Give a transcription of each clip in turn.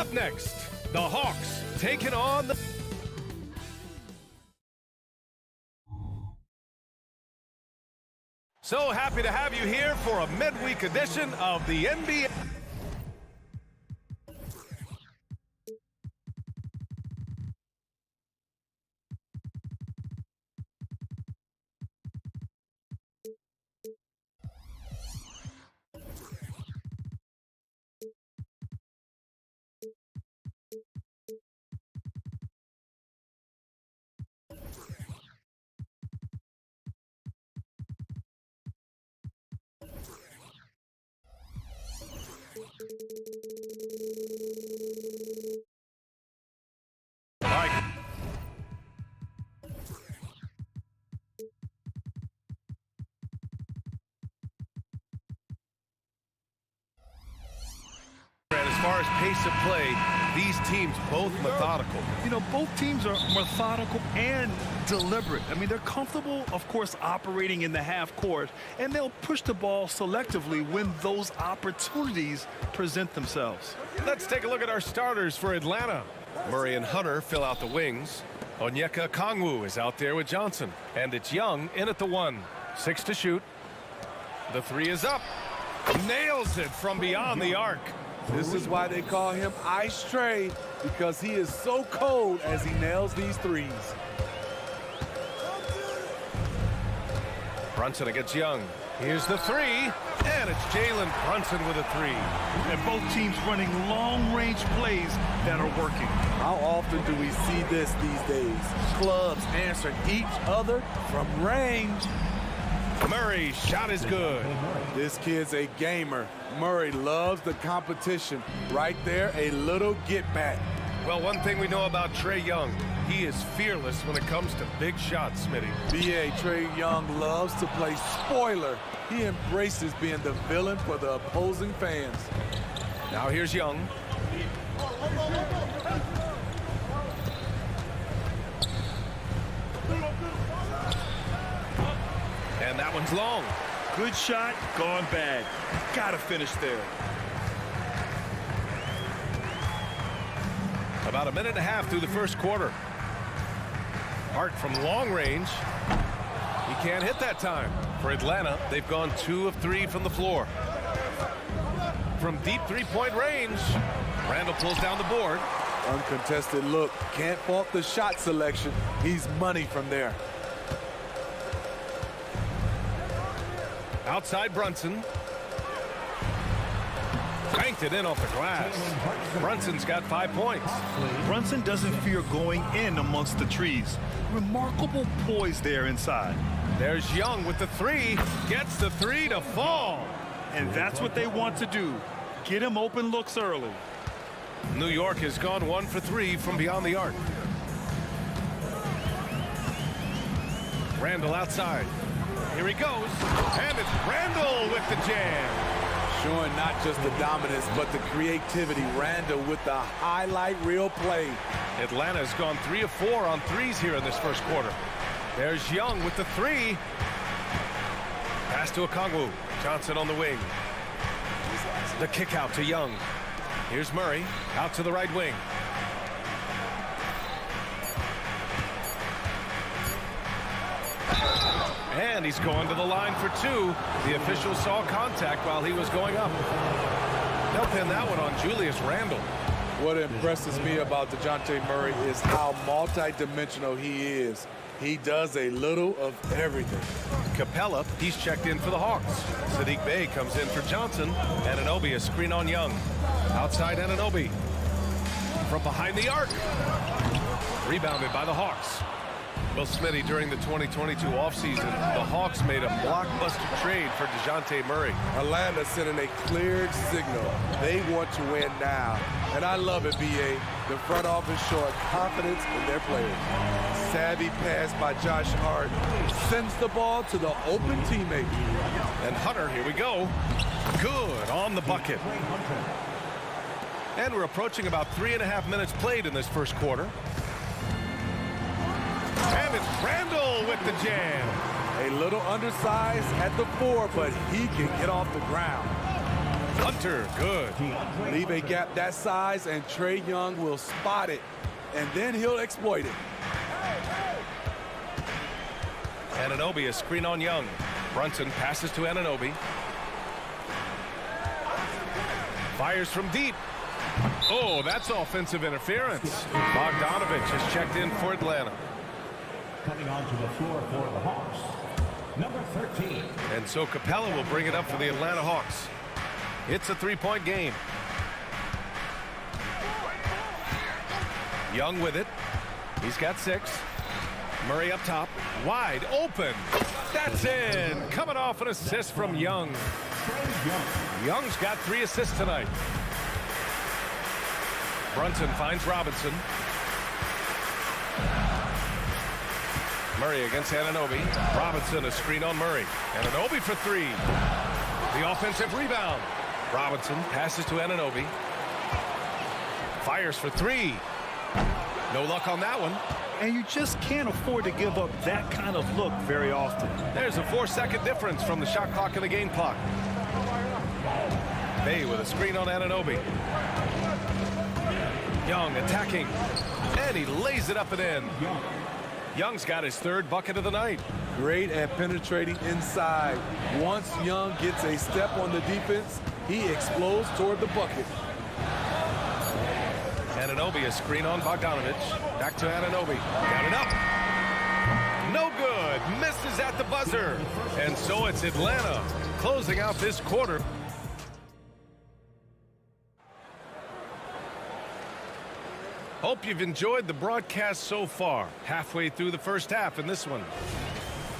Up next, the Hawks taking on the... So happy to have you here for a midweek edition of the NBA. As far as pace of play, these teams both methodical. You know, both teams are methodical and deliberate. I mean, they're comfortable, of course, operating in the half court, and they'll push the ball selectively when those opportunities present themselves. Let's take a look at our starters for Atlanta. Murray and Hunter fill out the wings. Onyeka Okongwu is out there with Johnson. And it's Young in at the 1. 6 to shoot. The 3 is up. Nails it from beyond the arc. This is why they call him Ice Tray, because he is so cold as he nails these threes. Brunson against Young. Here's the 3, and it's Jalen Brunson with a 3. And both teams running long-range plays that are working. How often do we see this these days? Clubs answering each other from range. Murray's shot is good. This kid's a gamer. Murray loves the competition. Right there, a little get back. Well, one thing we know about Trae Young, he is fearless when it comes to big shots, Smitty. B.A. Trae Young loves to play spoiler. He embraces being the villain for the opposing fans. Now here's Young. And that one's long. Good shot, gone bad. Gotta finish there. About a minute and a half through the first quarter. Hart from long range. He can't hit that time. For Atlanta, they've gone 2 of 3 from the floor. From deep three-point range, Randall pulls down the board. Uncontested look. Can't fault the shot selection. He's money from there. Outside Brunson. Banked it in off the glass. Brunson's got 5 points. Brunson doesn't fear going in amongst the trees. Remarkable poise there inside. There's Young with the 3. Gets the 3 to fall. And that's what they want to do. Get him open looks early. New York has gone 1 for 3 from beyond the arc. Randall outside. Here he goes. And it's Randall with the jam. Showing not just the dominance, but the creativity. Randall with the highlight reel play. Atlanta's gone 3 of 4 on threes here in this first quarter. There's Young with the 3. Pass to Okongwu. Johnson on the wing. The kick out to Young. Here's Murray out to the right wing. And he's going to the line for 2. The official saw contact while he was going up. They'll pin that one on Julius Randle. What impresses me about DeJounte Murray is how multi-dimensional he is. He does a little of everything. Capella, he's checked in for the Hawks. Sadiq Bey comes in for Johnson. Anunoby a screen on Young. Outside Anunoby. From behind the arc. Rebounded by the Hawks. Well, Smitty, during the 2022 offseason, the Hawks made a blockbuster trade for DeJounte Murray. Atlanta sending a clear signal. They want to win now. And I love it, B.A. The front office showing confidence in their players. Savvy pass by Josh Hart sends the ball to the open teammate. And Hunter, here we go. Good on the bucket. And we're approaching about 3.5 minutes played in this first quarter. And it's Randall with the jam. A little undersized at the 4, but he can get off the ground. Hunter, good. Leave a gap that size, and Trae Young will spot it, and then he'll exploit it. Anunoby, a screen on Young. Brunson passes to Anunoby. Fires from deep. Oh, that's offensive interference. Bogdanovich has checked in for Atlanta. Coming onto the floor for the Hawks, number 13. And so Capella will bring it up for the Atlanta Hawks. It's a three-point game. Young with it. He's got 6. Murray up top. Wide open. That's in. Coming off an assist from Young. Young's got 3 assists tonight. Brunson finds Robinson. Murray against Anunoby. Robinson, a screen on Murray. Anunoby for 3. The offensive rebound. Robinson passes to Anunoby. Fires for 3. No luck on that one. And you just can't afford to give up that kind of look very often. There's a 4-second difference from the shot clock and the game clock. Bay with a screen on Anunoby. Young attacking. And he lays it up and in. Young's got his 3rd bucket of the night. Great at penetrating inside. Once Young gets a step on the defense, he explodes toward the bucket. Anunoby, a screen on Bogdanovich. Back to Anunoby. Got it up. No good. Misses at the buzzer. And so it's Atlanta closing out this quarter. Hope you've enjoyed the broadcast so far. Halfway through the first half in this one.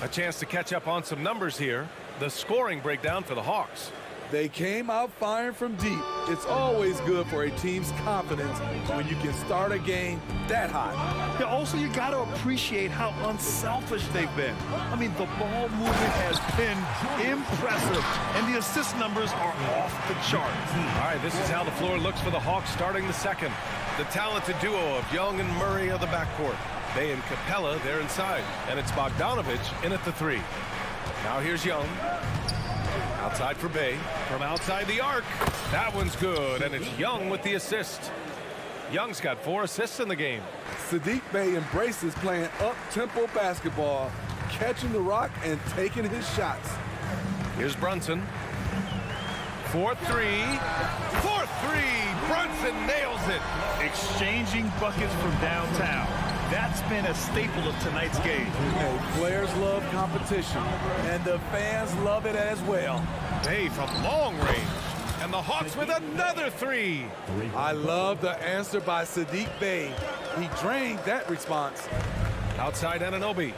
A chance to catch up on some numbers here. The scoring breakdown for the Hawks. They came out firing from deep. It's always good for a team's confidence when you can start a game that hot. Yeah, also, you got to appreciate how unselfish they've been. I mean, the ball movement has been impressive, and the assist numbers are off the charts. All right, this is how the floor looks for the Hawks starting the second. The talented duo of Young and Murray of the backcourt. Bay and Capella, they're inside. And it's Bogdanovich in at the 3. Now here's Young. Outside for Bay. From outside the arc. That one's good, and it's Young with the assist. Young's got 4 assists in the game. Saddiq Bey embraces playing up-tempo basketball, catching the rock and taking his shots. Here's Brunson. 4-3. 4-3. Brunson nails it. Exchanging buckets from downtown. That's been a staple of tonight's game. Hey, players love competition, and the fans love it as well. Bay from long range. And the Hawks with another 3. I love the answer by Saddiq Bey. He drained that response. Outside Anunoby.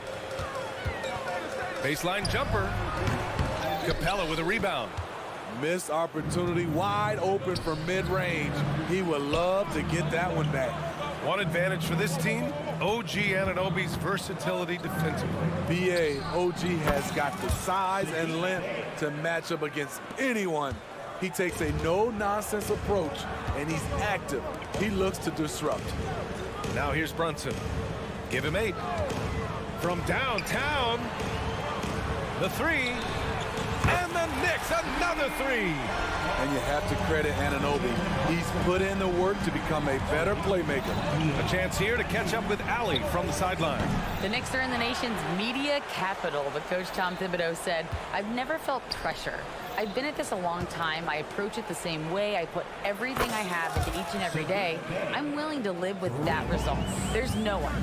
Baseline jumper. Capella with a rebound. Missed opportunity, wide open from mid-range. He would love to get that one back. One advantage for this team, OG Anunoby's versatility defensively. BA, OG has got the size and length to match up against anyone. He takes a no-nonsense approach, and he's active. He looks to disrupt. Now here's Brunson. Give him 8. From downtown, the 3. And the Knicks, another 3. And you have to credit Anunoby. He's put in the work to become a better playmaker. A chance here to catch up with Allie from the sideline. The Knicks are in the nation's media capital, but Coach Tom Thibodeau said, "I've never felt pressure. I've been at this a long time. I approach it the same way. I put everything I have into each and every day. I'm willing to live with that result. There's no one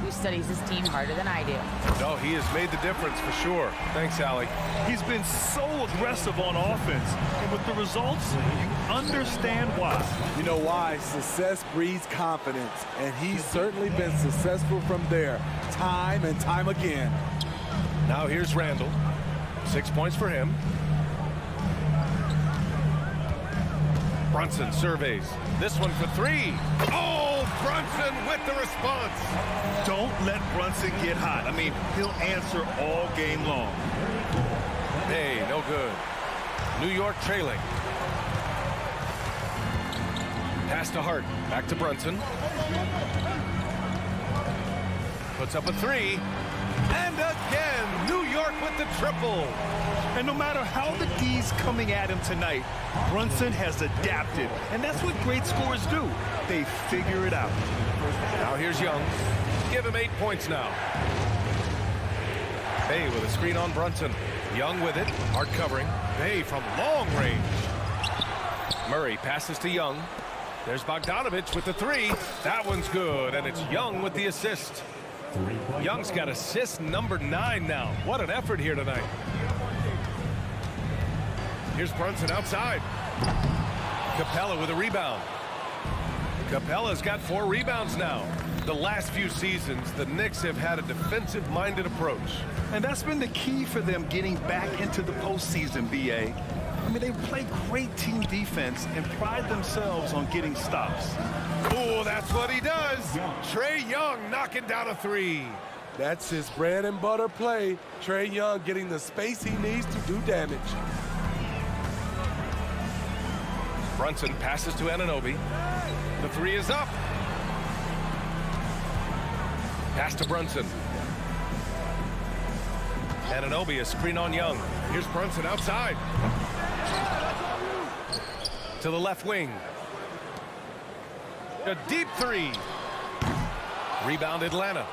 who studies his team harder than I do." No, he has made the difference for sure. Thanks, Allie. He's been so aggressive on offense, and with the results, you understand why. You know why? Success breeds confidence, and he's certainly been successful from there, time and time again. Now here's Randall. 6 points for him. Brunson surveys. This one for 3. Oh, Brunson with the response. Don't let Brunson get hot. I mean, he'll answer all game long. Hey, no good. New York trailing. Pass to Hart. Back to Brunson. Puts up a 3. And again, New York with the triple. And no matter how the D's coming at him tonight, Brunson has adapted. And that's what great scorers do. They figure it out. Now here's Young. Give him 8 points now. Bay with a screen on Brunson. Young with it. Hard covering. Bay from long range. Murray passes to Young. There's Bogdanovich with the three. That one's good, and it's Young with the assist. Young's got assist number 9 now. What an effort here tonight. Here's Brunson outside. Capella with a rebound. Capella's got 4 rebounds now. The last few seasons, the Knicks have had a defensive-minded approach. And that's been the key for them getting back into the postseason, B.A. I mean, they play great team defense and pride themselves on getting stops. Oh, that's what he does. Trae Young knocking down a 3. That's his bread and butter play. Trae Young getting the space he needs to do damage. Brunson passes to Anunoby. The 3 is up. Pass to Brunson. Anunoby, a screen on Young. Here's Brunson outside. To the left wing. A deep 3. Rebound Atlanta.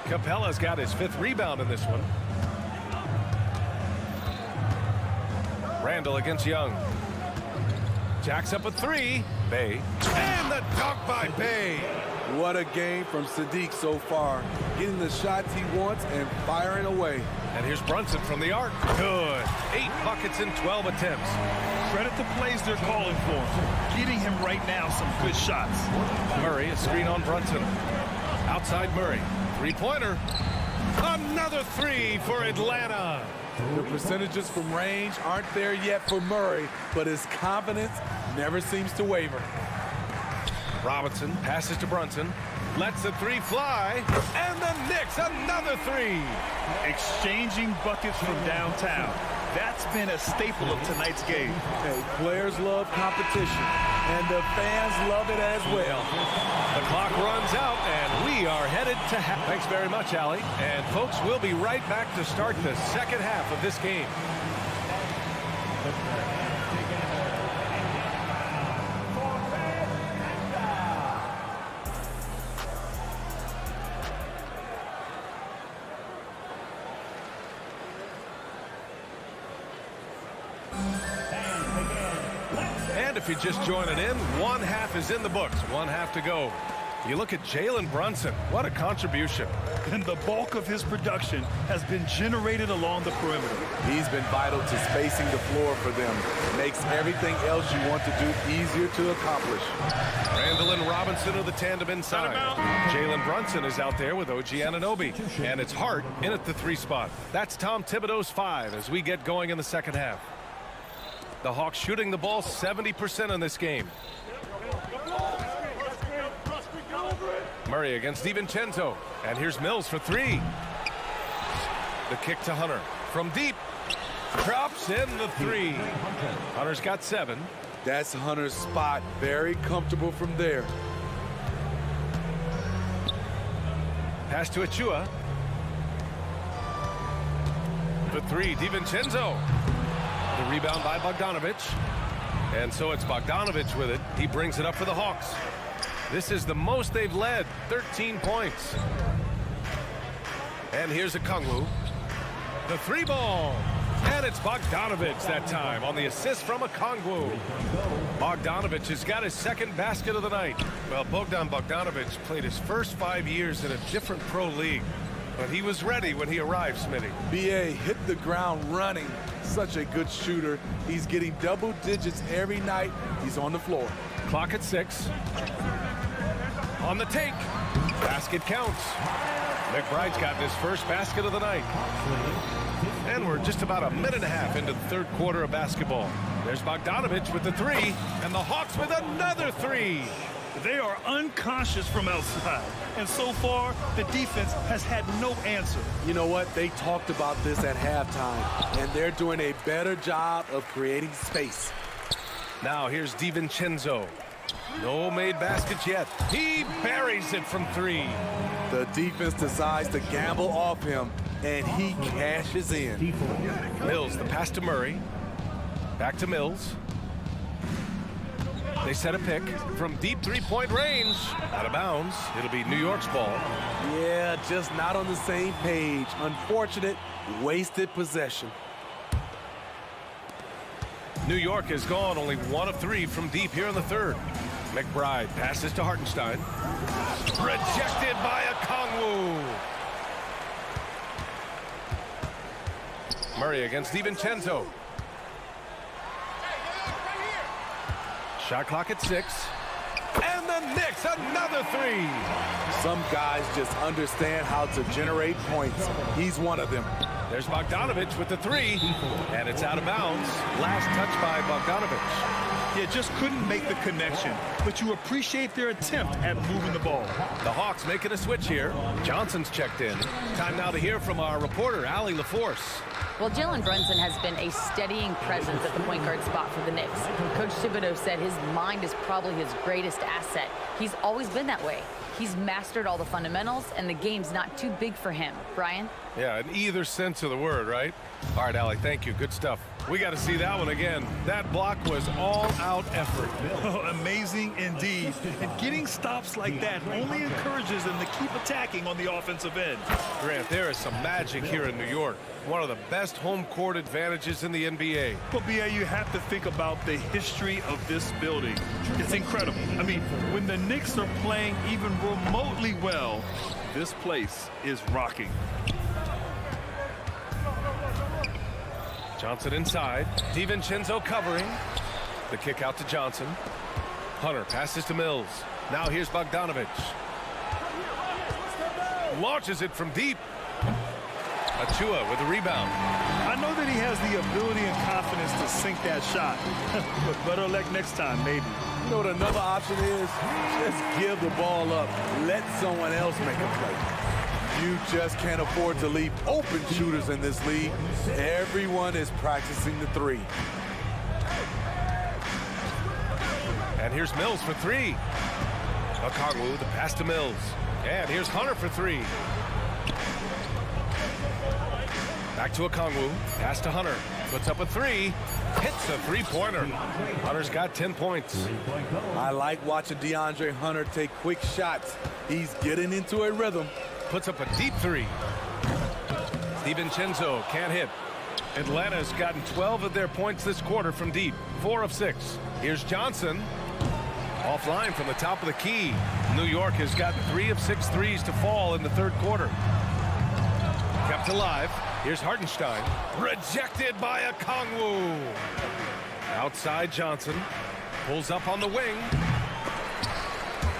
Capella's got his 5th rebound in this one. Randall against Young. Jacks up a 3. Bay. And the dunk by Bay. What a game from Sadiq so far. Getting the shots he wants and firing away. And here's Brunson from the arc. Good. 8 buckets in 12 attempts. Credit the plays they're calling for him. Getting him right now some good shots. Murray, a screen on Brunson. Outside Murray. 3-pointer. Another 3 for Atlanta. The percentages from range aren't there yet for Murray, but his confidence never seems to waver. Robinson passes to Brunson. Lets the 3 fly. And the Knicks, another 3. Exchanging buckets from downtown. That's been a staple of tonight's game. Hey, players love competition, and the fans love it as well. The clock runs out, and we are headed to half. Thanks very much, Allie. And, folks, we'll be right back to start the second half of this game. And if you're just joining in, one half is in the books, one half to go. You look at Jalen Brunson, what a contribution. And the bulk of his production has been generated along the perimeter. He's been vital to spacing the floor for them. Makes everything else you want to do easier to accomplish. Randall and Robinson are the tandem inside. Jalen Brunson is out there with OG Anunoby. And it's Hart in at the 3 spot. That's Tom Thibodeau's 5 as we get going in the second half. The Hawks shooting the ball 70% in this game. Murray against DiVincenzo. And here's Mills for 3. The kick to Hunter. From deep. Drops in the 3. Hunter's got 7. That's Hunter's spot. Very comfortable from there. Pass to Achua. For 3, DiVincenzo. The rebound by Bogdanovich. And so it's Bogdanovich with it. He brings it up for the Hawks. This is the most they've led, 13 points. And here's Okongwu. The 3 ball. And it's Bogdanovich that time on the assist from Okongwu. Bogdanovich has got his 2nd basket of the night. Well, Bogdan Bogdanovich played his first 5 years in a different pro league. But he was ready when he arrived, Smitty. B.A. hit the ground running. Such a good shooter. He's getting double digits every night he's on the floor. Clock at 6. On the take. Basket counts. McBride's got his first basket of the night. And we're just about a minute and a half into the 3rd quarter of basketball. There's Bogdanovich with the 3. And the Hawks with another 3. They are unconscious from outside. And so far, the defense has had no answer. You know what? They talked about this at halftime, and they're doing a better job of creating space. Now here's DiVincenzo. No made baskets yet. He buries it from 3. The defense decides to gamble off him. and he cashes in. Mills, the pass to Murray. Back to Mills. They set a pick from deep three-point range. Out of bounds. It'll be New York's ball. Yeah, just not on the same page. Unfortunate, wasted possession. New York has gone only 1 of 3 from deep here in the third. McBride passes to Hartenstein. Rejected by Okongwu. Murray against DiVincenzo. Shot clock at 6. And the Knicks, another 3. Some guys just understand how to generate points. He's one of them. There's Bogdanovich with the 3. And it's out of bounds. Last touch by Bogdanovich. Yeah, just couldn't make the connection. But you appreciate their attempt at moving the ball. The Hawks making a switch here. Johnson's checked in. Time now to hear from our reporter, Allie LaForce. Well, Jalen Brunson has been a steadying presence at the point guard spot for the Knicks. Coach Thibodeau said his mind is probably his greatest asset. He's always been that way. He's mastered all the fundamentals, and the game's not too big for him. Brian? Yeah, in either sense of the word, right? All right, Allie, thank you. Good stuff. We got to see that one again. That block was all-out effort. Oh, amazing indeed. And getting stops like that only encourages them to keep attacking on the offensive end. Grant, there is some magic here in New York. One of the best home court advantages in the NBA. But, B.A., you have to think about the history of this building. It's incredible. I mean, when the Knicks are playing even remotely well, this place is rocking. Johnson inside. DiVincenzo covering. The kick out to Johnson. Hunter passes to Mills. Now here's Bogdanovich. Launches it from deep. Achua with a rebound. I know that he has the ability and confidence to sink that shot. But better luck next time, maybe. You know what another option is? Just give the ball up. Let someone else make a play. You just can't afford to leave open shooters in this league. Everyone is practicing the 3. And here's Mills for 3. Okongwu, the pass to Mills. And here's Hunter for 3. Back to Okongwu. Pass to Hunter. Puts up a 3. Hits a 3-pointer. Hunter's got 10 points. I like watching DeAndre Hunter take quick shots. He's getting into a rhythm. Puts up a deep 3. DiVincenzo can't hit. Atlanta's gotten 12 of their points this quarter from deep. 4 of 6. Here's Johnson. Offline from the top of the key. New York has gotten 3 of 6 threes to fall in the third quarter. Kept alive. Here's Hartenstein. Rejected by Okongwu. Outside Johnson. Pulls up on the wing.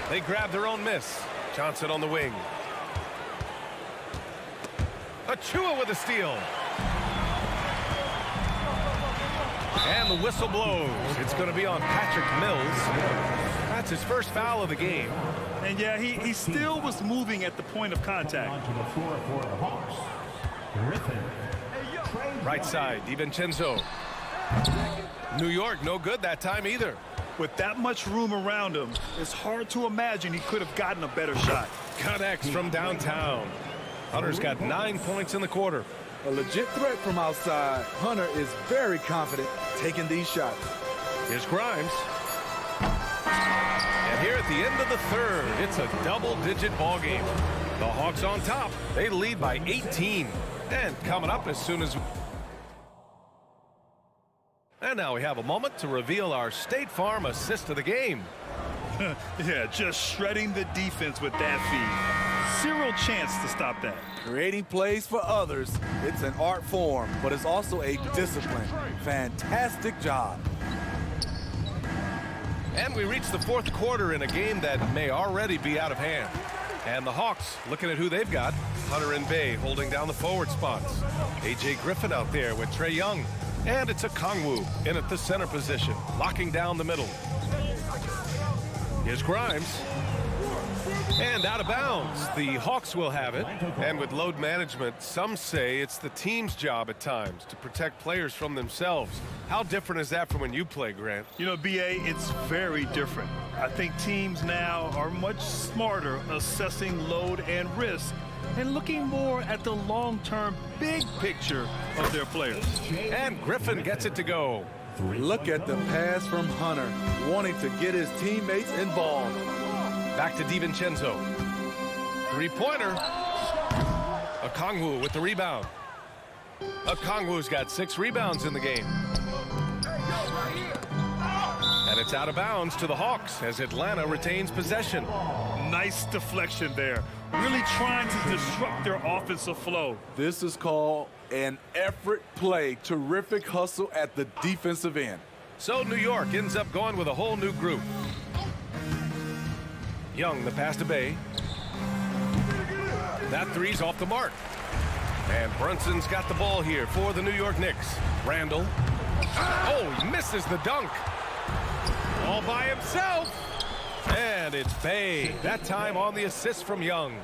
They grab their own miss. Johnson on the wing. Achua with a steal. And the whistle blows. It's going to be on Patrick Mills. That's his first foul of the game. And yeah, he still was moving at the point of contact. Onto the floor for the Hawks. Griffin. Right side, DiVincenzo. New York, no good that time either. With that much room around him, it's hard to imagine he could have gotten a better shot. Connects from downtown. Hunter's got 9 points in the quarter. A legit threat from outside. Hunter is very confident taking these shots. Here's Grimes. And here at the end of the third, it's a double-digit ball game. The Hawks on top. They lead by 18. And coming up as soon as... And now we have a moment to reveal our State Farm assist of the game. Yeah, just shredding the defense with that feed. Zero chance to stop that. Creating plays for others, it's an art form, but it's also a discipline. Fantastic job. And we reach the fourth quarter in a game that may already be out of hand. And the Hawks, looking at who they've got, Hunter and Bay holding down the forward spots. A.J. Griffin out there with Trae Young. And it's Okongwu in at the center position, locking down the middle. Here's Grimes. And out of bounds. The Hawks will have it. And with load management, some say it's the team's job at times to protect players from themselves. How different is that from when you play, Grant? You know, B.A., it's very different. I think teams now are much smarter assessing load and risk and looking more at the long-term big picture of their players. And Griffin gets it to go. Look at the pass from Hunter, wanting to get his teammates involved. Back to DiVincenzo. Three-pointer. Okongwu with the rebound. Okongwu's got 6 rebounds in the game. And it's out of bounds to the Hawks as Atlanta retains possession. Nice deflection there. Really trying to disrupt their offensive flow. This is called an effort play. Terrific hustle at the defensive end. So New York ends up going with a whole new group. Young, the pass to Bay. That three's off the mark. And Brunson's got the ball here for the New York Knicks. Randall. Oh, he misses the dunk. All by himself. And it's Bay. That time on the assist from Young.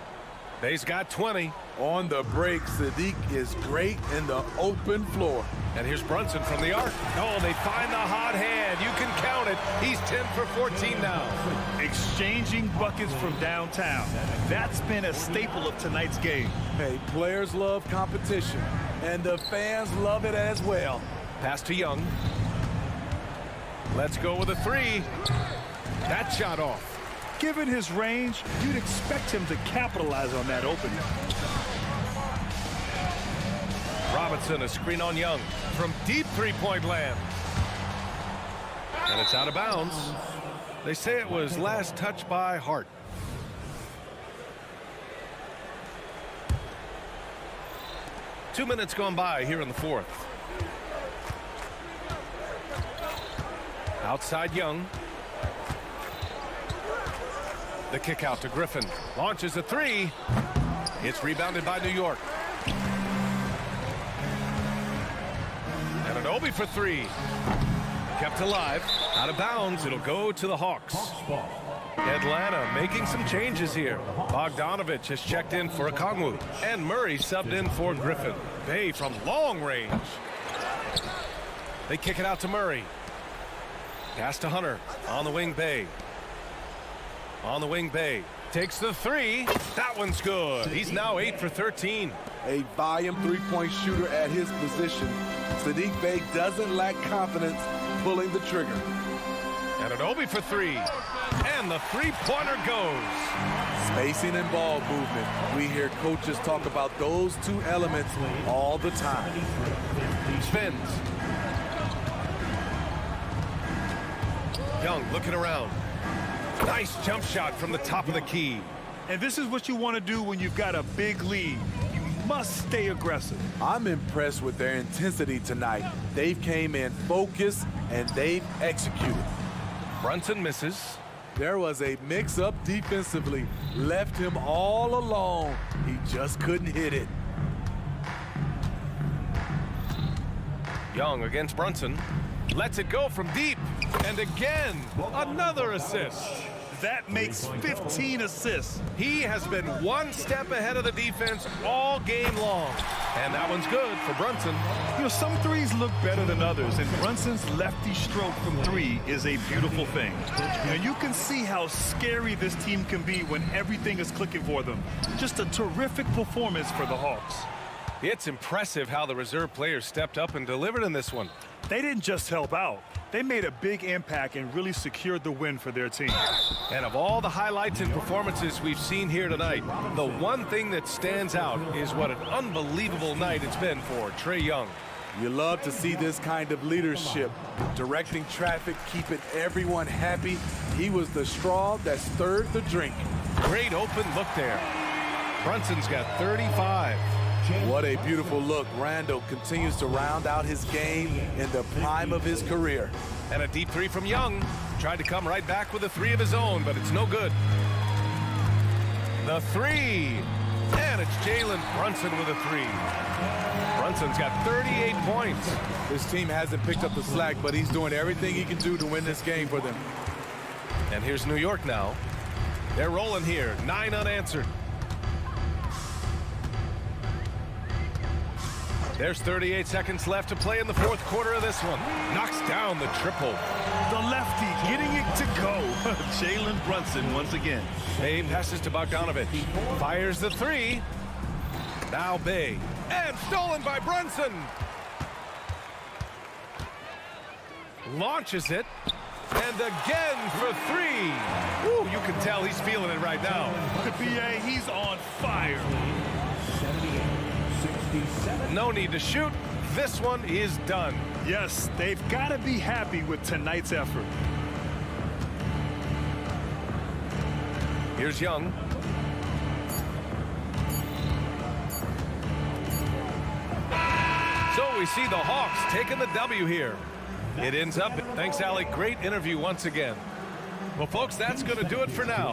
Bay's got 20. On the break, Sadiq is great in the open floor. And here's Brunson from the arc. Oh, they find the hot hand. You can count it. He's 10 for 14 now. Exchanging buckets from downtown. That's been a staple of tonight's game. Hey, players love competition, and the fans love it as well. Pass to Young. Let's go with a three. That shot off. Given his range, you'd expect him to capitalize on that opening. Robinson, a screen on Young from deep three-point land. And it's out of bounds. They say it was last touched by Hart. Two minutes gone by here in the fourth. Outside Young. The kick out to Griffin. Launches a three. It's rebounded by New York. And Anunoby for three. Kept alive. Out of bounds. It'll go to the Hawks. Atlanta making some changes here. Bogdanovich has checked in for Okongwu. And Murray subbed in for Griffin. Bay from long range. They kick it out to Murray. Pass to Hunter. On the wing, Bay. On the wing, Bay. Takes the three. That one's good. He's now 8 for 13. A volume three-point shooter at his position. Sadiq Bey doesn't lack confidence pulling the trigger. And Anunoby for three. And the three-pointer goes. Spacing and ball movement. We hear coaches talk about those two elements all the time. Spins. Young looking around. Nice jump shot from the top of the key. And this is what you want to do when you've got a big lead. You must stay aggressive. I'm impressed with their intensity tonight. They've came in focused and they've executed. Brunson misses. There was a mix-up defensively. Left him all alone. He just couldn't hit it. Young against Brunson. Lets it go from deep. And again, another assist. That makes 15 assists. He has been one step ahead of the defense all game long. And that one's good for Brunson. You know, some threes look better than others, and Brunson's lefty stroke from three is a beautiful thing. And you can see how scary this team can be when everything is clicking for them. Just a terrific performance for the Hawks. It's impressive how the reserve players stepped up and delivered in this one. They didn't just help out. They made a big impact and really secured the win for their team. And of all the highlights and performances we've seen here tonight, the one thing that stands out is what an unbelievable night it's been for Trae Young. You love to see this kind of leadership, directing traffic, keeping everyone happy. He was the straw that stirred the drink. Great open look there. Brunson's got 35. What a beautiful look. Randall continues to round out his game in the prime of his career. And a deep three from Young. Tried to come right back with a three of his own, but it's no good. The three. And it's Jalen Brunson with a three. Brunson's got 38 points. This team hasn't picked up the slack, but he's doing everything he can do to win this game for them. And here's New York now. They're rolling here. 9 unanswered. There's 38 seconds left to play in the fourth quarter of this one. Knocks down the triple. The lefty getting it to go. Jalen Brunson once again. Bay passes to Bogdanovich. Fires the three. Now Bay. And stolen by Brunson. Launches it. And again for three. Woo, you can tell he's feeling it right now. The BA, he's on fire. 78-67. No need to shoot. This one is done. Yes, they've got to be happy with tonight's effort. Here's Young. So we see the Hawks taking the W here. It ends up. Thanks, Allie. Great interview once again. Well, folks, that's going to do it for now.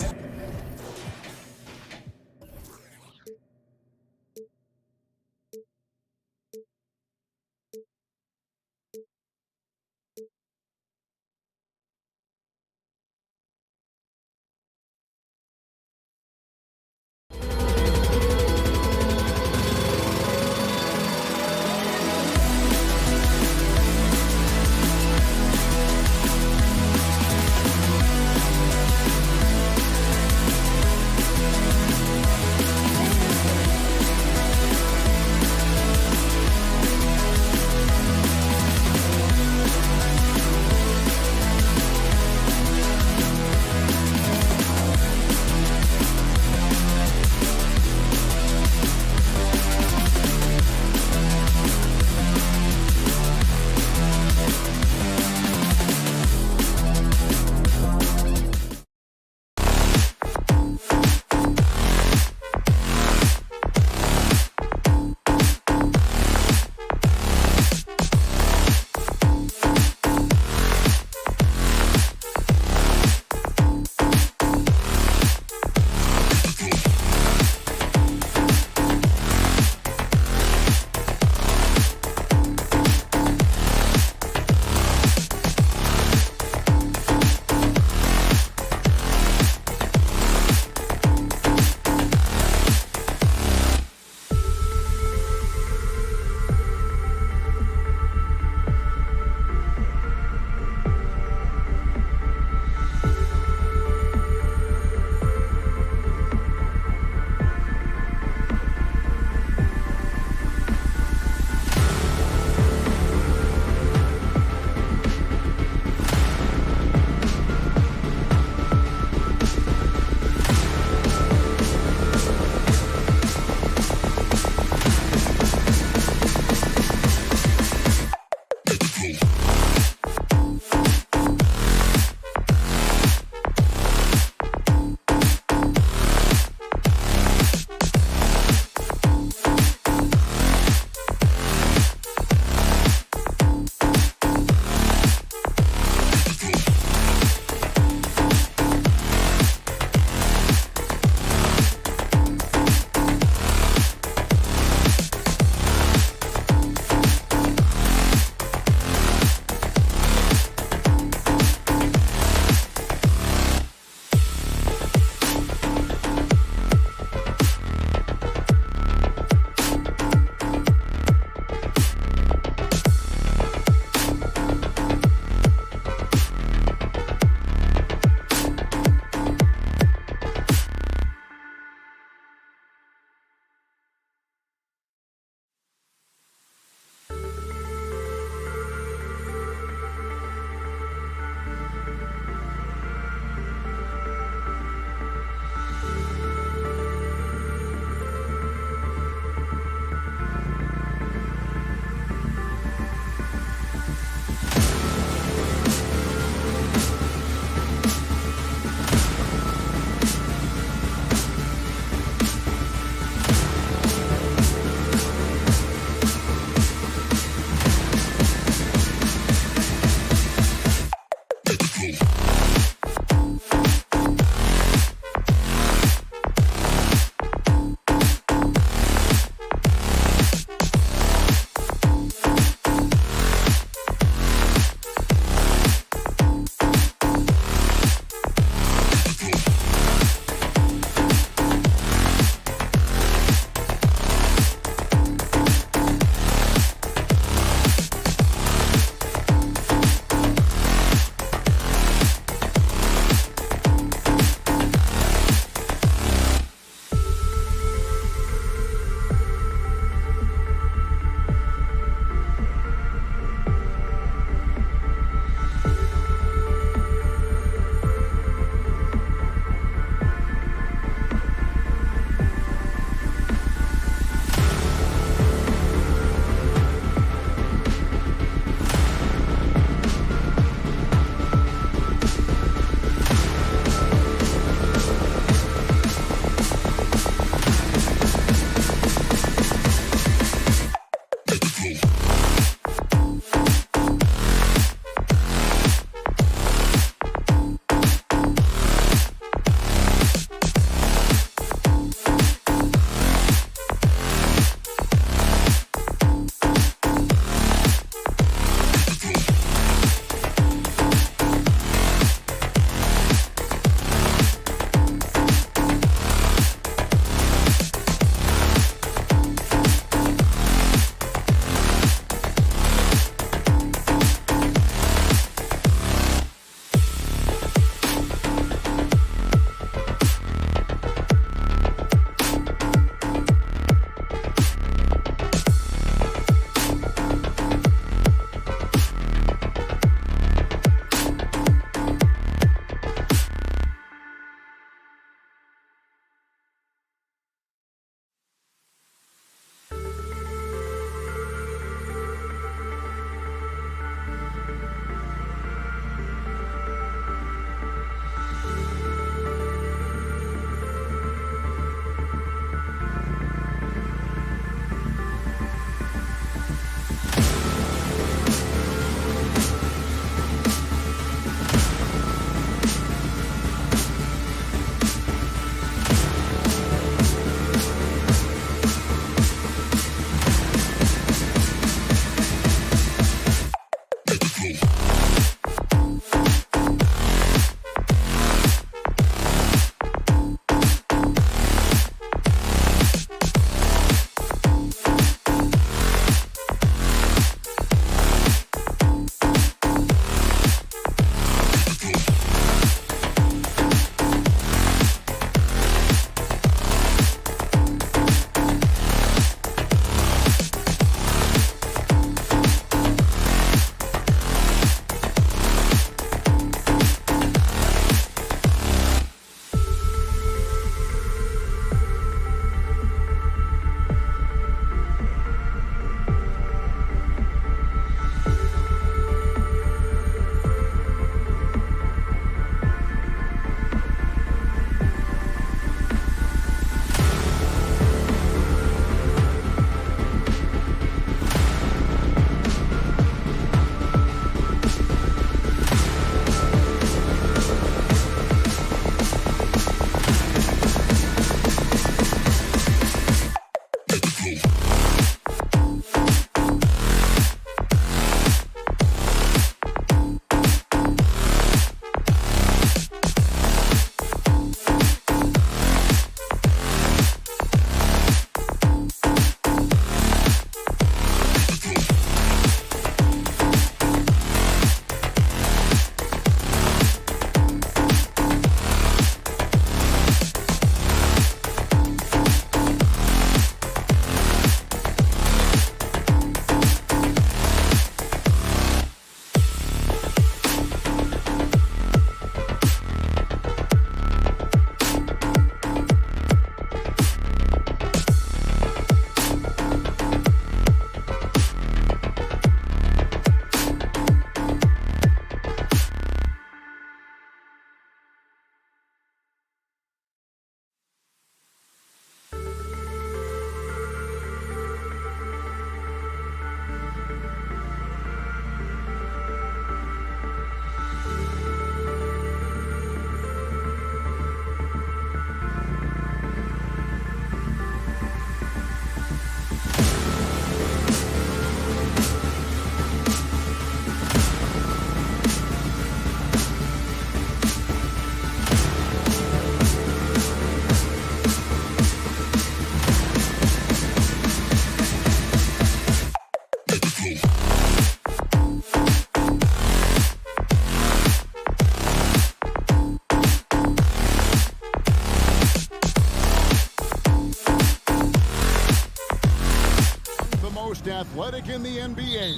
athletic in the NBA.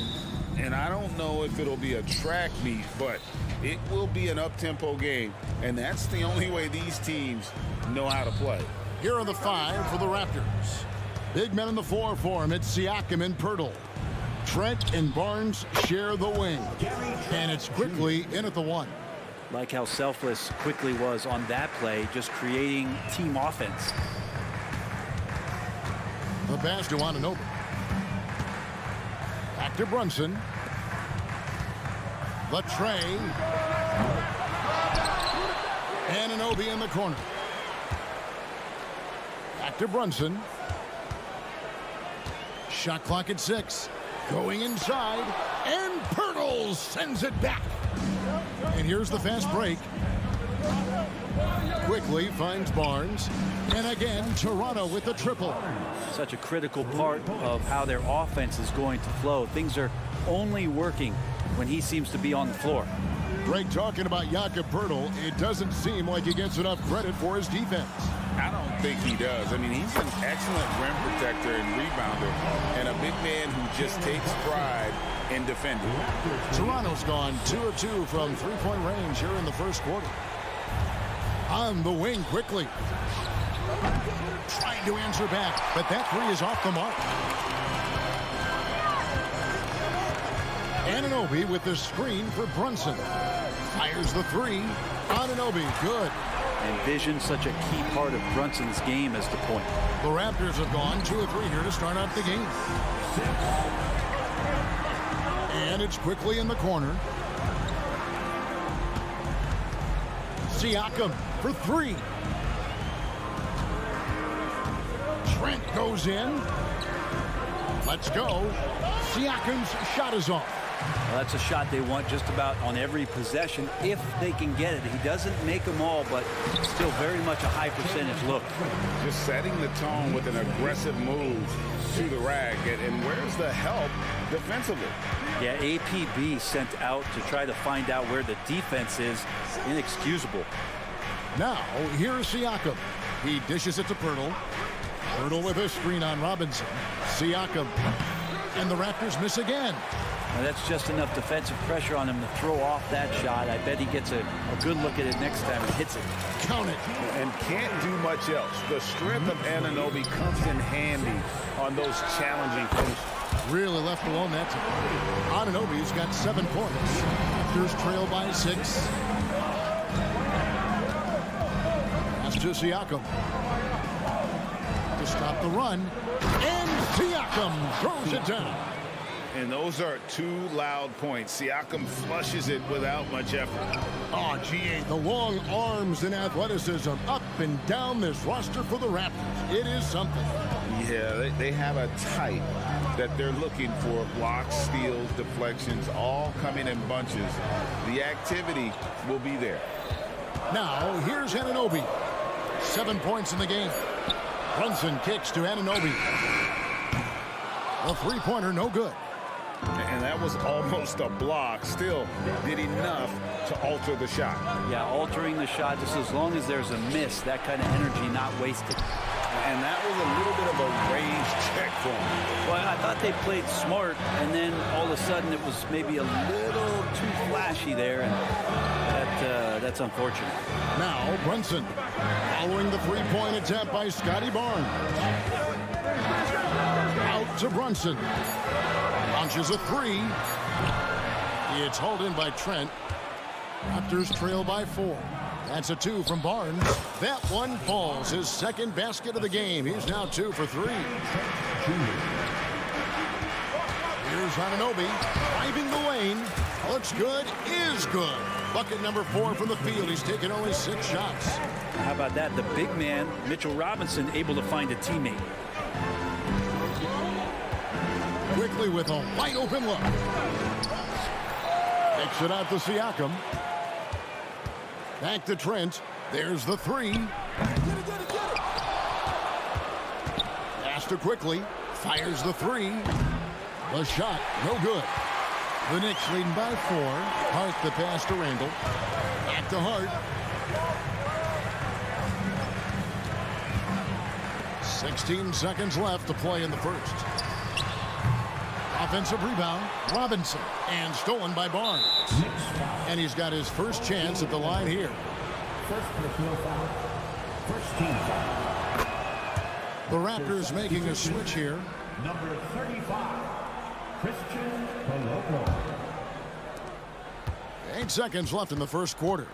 And I don't know if it'll be a track meet, but it will be an up-tempo game. And that's the only way these teams know how to play. Here are the 5 for the Raptors. Big men in the 4 for him. It's Siakam and Pirtle. Trent and Barnes share the wing. And it's quickly in at the 1. Like how selfless Quickly was on that play, just creating team offense. The pass to Anunoby. Back to Brunson. Latrey. Anunoby in the corner. Back to Brunson. Shot clock at 6. Going inside. And Pirtle sends it back. And here's the fast break. Quickly finds Barnes. And again, Toronto with the triple. Such a critical part of how their offense is going to flow. Things are only working when he seems to be on the floor. Greg talking about Jakob Pirtle. It doesn't seem like he gets enough credit for his defense. I don't think he does. I mean, he's an excellent rim protector and rebounder, and a big man who just takes pride in defending. Toronto's gone 2 of 2 from three-point range here in the first quarter. On the wing quickly. Trying to answer back, but that 3 is off the mark. Anunoby with the screen for Brunson. Fires the 3. Anunoby, good. And vision, such a key part of Brunson's game as the point. The Raptors have gone 2 of 3 here to start out the game. And it's quickly in the corner. Siakam for 3. Trent goes in. Let's go. Siakam's shot is off. Well, that's a shot they want just about on every possession if they can get it. He doesn't make them all, but still very much a high percentage look. Just setting the tone with an aggressive move to the rack. And where's the help defensively? Yeah, APB sent out to try to find out where the defense is. Inexcusable. Now, here's Siakam. He dishes it to Pirtle. Pirtle with a screen on Robinson. Siakam. And the Raptors miss again. Now that's just enough defensive pressure on him to throw off that shot. I bet he gets a good look at it next time and hits it. Count it. And can't do much else. The strength of Anunoby comes in handy on those challenging finishes. Really left alone that time. Anunoby's got 7 points. Raptors trail by 6. That's to Siakam. To stop the run. And Siakam throws it down. And those are 2 loud points. Siakam flushes it without much effort. Oh, GA, the long arms and athleticism up and down this roster for the Raptors. It is something. Yeah, they have a type that they're looking for. Blocks, steals, deflections, all coming in bunches. The activity will be there. Now, here's Anunoby. 7 points in the game. Brunson kicks to Anunoby. A 3-pointer, no good. And that was almost a block. Still did enough to alter the shot. Yeah, altering the shot just as long as there's a miss, that kind of energy not wasted. And that was a little bit of a range check for him. Well, I thought they played smart, and then all of a sudden it was maybe a little too flashy there, and that's unfortunate. Now Brunson following the 3-point attempt by Scotty Barnes. Out to Brunson. Launches a 3. It's hauled in by Trent. Raptors trail by 4. That's a 2 from Barnes. That one falls. His second basket of the game. He's now 2 for 3. Here's Anunoby driving the lane. Looks good, is good. Bucket number 4 from the field. He's taken only 6 shots. How about that? The big man, Mitchell Robinson, able to find a teammate. Quickly with a wide open look. Takes it out to Siakam. Back to Trent. There's the 3. Pass to Quickly. Fires the 3. The shot, no good. The Knicks leading by 4. Hart the pass to Randall. Back to Hart. 16 seconds left to play in the first. Off Offensive rebound, Robinson, and stolen by Barnes. And he's got his first chance at the line here. First personal foul. First team foul. The Raptors making a switch here. Number 35, Christian Coloco. 8 seconds left in the first quarter.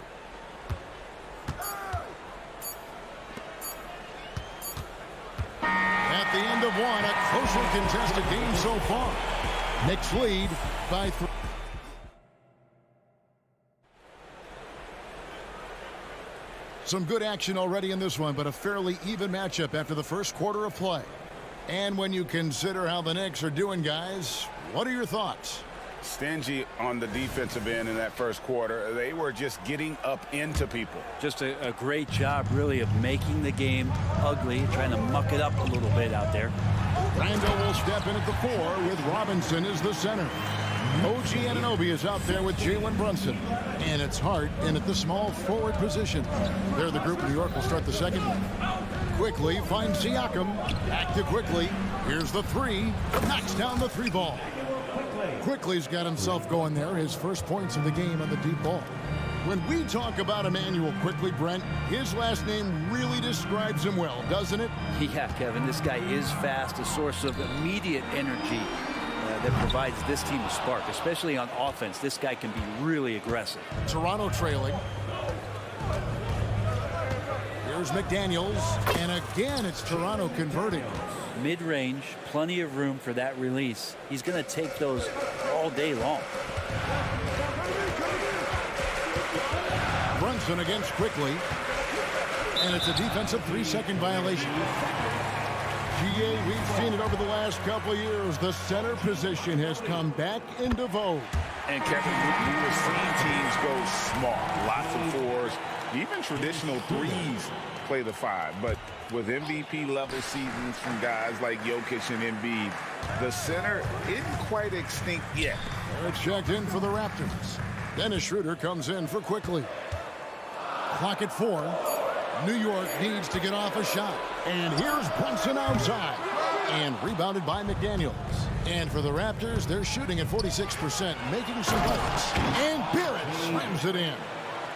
At the end of one, a closely contested game so far. Knicks lead by 3. Some good action already in this one, but a fairly even matchup after the first quarter of play. And when you consider how the Knicks are doing, guys, what are your thoughts? Stingy on the defensive end in that first quarter. They were just getting up into people. Just a great job, really, of making the game ugly, trying to muck it up a little bit out there. Randall will step in at the 4 with Robinson as the center. OG Anunoby is out there with Jalen Brunson. And it's Hart in at the small forward position. There the group in New York will start the second one. Quickly finds Siakam. Back to Quickly. Here's the 3. Knocks down the 3 ball. Quickly's got himself going there. His first points of the game on the deep ball. When we talk about Emmanuel Quickly, Brent, his last name really describes him well, doesn't it? Yeah, Kevin, this guy is fast, a source of immediate energy that provides this team a spark, especially on offense. This guy can be really aggressive. Toronto trailing. Here's McDaniels, and again it's Toronto converting. Mid-range, plenty of room for that release. He's going to take those all day long. Brunson against Quickly, and it's a defensive 3-second violation. GA, we've seen it over the last couple of years. The center position has come back into vogue. And Kevin, we were seeing teams go small, lots of 4s, even traditional 3s play the 5. But with MVP level seasons from guys like Jokic and Embiid, the center isn't quite extinct yet. They're checked in for the Raptors. Dennis Schroeder comes in for Quickly. Clock at 4. New York needs to get off a shot. And here's Brunson outside. And rebounded by McDaniels. And for the Raptors, they're shooting at 46%, making some plays. And Barrett slams it in.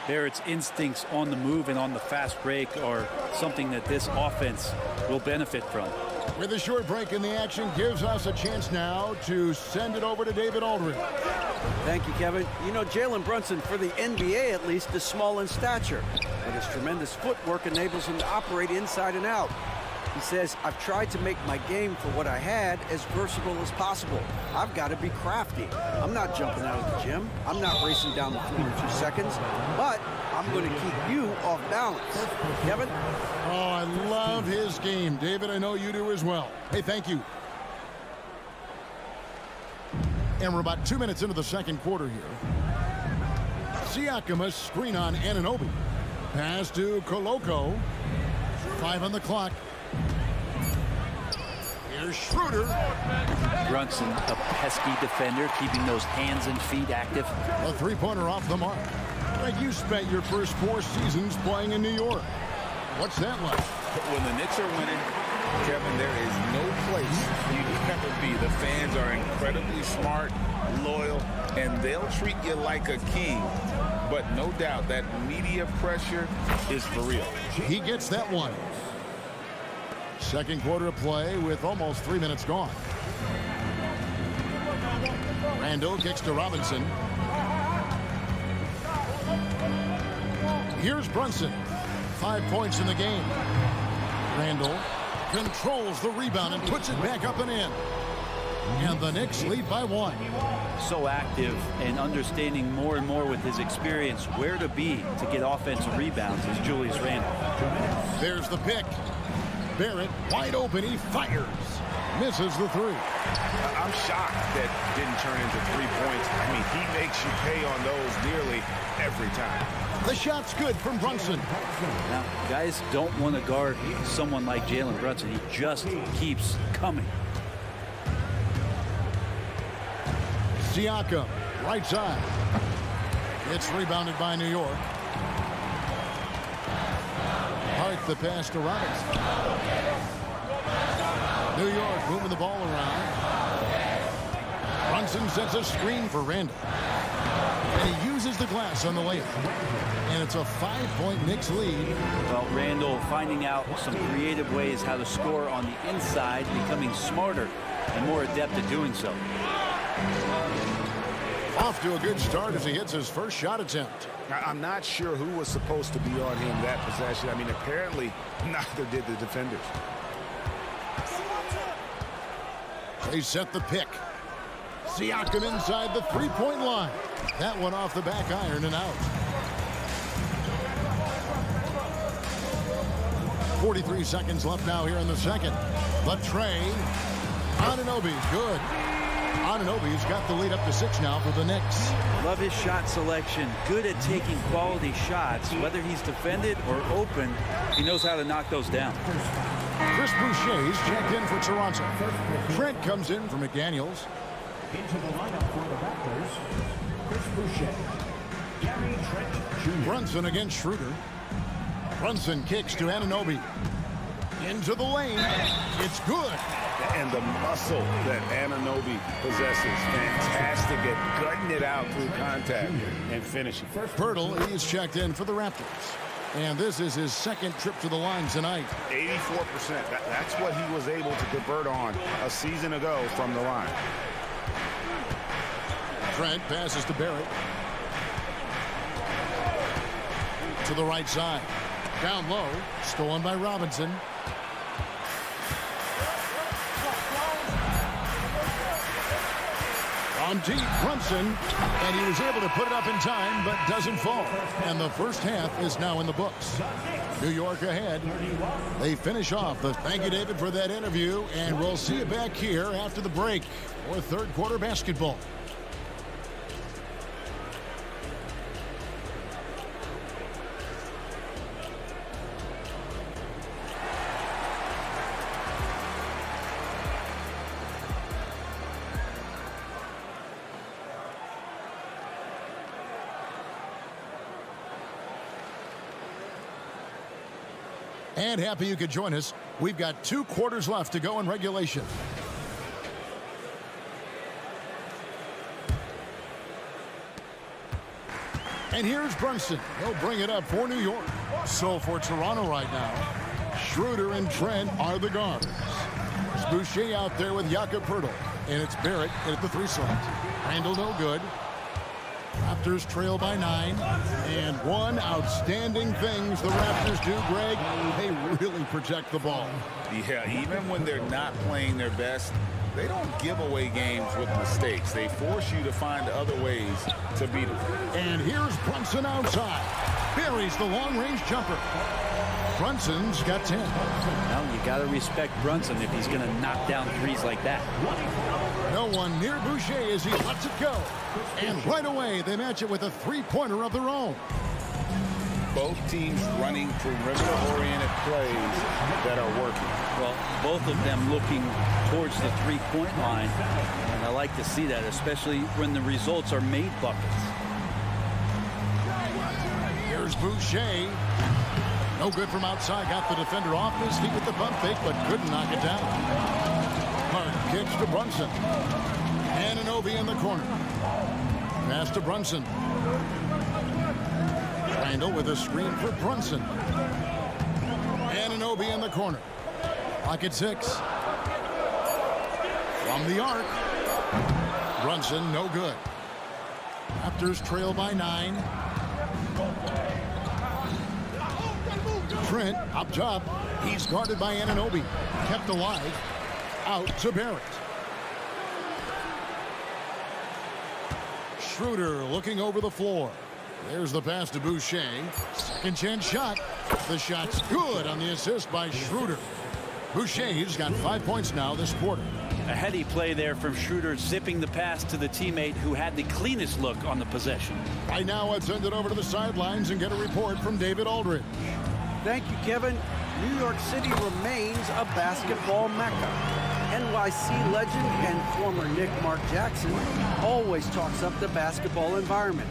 Barrett's instincts on the move and on the fast break are something that this offense will benefit from. With a short break in the action, gives us a chance now to send it over to David Aldridge. Thank you, Kevin. You know, Jalen Brunson, for the NBA at least, is small in stature, but his tremendous footwork enables him to operate inside and out. He says, I've tried to make my game for what I had as versatile as possible. I've got to be crafty. I'm not jumping out of the gym. I'm not racing down the floor in 2 seconds, but I'm going to keep you off balance. Kevin? Oh, I love his game. David, I know you do as well. Hey, thank you. And we're about 2 minutes into the second quarter here. Siakam, a screen on Anunoby. Pass to Coloco. 5 on the clock. Here's Schroeder. Brunson, a pesky defender, keeping those hands and feet active. A 3-pointer off the mark. Greg, you spent your first 4 seasons playing in New York. What's that like? When the Knicks are winning, Kevin, there is no place you'd ever be. The fans are incredibly smart, loyal, and they'll treat you like a king. But no doubt that media pressure is for real. He gets that one. Second quarter of play with almost 3 minutes gone. Randall kicks to Robinson. Here's Brunson. 5 points in the game. Randall controls the rebound and puts it back up and in. And the Knicks lead by 1. So active and understanding more and more with his experience where to be to get offensive rebounds is Julius Randle. There's the pick. Barrett wide open. He fires. Misses the 3. I'm shocked that didn't turn into 3 points. I mean, he makes you pay on those nearly every time. The shot's good from Brunson. Now, guys don't want to guard someone like Jalen Brunson. He just keeps coming. Siakam, right side. It's rebounded by New York. Hart the pass to Robinson. New York moving the ball around. Brunson sets a screen for Randall. And he uses the glass on the layup. And it's a 5-point Knicks lead. Well, Randall finding out some creative ways how to score on the inside, becoming smarter and more adept at doing so. Off to a good start as he hits his first shot attempt. I'm not sure who was supposed to be on him that possession. I mean, apparently neither did the defenders. They set the pick. Siakam inside the three-point line. That one off the back iron and out. 43 seconds left now here in the second. The tray. Anunoby, good. Anunoby's got the lead up to 6 now for the Knicks. Love his shot selection. Good at taking quality shots. Whether he's defended or open, he knows how to knock those down. Chris Boucher's checked in for Toronto. Trent comes in for McDaniels. Into the lineup for the Raptors, Chris Boucher, Gary Trent Jr. Brunson against Schroeder. Brunson kicks to Anunoby. Into the lane. It's good. And the muscle that Anunoby possesses, fantastic at gutting it out through contact and finishing. Pirtle, he's checked in for the Raptors. And this is his second trip to the line tonight. 84%. That's what he was able to convert on a season ago from the line. Trent passes to Barrett. To the right side. Down low. Stolen by Robinson. On deep, Brunson, and he was able to put it up in time, but doesn't fall. And the first half is now in the books. New York ahead. They finish off. Thank you, David, for that interview, and we'll see you back here after the break for third quarter basketball. And happy you could join us. We've got 2 quarters left to go in regulation. And here's Brunson. He'll bring it up for New York. So for Toronto right now, Schroeder and Trent are the guards. It's Boucher out there with Jakob Pirtle. And it's Barrett at the 3 slot. Randall no good. Raptors trail by 9. And one outstanding things the Raptors do, Greg, they really protect the ball. Yeah, even when they're not playing their best, they don't give away games with mistakes. They force you to find other ways to beat them. And here's Brunson outside. Buries the long-range jumper. Brunson's got 10. Well, you got to respect Brunson if he's going to knock down threes like that. No one near Boucher as he lets it go. And right away, they match it with a three-pointer of their own. Both teams running perimeter-oriented plays that are working. Well, both of them looking towards the three-point line. And I like to see that, especially when the results are made buckets. Here's Boucher. No good from outside. Got the defender off his feet with the bump fake, but couldn't knock it down. Hard kicks to Brunson. Anunoby in the corner. Pass to Brunson. Randall with a screen for Brunson. Anunoby in the corner. Lock at 6. From the arc. Brunson no good. Raptors trail by 9. Trent up top. He's guarded by Anunoby. Kept alive. Out to Barrett. Schroeder looking over the floor. There's the pass to Boucher. Second chance shot. The shot's good on the assist by Schroeder. Boucher's got 5 points now this quarter. A heady play there from Schroeder, zipping the pass to the teammate who had the cleanest look on the possession. Right now, let's send it over to the sidelines and get a report from David Aldridge. Thank you, Kevin. New York City remains a basketball mecca. NYC legend and former Knick Mark Jackson always talks up the basketball environment.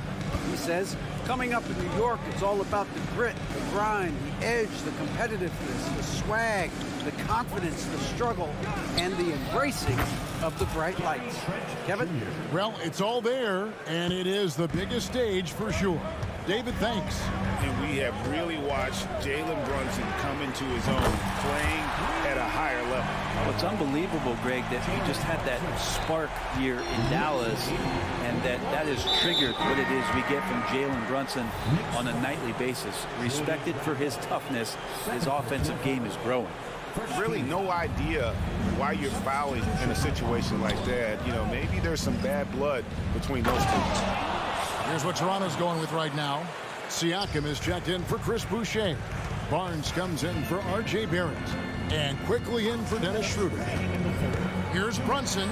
He says, coming up in New York, it's all about the grit, the grind, the edge, the competitiveness, the swag, the confidence, the struggle, and the embracing of the bright lights. Kevin? Well, it's all there, and it is the biggest stage for sure. David, thanks. And we have really watched Jalen Brunson come into his own, playing at a higher level. Well, it's unbelievable, Greg, that he just had that spark here in Dallas, and that has triggered what it is we get from Jalen Brunson on a nightly basis. Respected for his toughness, his offensive game is growing. Really no idea why you're fouling in a situation like that. You know, maybe there's some bad blood between those two. Here's what Toronto's going with right now. Siakam is checked in for Chris Boucher. Barnes comes in for R.J. Barrett. And quickly in for Dennis Schroeder. Here's Brunson.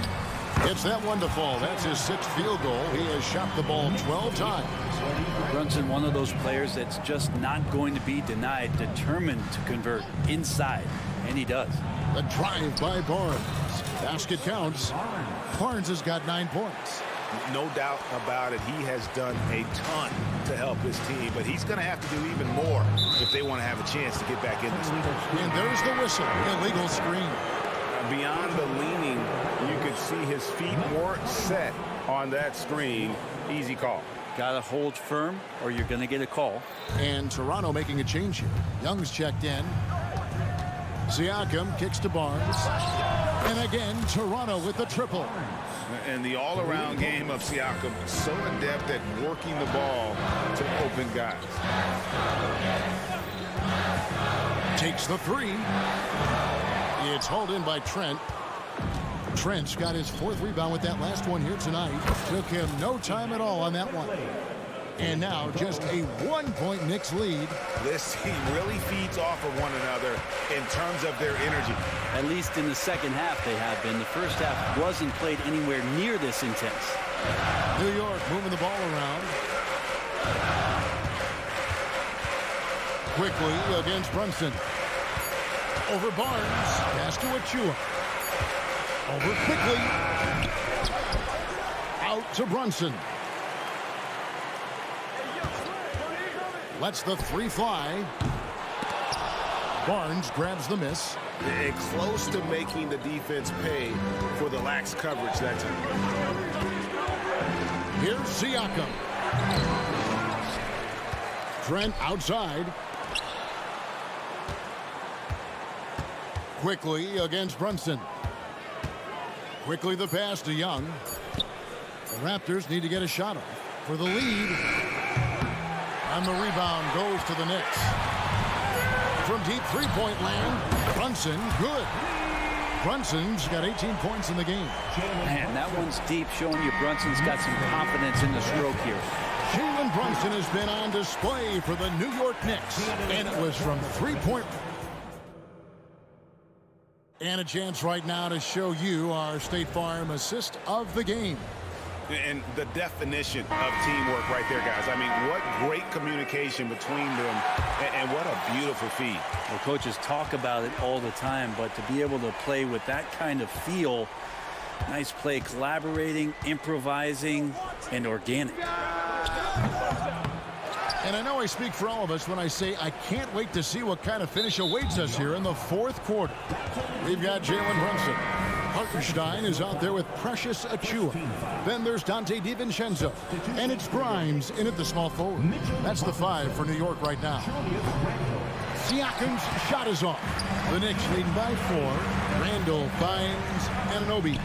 Gets that one to fall. That's his 6th field goal. He has shot the ball 12 times. Brunson, one of those players that's just not going to be denied, determined to convert inside, and he does. The drive by Barnes. Basket counts. Barnes has got 9 points. No doubt about it. He has done a ton to help his team, but he's going to have to do even more if they want to have a chance to get back in this one. And there's the whistle. Illegal screen. Beyond the leaning, you could see his feet weren't set on that screen. Easy call. Got to hold firm or you're going to get a call. And Toronto making a change here. Young's checked in. Siakam kicks to Barnes. And again, Toronto with the triple. And the all-around game of Siakam, so adept at working the ball to open guys. Takes the 3. It's hauled in by Trent. Trent's got his 4th rebound with that last one here tonight. Took him no time at all on that one. And now just a 1-point Knicks lead. This team really feeds off of one another in terms of their energy. At least in the second half they have been. The first half wasn't played anywhere near this intense. New York moving the ball around. Quickly against Brunson. Over Barnes. Pass to Achua. Over quickly. Out to Brunson. Lets the 3 fly. Barnes grabs the miss. And close to making the defense pay for the lax coverage that time. Here's Siakam. Trent outside. Quickly against Brunson. Quickly the pass to Young. The Raptors need to get a shot off for the lead. And the rebound goes to the Knicks. From deep three-point land, Brunson, good. Brunson's got 18 points in the game. Man, that one's deep, showing you Brunson's got some confidence in the stroke here. Jalen Brunson has been on display for the New York Knicks. And it was from three-point. And a chance right now to show you our State Farm assist of the game. And the definition of teamwork right there, guys. I mean, what great communication between them, and what a beautiful feed. Well, coaches talk about it all the time, but to be able to play with that kind of feel, nice play, collaborating, improvising, and organic. And I know I speak for all of us when I say I can't wait to see what kind of finish awaits us here in the 4th quarter. We've got Jalen Brunson. Hartenstein is out there with Precious Achua. Then there's Dante DiVincenzo. And it's Grimes in at the small forward. That's the 5 for New York right now. Siakam's shot is off. The Knicks leading by 4. Randall finds Anunoby.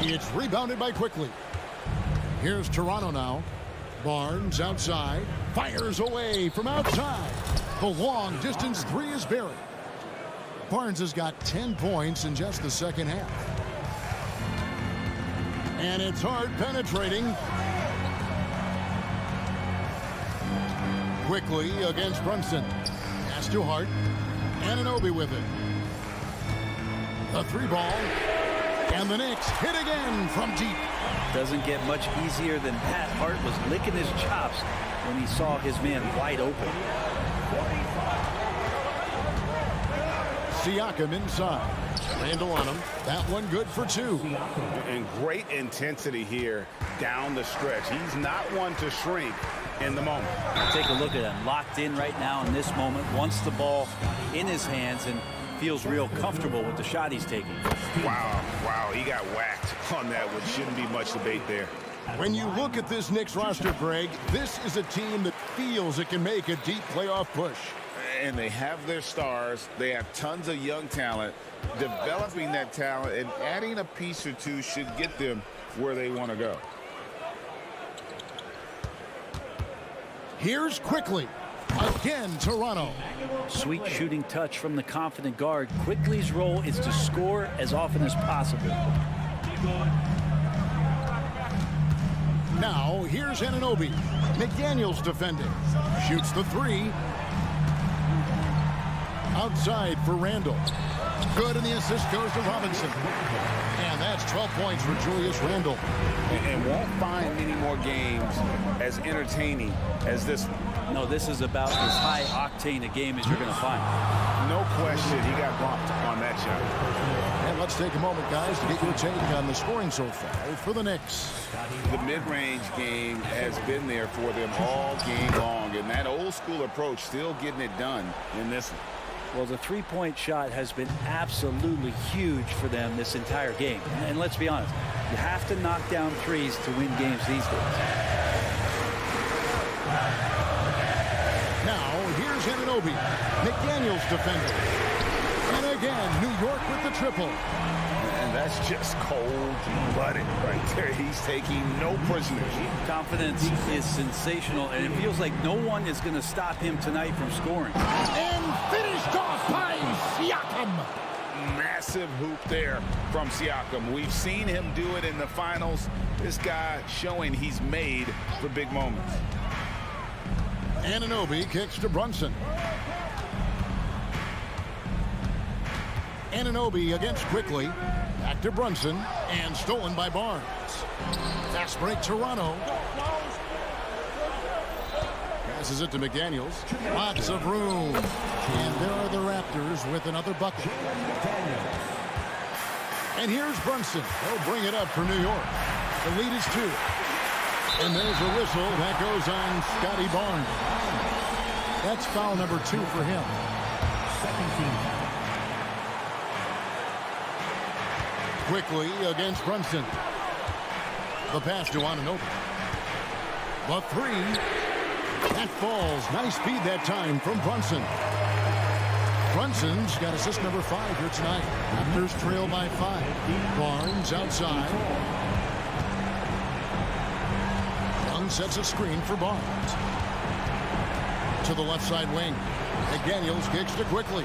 It's rebounded by Quickly. Here's Toronto now. Barnes outside. Fires away from outside. The long distance 3 is buried. Barnes has got 10 points in just the second half. And it's hard penetrating. Quickly against Brunson. Pass to Hart. Anunoby with it. The 3 ball. And the Knicks hit again from deep. Doesn't get much easier than that. Hart was licking his chops when he saw his man wide open. Siakam inside. Randall on him. That one good for 2. And great intensity here down the stretch. He's not one to shrink in the moment. Take a look at him, locked in right now in this moment, wants the ball in his hands and feels real comfortable with the shot he's taking. Wow, he got whacked on that one. Shouldn't be much debate there. When you look at this Knicks roster, Greg, this is a team that feels it can make a deep playoff push. And they have their stars. They have tons of young talent. Developing that talent and adding a piece or two should get them where they want to go. Here's Quickly. Again, Toronto. Sweet shooting touch from the confident guard. Quickly's role is to score as often as possible. Now, here's Anunoby. McDaniels defending. Shoots the 3. Outside for Randall. Good, and the assist goes to Robinson. And that's 12 points for Julius Randle. And won't find many more games as entertaining as this one. No, this is about as high octane a game as you're going to find. No question, he got bumped on that shot. And let's take a moment, guys, to get your take on the scoring so far for the Knicks. The mid-range game has been there for them all game long, and that old-school approach still getting it done in this one. Well, the three-point shot has been absolutely huge for them this entire game. And let's be honest, you have to knock down threes to win games these days. Now, here's Anunoby. McDaniels defending. And again, New York with the triple. And that's just cold-blooded right there. He's taking no prisoners. Confidence is sensational, and it feels like no one is going to stop him tonight from scoring. And finished off by Siakam. Massive hoop there from Siakam. We've seen him do it in the finals. This guy showing he's made for big moments. Anunoby kicks to Brunson. Anunoby against Quickly. Back to Brunson. And stolen by Barnes. Fast break Toronto. Passes it to McDaniels. Lots of room. And there are the Raptors with another bucket. And here's Brunson. They'll bring it up for New York. The lead is 2. And there's a whistle. That goes on Scotty Barnes. That's foul number 2 for him. Quickly against Brunson. The pass to Anunoby. The 3. That falls. Nice speed that time from Brunson. Brunson's got assist number 5 here tonight. Raptors trail by 5. Barnes outside. Young sets a screen for Barnes. To the left side wing. McDaniels kicks to Quickly.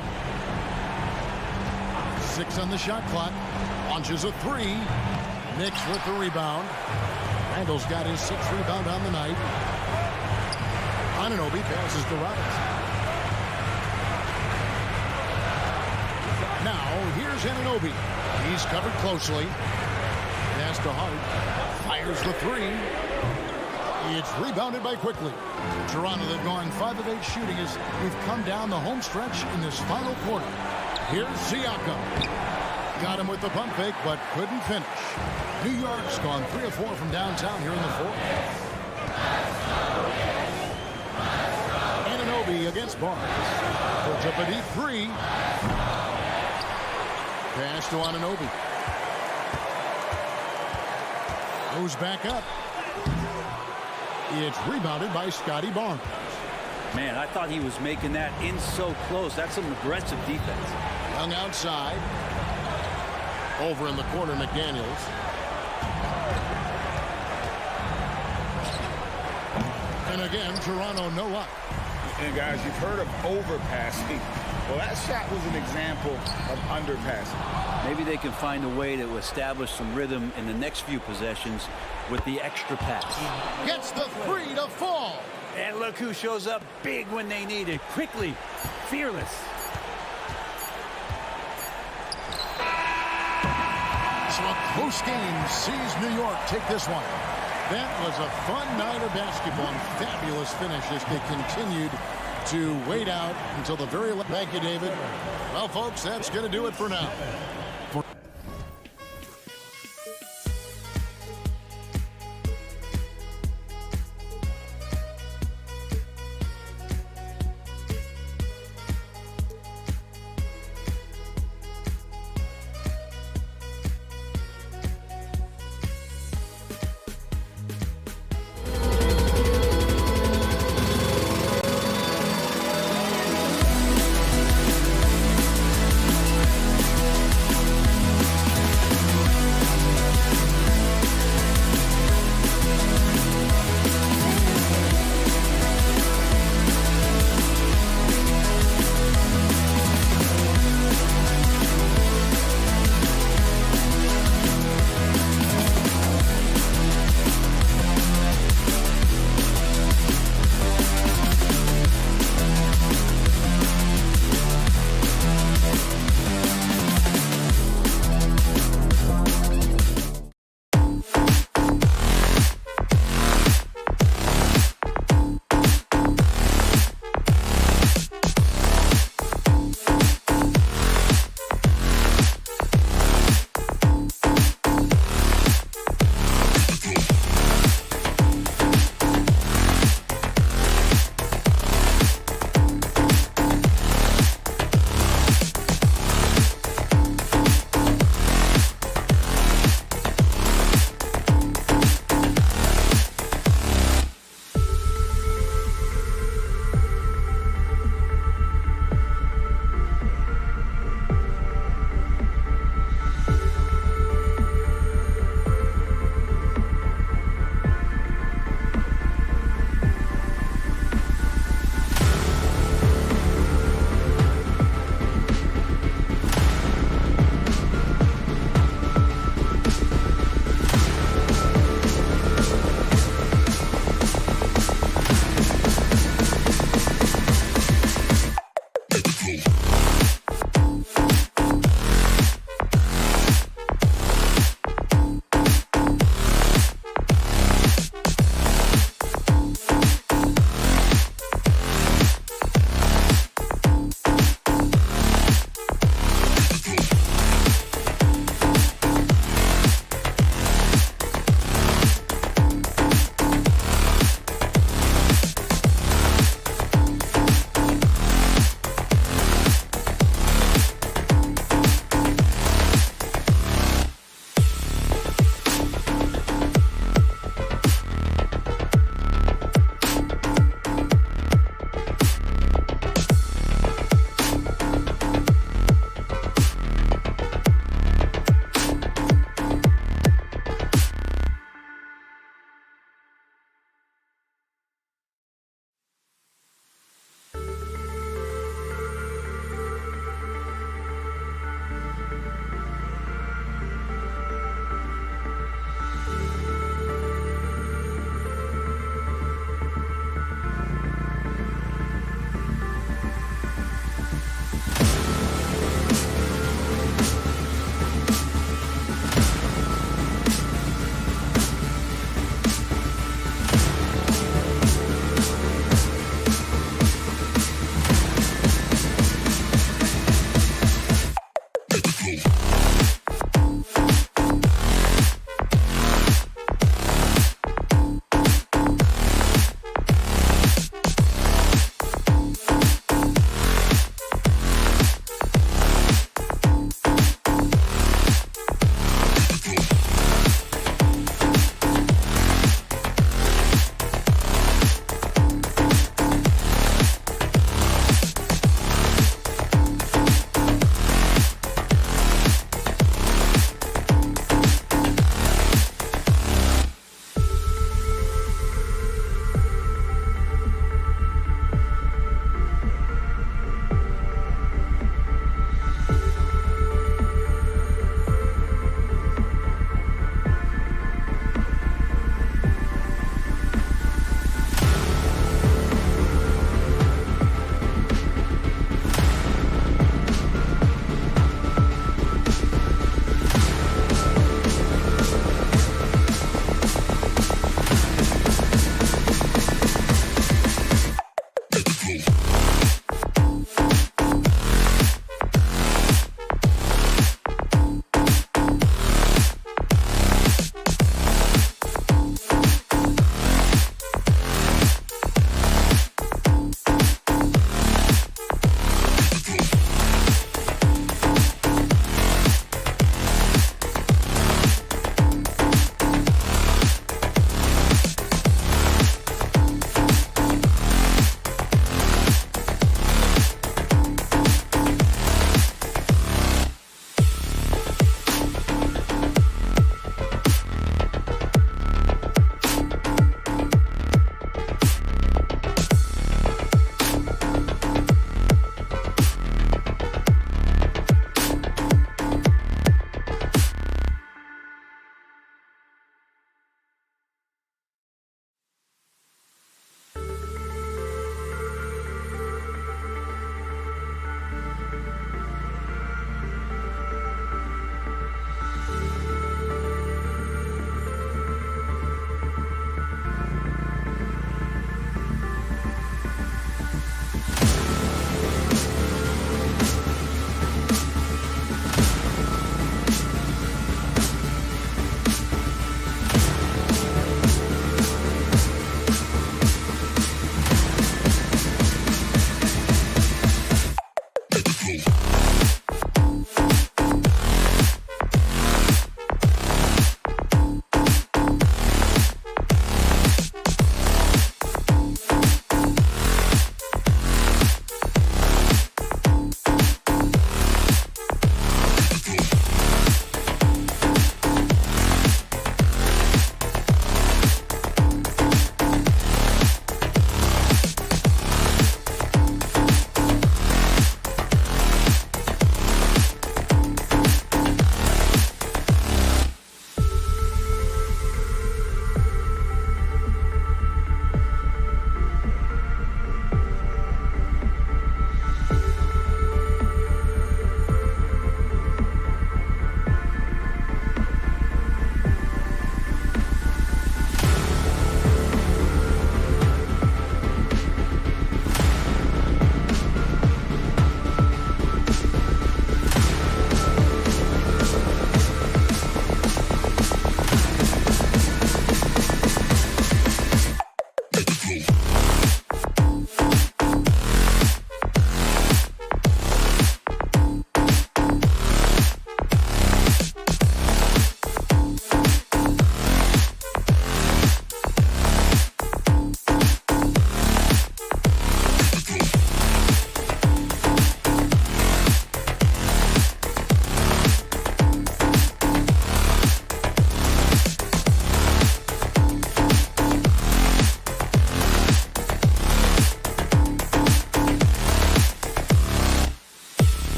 6 on the shot clock. Launches a 3. Knicks with the rebound. Randall's got his 6th rebound on the night. Anunoby passes to Robinson. Now, here's Anunoby. He's covered closely. Pass to Hart. Fires the 3. It's rebounded by Quickly. Toronto, they've gone 5 of 8 shooting as we've come down the home stretch in this final quarter. Here's Siakam. Got him with the pump fake, but couldn't finish. New York's gone 3 of 4 from downtown here in the 4th. Anunoby against Barnes. Puts up a deep 3. Pass to Anunoby. Goes back up. It's rebounded by Scotty Barnes. Man, I thought he was making that in so close. That's some aggressive defense. Young outside. Over in the corner, McDaniels. And again, Toronto no luck. And guys, you've heard of overpassing. Well, that shot was an example of underpassing. Maybe they can find a way to establish some rhythm in the next few possessions with the extra pass. Gets the 3 to fall. And look who shows up big when they need it. Quickly, fearless. So a close game sees New York take this one. That was a fun night of basketball and fabulous finish as they continued to wait out until the very last. Thank you, David. Well, folks, that's going to do it for now.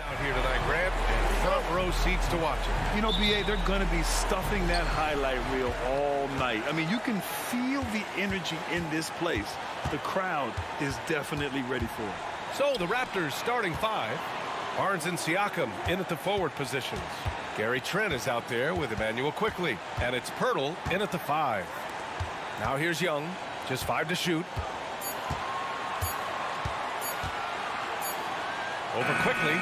Out here tonight, Grant. Front row seats to watch it. You know, BA, they're going to be stuffing that highlight reel all night. I mean, you can feel the energy in this place. The crowd is definitely ready for it. So the Raptors starting 5. Barnes and Siakam in at the forward positions. Gary Trent is out there with Emmanuel Quickly. And it's Pirtle in at the 5. Now here's Young. Just 5 to shoot. Over Quickly.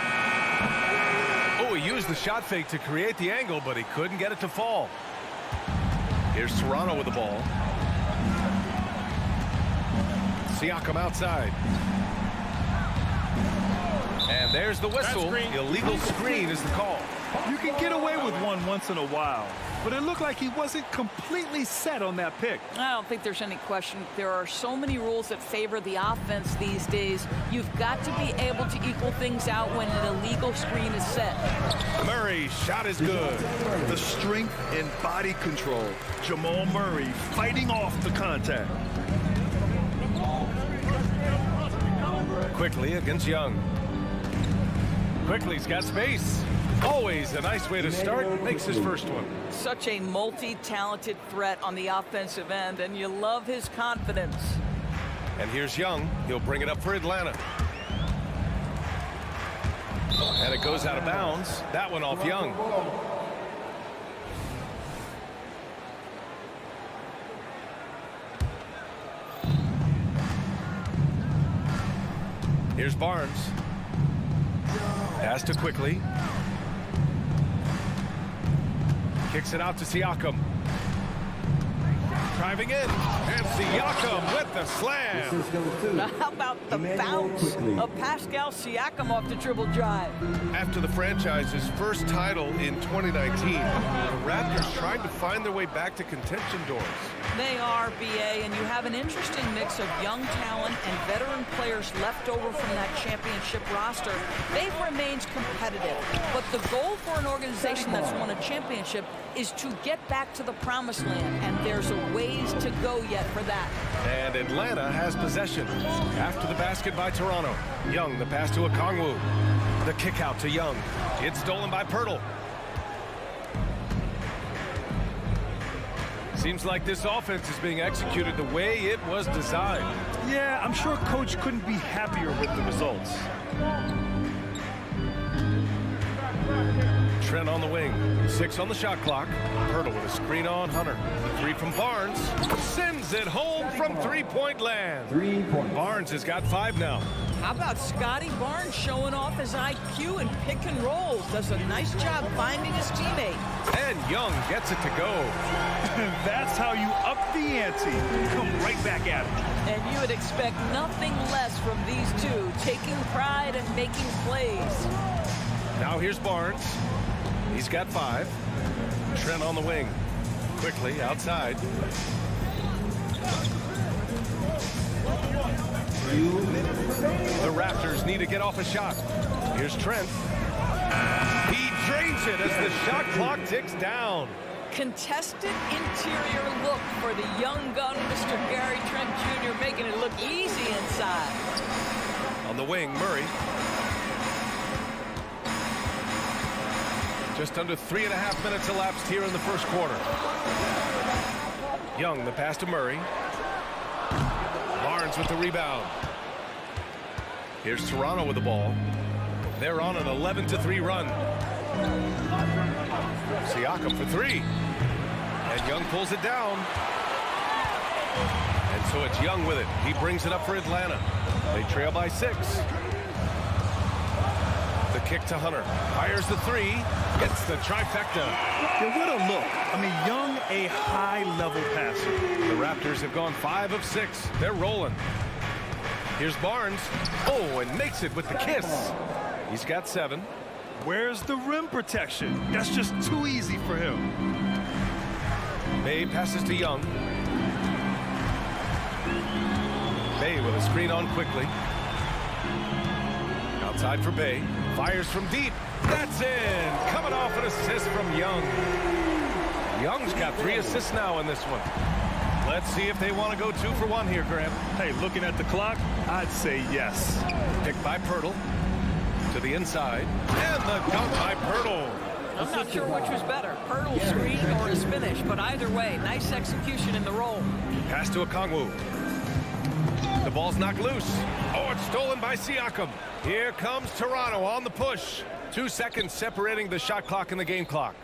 Oh, he used the shot fake to create the angle, but he couldn't get it to fall. Here's Toronto with the ball. Siakam outside. And there's the whistle. Illegal screen is the call. You can get away with one once in a while, but it looked like he wasn't completely set on that pick. I don't think there's any question. There are so many rules that favor the offense these days. You've got to be able to equal things out when an illegal screen is set. Murray, shot is good. The strength and body control. Jamal Murray fighting off the contact. Quickly against Young. Quickly's got space. Always a nice way to start. Makes his first one. Such a multi-talented threat on the offensive end, and you love his confidence. And here's Young. He'll bring it up for Atlanta. And it goes out of bounds. That one off Young. Here's Barnes. Pass to Quickly. Kicks it out to Siakam. Driving in. And Siakam with the slam. How about the bounce of Pascal Siakam off the dribble drive? After the franchise's first title in 2019, the Raptors trying to find their way back to contention doors. They are, BA, and you have an interesting mix of young talent and veteran players left over from that championship roster. They've remained competitive, but the goal for an organization that's won a championship is to get back to the promised land, and there's a ways to go yet for that. And Atlanta has possession. After the basket by Toronto. Young, the pass to Okongwu. The kick out to Young. It's stolen by Pirtle. Seems like this offense is being executed the way it was designed. Yeah, I'm sure Coach couldn't be happier with the results. Trent on the wing. 6 on the shot clock. Pirtle with a screen on Hunter. The 3 from Barnes. Sends it home from three-point land. 3 points. Barnes has got 5 now. How about Scotty Barnes showing off his IQ and pick and rolls? Does a nice job finding his teammate. And Young gets it to go. That's how you up the ante. Come right back at it. And you would expect nothing less from these two, taking pride and making plays. Now here's Barnes. He's got 5. Trent on the wing. Quickly outside. The Raptors need to get off a shot. Here's Trent. He drains it as the shot clock ticks down. Contested interior look for the young gun, Mr. Gary Trent Jr., making it look easy inside. On the wing, Murray. Just under 3.5 minutes elapsed here in the first quarter. Young, the pass to Murray. Barnes with the rebound. Here's Toronto with the ball. They're on an 11-3 run. Siakam for three. And Young pulls it down. And so it's Young with it. He brings it up for Atlanta. They trail by 6. The kick to Hunter. Fires the three. Gets the trifecta. Yeah, what a look. I mean, Young, a high-level passer. The Raptors have gone 5 of 6. They're rolling. Here's Barnes. Oh, and makes it with the kiss. He's got 7. Where's the rim protection? That's just too easy for him. Bay passes to Young. Bay with a screen on quickly. Outside for Bay. Fires from deep. That's in. Coming off an assist from Young. Young's got 3 assists now in this one. Let's see if they want to go 2 for 1 here, Graham. Hey, looking at the clock, I'd say yes. Picked by Pirtle. To the inside. And the dunk by Pirtle. I'm not sure which was better, Pirtle's screen or his finish, but either way, nice execution in the roll. Pass to Okongwu. The ball's knocked loose. Oh, it's stolen by Siakam. Here comes Toronto on the push. 2 seconds separating the shot clock and the game clock.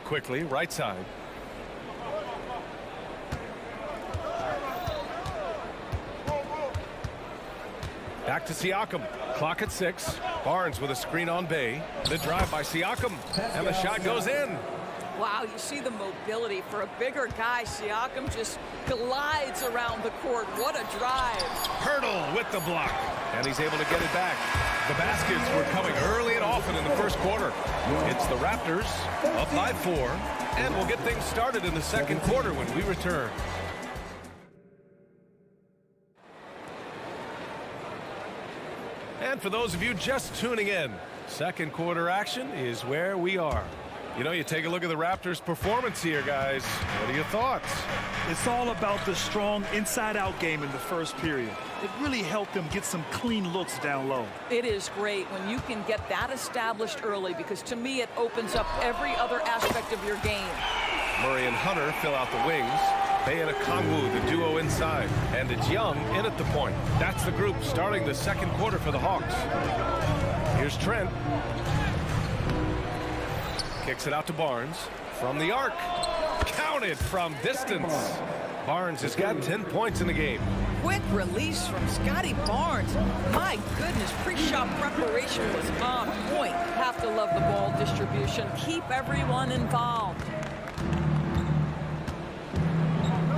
Quickly, right side. Back to Siakam. Clock at 6. Barnes with a screen on Bay. The drive by Siakam. And the shot goes in. Wow, you see the mobility for a bigger guy. Siakam just glides around the court. What a drive. Pirtle with the block. And he's able to get it back. The baskets were coming early and often in the first quarter. It's the Raptors up by 4. And we'll get things started in the second quarter when we return. And for those of you just tuning in, second quarter action is where we are. You know, you take a look at the Raptors' performance here, guys. What are your thoughts? It's all about the strong inside-out game in the first period. It really helped them get some clean looks down low. It is great when you can get that established early because to me it opens up every other aspect of your game. Murray and Hunter fill out the wings. Bay and Okongwu, the duo inside. And it's Young in at the point. That's the group starting the second quarter for the Hawks. Here's Trent. Kicks it out to Barnes from the arc. Counted from distance. Barnes has got 10 points in the game. Quick release from Scotty Barnes. My goodness, pre-shot preparation was on point. Have to love the ball distribution. Keep everyone involved.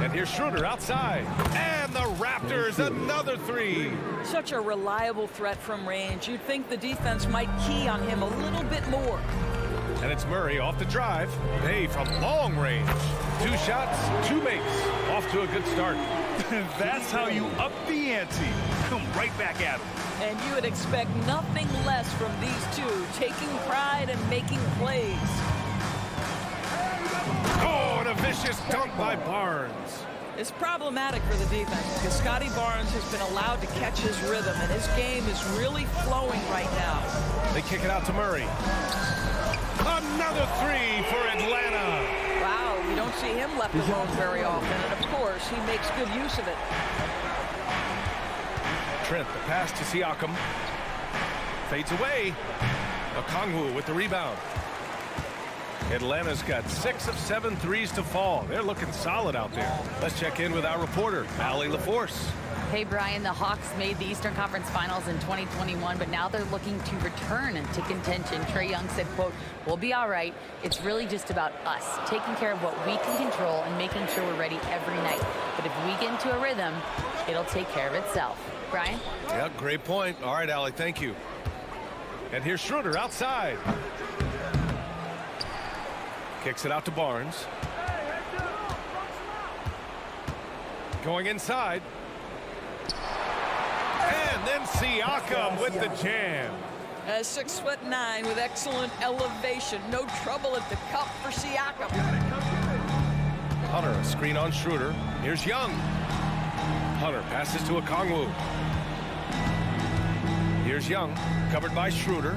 And here's Schroeder outside. And the Raptors, another 3. Such a reliable threat from range. You'd think the defense might key on him a little bit more. And it's Murray off the drive. Bay from long range. 2 shots, 2 makes. Off to a good start. That's how you up the ante. Come right back at him. And you would expect nothing less from these two, taking pride and making plays. Oh, and a vicious dunk by Barnes. It's problematic for the defense because Scotty Barnes has been allowed to catch his rhythm, and his game is really flowing right now. They kick it out to Murray. Another 3 for Atlanta. Wow, you don't see him left alone very often, and of course, he makes good use of it. Trent, the pass to Siakam. Fades away. Okongwu with the rebound. Atlanta's got 6 of 7 threes to fall. They're looking solid out there. Let's check in with our reporter, Allie LaForce. Hey, Brian, the Hawks made the Eastern Conference Finals in 2021, but now they're looking to return to contention. Trae Young said, quote, "We'll be all right. It's really just about us, taking care of what we can control and making sure we're ready every night. But if we get into a rhythm, it'll take care of itself." Brian? Yeah, great point. All right, Allie, thank you. And here's Schroeder outside. Kicks it out to Barnes. Going inside. And then Siakam with the jam. 6'9" with excellent elevation. No trouble at the cup for Siakam. Hunter, a screen on Schroeder. Here's Young. Hunter passes to Okongwu. Here's Young, covered by Schroeder.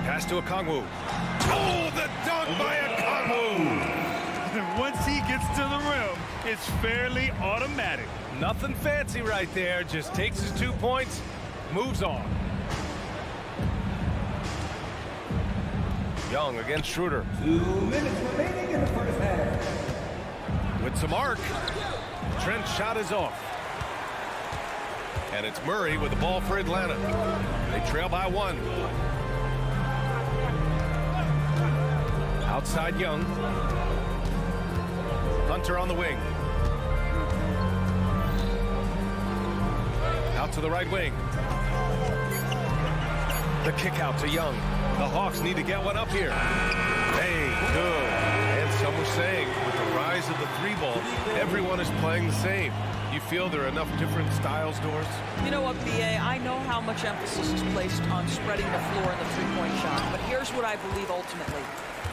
Pass to Okongwu. Oh, the dunk by Okongwu! Once he gets to the rim, it's fairly automatic. Nothing fancy right there. Just takes his 2 points, moves on. Young against Schroeder. 2 minutes remaining in the first half. With some arc. Trent's shot is off. And it's Murray with the ball for Atlanta. They trail by 1. Outside Young. Hunter on the wing. Out to the right wing. The kick out to Young. The Hawks need to get one up here. Hey, good. And some were saying with the rise of the 3-ball, everyone is playing the same. You feel there are enough different styles, Doris? You know what, B.A., I know how much emphasis is placed on spreading the floor in the three-point shot, but here's what I believe ultimately.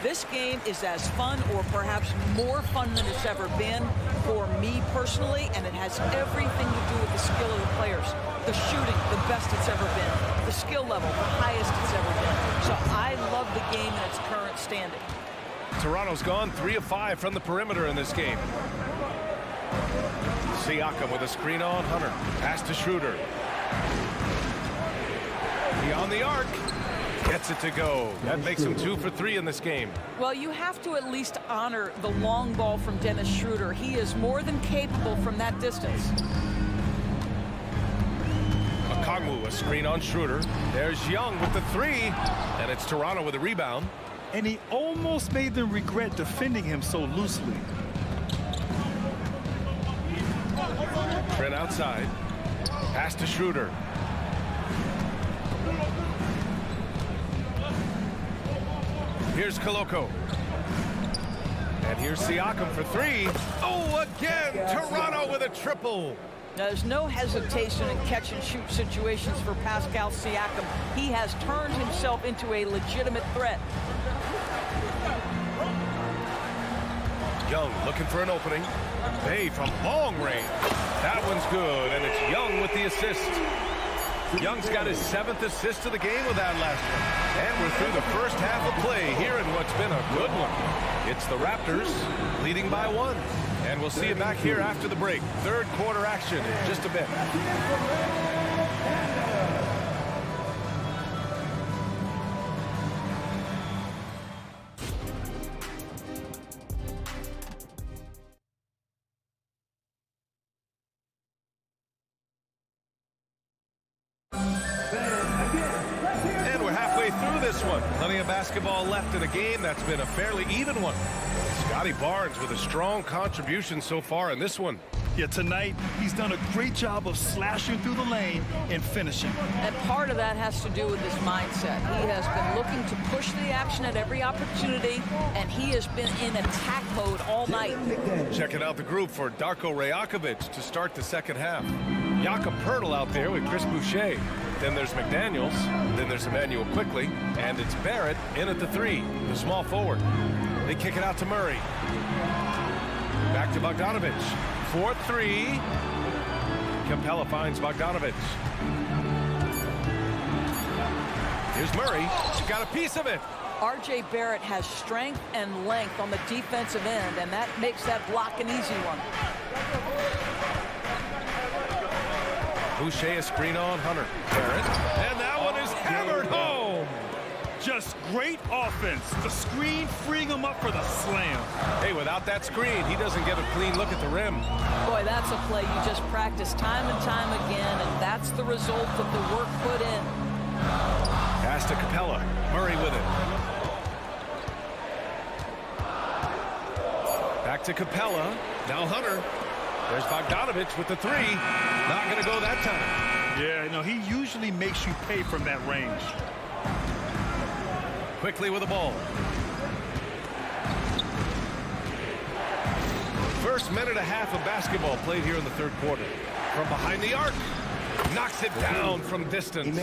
This game is as fun or perhaps more fun than it's ever been for me personally, and it has everything to do with the skill of the players. The shooting, the best it's ever been. The skill level, the highest it's ever been. So I love the game in its current standing. Toronto's gone 3 of 5 from the perimeter in this game. Siakam with a screen on Hunter. Pass to Schroeder. Beyond the arc. Gets it to go. That makes him 2 for 3 in this game. Well, you have to at least honor the long ball from Dennis Schroeder. He is more than capable from that distance. Okongwu, a screen on Schroeder. There's Young with the 3. And it's Toronto with a rebound. And he almost made them regret defending him so loosely. Trent outside. Pass to Schroeder. Here's Koloko. And here's Siakam for 3. Oh, again, Toronto with a triple. Now, there's no hesitation in catch-and-shoot situations for Pascal Siakam. He has turned himself into a legitimate threat. Young looking for an opening. Bay from long range. That one's good, and it's Young with the assist. Young's got his 7th assist of the game with that last one. And we're through the first half of play here in what's been a good one. It's the Raptors leading by 1. And we'll see you back here after the break. Third quarter action in just a bit. Plenty of basketball left in a game that's been a fairly even one. Scotty Barnes with a strong contribution so far in this one. Yeah, tonight he's done a great job of slashing through the lane and finishing. And part of that has to do with his mindset. He has been looking to push the action at every opportunity, and he has been in attack mode all night. Checking out the group for Darko Rajakovic to start the second half. Jakob Poeltl out there with Chris Boucher. Then there's McDaniels. Then there's Emmanuel Quickley. And it's Barrett in at the 3, the small forward. They kick it out to Murray. Back to Bogdanovic. 4-3. Capella finds Bogdanovic. Here's Murray. She got a piece of it. R.J. Barrett has strength and length on the defensive end, and that makes that block an easy one. Boucher a screen on Hunter. Barrett. And that one is hammered home. Just great offense. The screen freeing him up for the slam. Hey, without that screen, he doesn't get a clean look at the rim. Boy, that's a play you just practice time and time again, and that's the result of the work put in. Pass to Capella. Murray with it. Back to Capella. Now Hunter. There's Bogdanovic with the 3. Not going to go that time. Yeah, no, he usually makes you pay from that range. Quickly with the ball. First minute and a half of basketball played here in the third quarter. From behind the arc. Knocks it down from distance.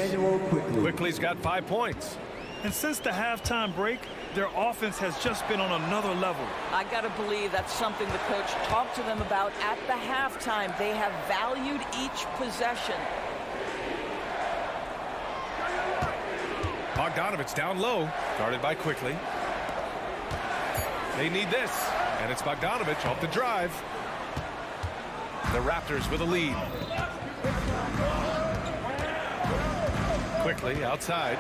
Quickly's got 5 points. And since the halftime break, their offense has just been on another level. I got to believe that's something the coach talked to them about at the halftime. They have valued each possession. Bogdanovic down low, guarded by Quickly. They need this, and it's Bogdanovic off the drive. The Raptors with a lead. Quickly outside.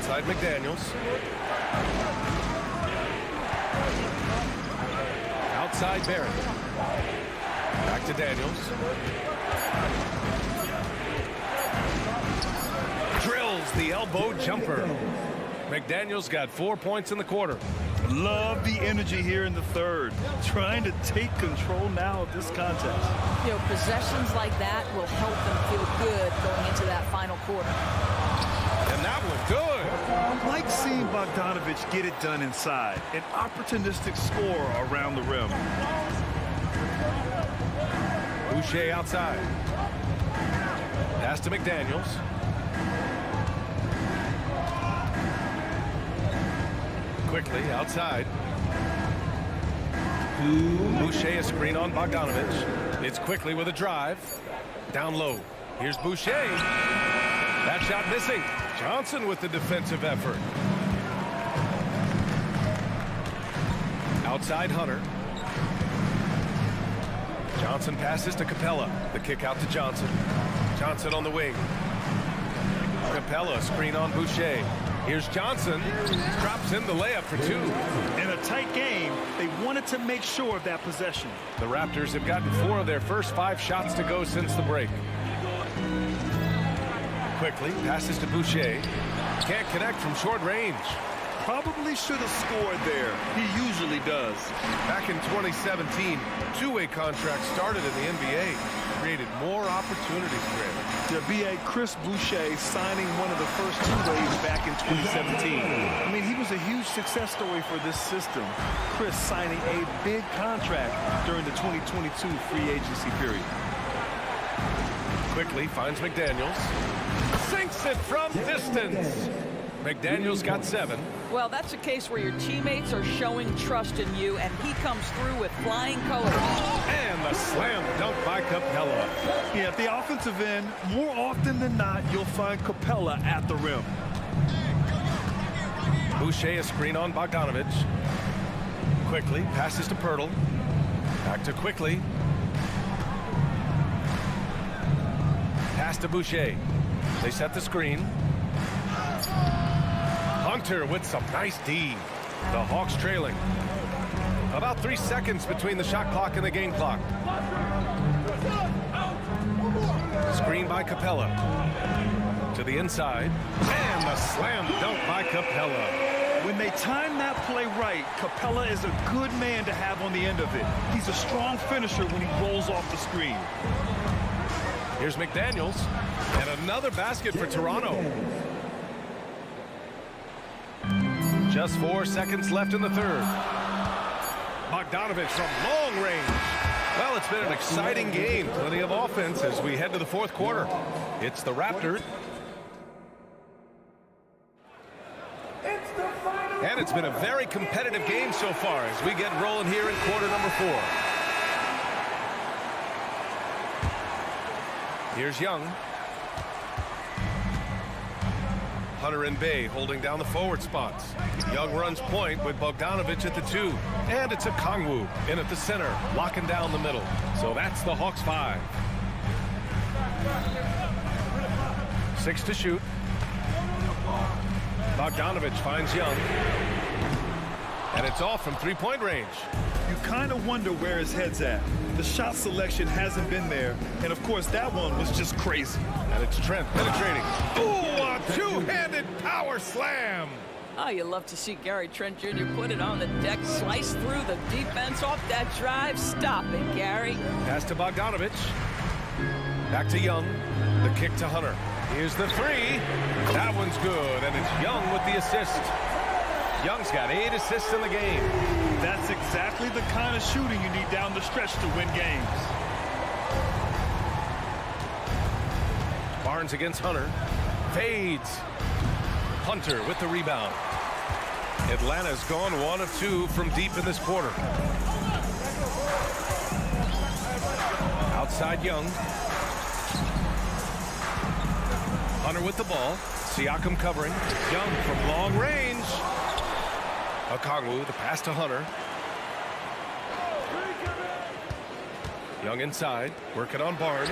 Outside McDaniels. Outside Barron. Back to Daniels. Drills the elbow jumper. McDaniels got 4 points in the quarter. Love the energy here in the third. Trying to take control now of this contest. You know, possessions like that will help them feel good going into that final quarter. And that was good. I like seeing Bogdanovich get it done inside. An opportunistic score around the rim. Boucher outside. Pass to McDaniels. Quickly outside. Boucher a screen on Bogdanovich. It's Quickly with a drive. Down low. Here's Boucher. That shot missing. Johnson with the defensive effort. Outside Hunter. Johnson passes to Capella. The kick out to Johnson. Johnson on the wing. Capella screen on Boucher. Here's Johnson. Drops in the layup for two. In a tight game, they wanted to make sure of that possession. The Raptors have gotten 4 of their first 5 shots to go since the break. Quickly passes to Boucher. Can't connect from short range. Probably should have scored there. He usually does. Back in 2017, two-way contracts started in the NBA. Created more opportunities for him. The BA Chris Boucher signing one of the first two-ways back in 2017. I mean, he was a huge success story for this system. Chris signing a big contract during the 2022 free agency period. Quickly finds McDaniels. Sinks it from distance. McDaniels got 7. Well, that's a case where your teammates are showing trust in you, and he comes through with flying colors. And the slam dunk by Capella. Yeah, at the offensive end, more often than not, you'll find Capella at the rim. Boucher a screen on Bogdanovich. Quickly passes to Pirtle. Back to Quickly. Pass to Boucher. They set the screen. Hunter with some nice D. The Hawks trailing. About 3 seconds between the shot clock and the game clock. Screen by Capella. To the inside. And the slam dunk by Capella. When they time that play right, Capella is a good man to have on the end of it. He's a strong finisher when he rolls off the screen. Here's McDaniels. And another basket for Toronto. Just 4 seconds left in the third. Bogdanovich from long range. Well, it's been an exciting game. Plenty of offense as we head to the fourth quarter. It's the Raptors. And it's been a very competitive game so far as we get rolling here in quarter number 4. Here's Young. Hunter and Bay holding down the forward spots. Young runs point with Bogdanovich at the 2. And it's a Kongwu in at the center, locking down the middle. So that's the Hawks 5. 6 to shoot. Bogdanovich finds Young. And it's off from three-point range. You kind of wonder where his head's at. The shot selection hasn't been there. And, of course, that one was just crazy. And it's Trent penetrating. Ooh, a two-handed power slam. Oh, you love to see Gary Trent Jr. put it on the deck, slice through the defense off that drive. Stop it, Gary. Pass to Bogdanovich. Back to Young. The kick to Hunter. Here's the 3. That one's good, and it's Young with the assist. Young's got 8 assists in the game. That's exactly the kind of shooting you need down the stretch to win games. Barnes against Hunter. Fades. Hunter with the rebound. Atlanta's gone 1 of 2 from deep in this quarter. Outside Young. Hunter with the ball. Siakam covering. Young from long range. Okongwu, the pass to Hunter. Young inside, working on Barnes.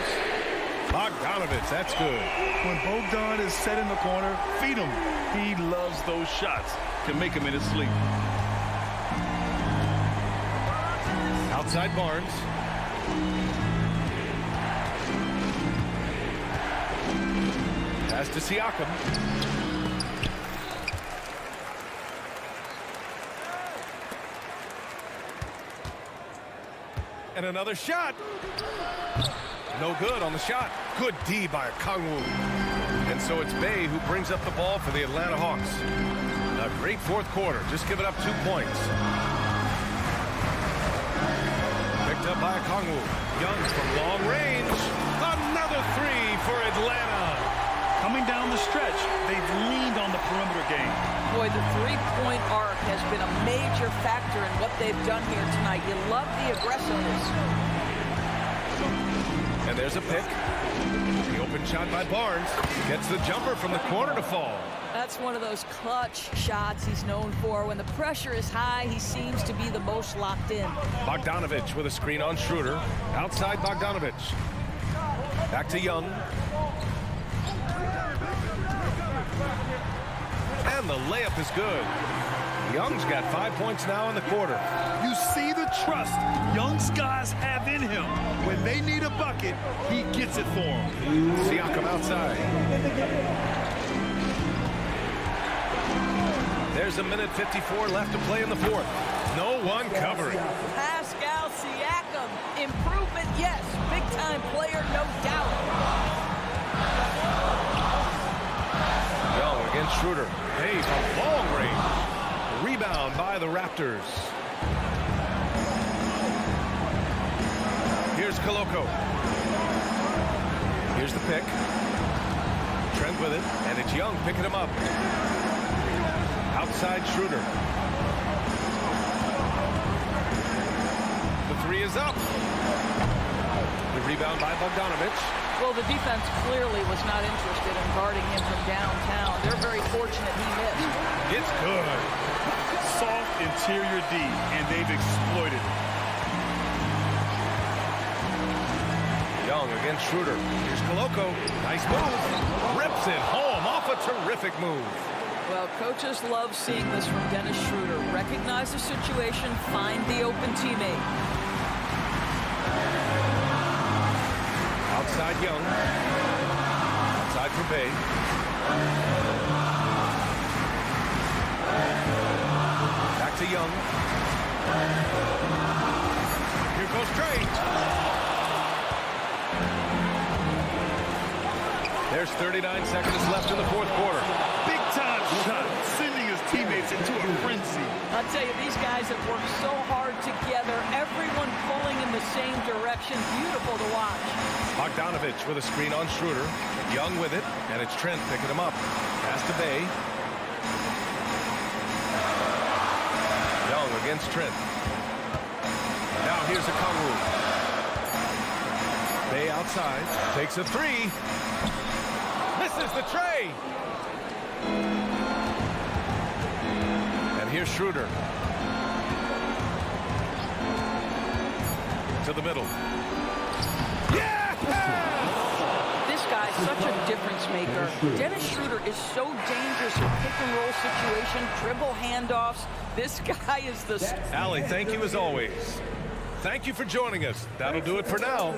Bogdanovich, that's good. When Bogdan is set in the corner, feed him. He loves those shots. Can make him in his sleep. Outside Barnes. Pass to Siakam. And another shot. No good on the shot. Good D by Kongwu. And so it's Bay who brings up the ball for the Atlanta Hawks. A great fourth quarter. Just give it up 2 points. Picked up by Kongwu. Young from long range. Another three for Atlanta. Coming down the stretch, they've leaned on the perimeter game. Boy, the three-point arc has been a major factor in what they've done here tonight. You love the aggressiveness. And there's a pick. The open shot by Barnes. Gets the jumper from the corner to fall. That's one of those clutch shots he's known for. When the pressure is high, he seems to be the most locked in. Bogdanovich with a screen on Schroeder. Outside Bogdanovich. Back to Young. And the layup is good. Young's got 5 points now in the quarter. You see the trust Young's guys have in him. When they need a bucket, he gets it for them. Siakam outside. There's a minute 54 left to play in the fourth. No one covering. Pascal Siakam. Improvement, yes. Big-time player, no doubt. Young against Schroeder. Hey, from long range. Rebound by the Raptors. Here's Koloko. Here's the pick. Trent with it, and it's Young picking him up. Outside Schroeder. The three is up. The rebound by Bogdanovich. Well, the defense clearly was not interested in guarding him from downtown. They're very fortunate he missed. It's good. Soft interior D, and they've exploited it. Young against Schroeder. Here's Koloko. Nice move. Rips it home off a terrific move. Well, coaches love seeing this from Dennis Schroeder. Recognize the situation, find the open teammate. Outside Young. Outside for Bay. Back to Young. Here goes Trey. There's 39 seconds left in the fourth quarter. Big time shot, sending his teammates into a frenzy. I'll tell you, these guys have worked so hard together. Everyone pulling in the same direction. Beautiful to watch. Bogdanovich with a screen on Schroeder. Young with it, and it's Trent picking him up. Pass to Bay. Young against Trent. Now here's a Kongwu. Bay outside. Takes a three. Misses the tray. And here's Schroeder. To the middle. Yeah! This guy's such a difference maker. Dennis Schroeder is so dangerous in pick-and-roll situation, dribble handoffs. This guy is the... Allie, thank you as always. Thank you for joining us. That'll do it for now.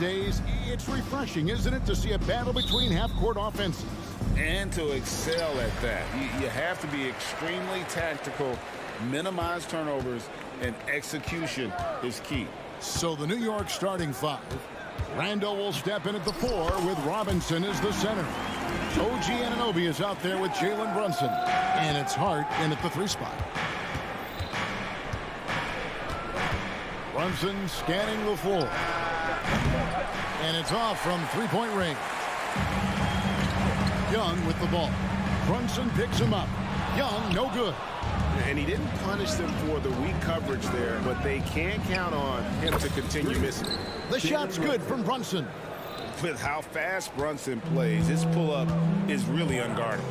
days, it's refreshing, isn't it, to see a battle between half-court offenses? And to excel at that. You have to be extremely tactical, minimize turnovers, and execution is key. So the New York starting five. Randall will step in at the 4 with Robinson as the center. OG Anunoby is out there with Jalen Brunson. And it's Hart in at the 3 spot. Brunson scanning the floor. And it's off from three-point range. Young with the ball. Brunson picks him up. Young, no good. And he didn't punish them for the weak coverage there, but they can count on him to continue missing. The shot's good from Brunson. With how fast Brunson plays, his pull-up is really unguarded.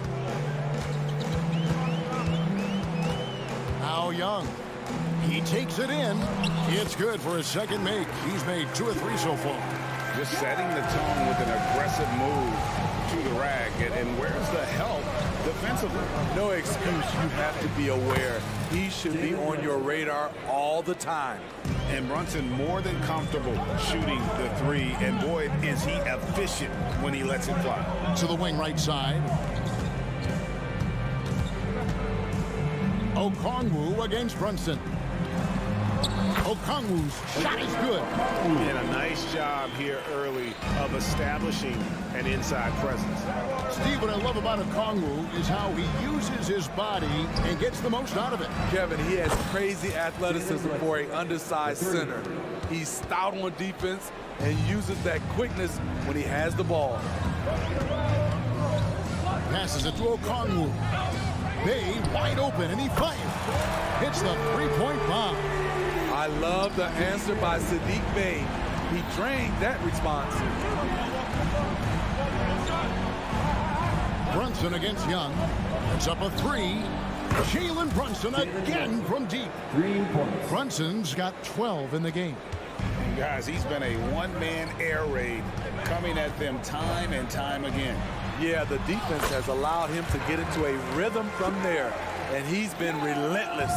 Now Young. He takes it in. It's good for his second make. He's made 2 or 3 so far. Just setting the tone with an aggressive move to the rack. And where's the help defensively? No excuse. You have to be aware. He should be on your radar all the time. And Brunson more than comfortable shooting the 3. And boy, is he efficient when he lets it fly. To the wing right side. Okongwu against Brunson. Okongwu's shot is good. And a nice job here early of establishing an inside presence. Steve, what I love about Okongwu is how he uses his body and gets the most out of it. Kevin, he has crazy athleticism for an undersized center. He's stout on defense and uses that quickness when he has the ball. Passes it to Okongwu. Bay wide open, and he fires. Hits the three-point bomb. I love the answer by Saddiq Bey. He drained that response. Brunson against Young. It's up a 3. Jalen Brunson again from deep. 3 points. Brunson's got 12 in the game. And guys, he's been a one-man air raid coming at them time and time again. Yeah, the defense has allowed him to get into a rhythm from there, and he's been relentless.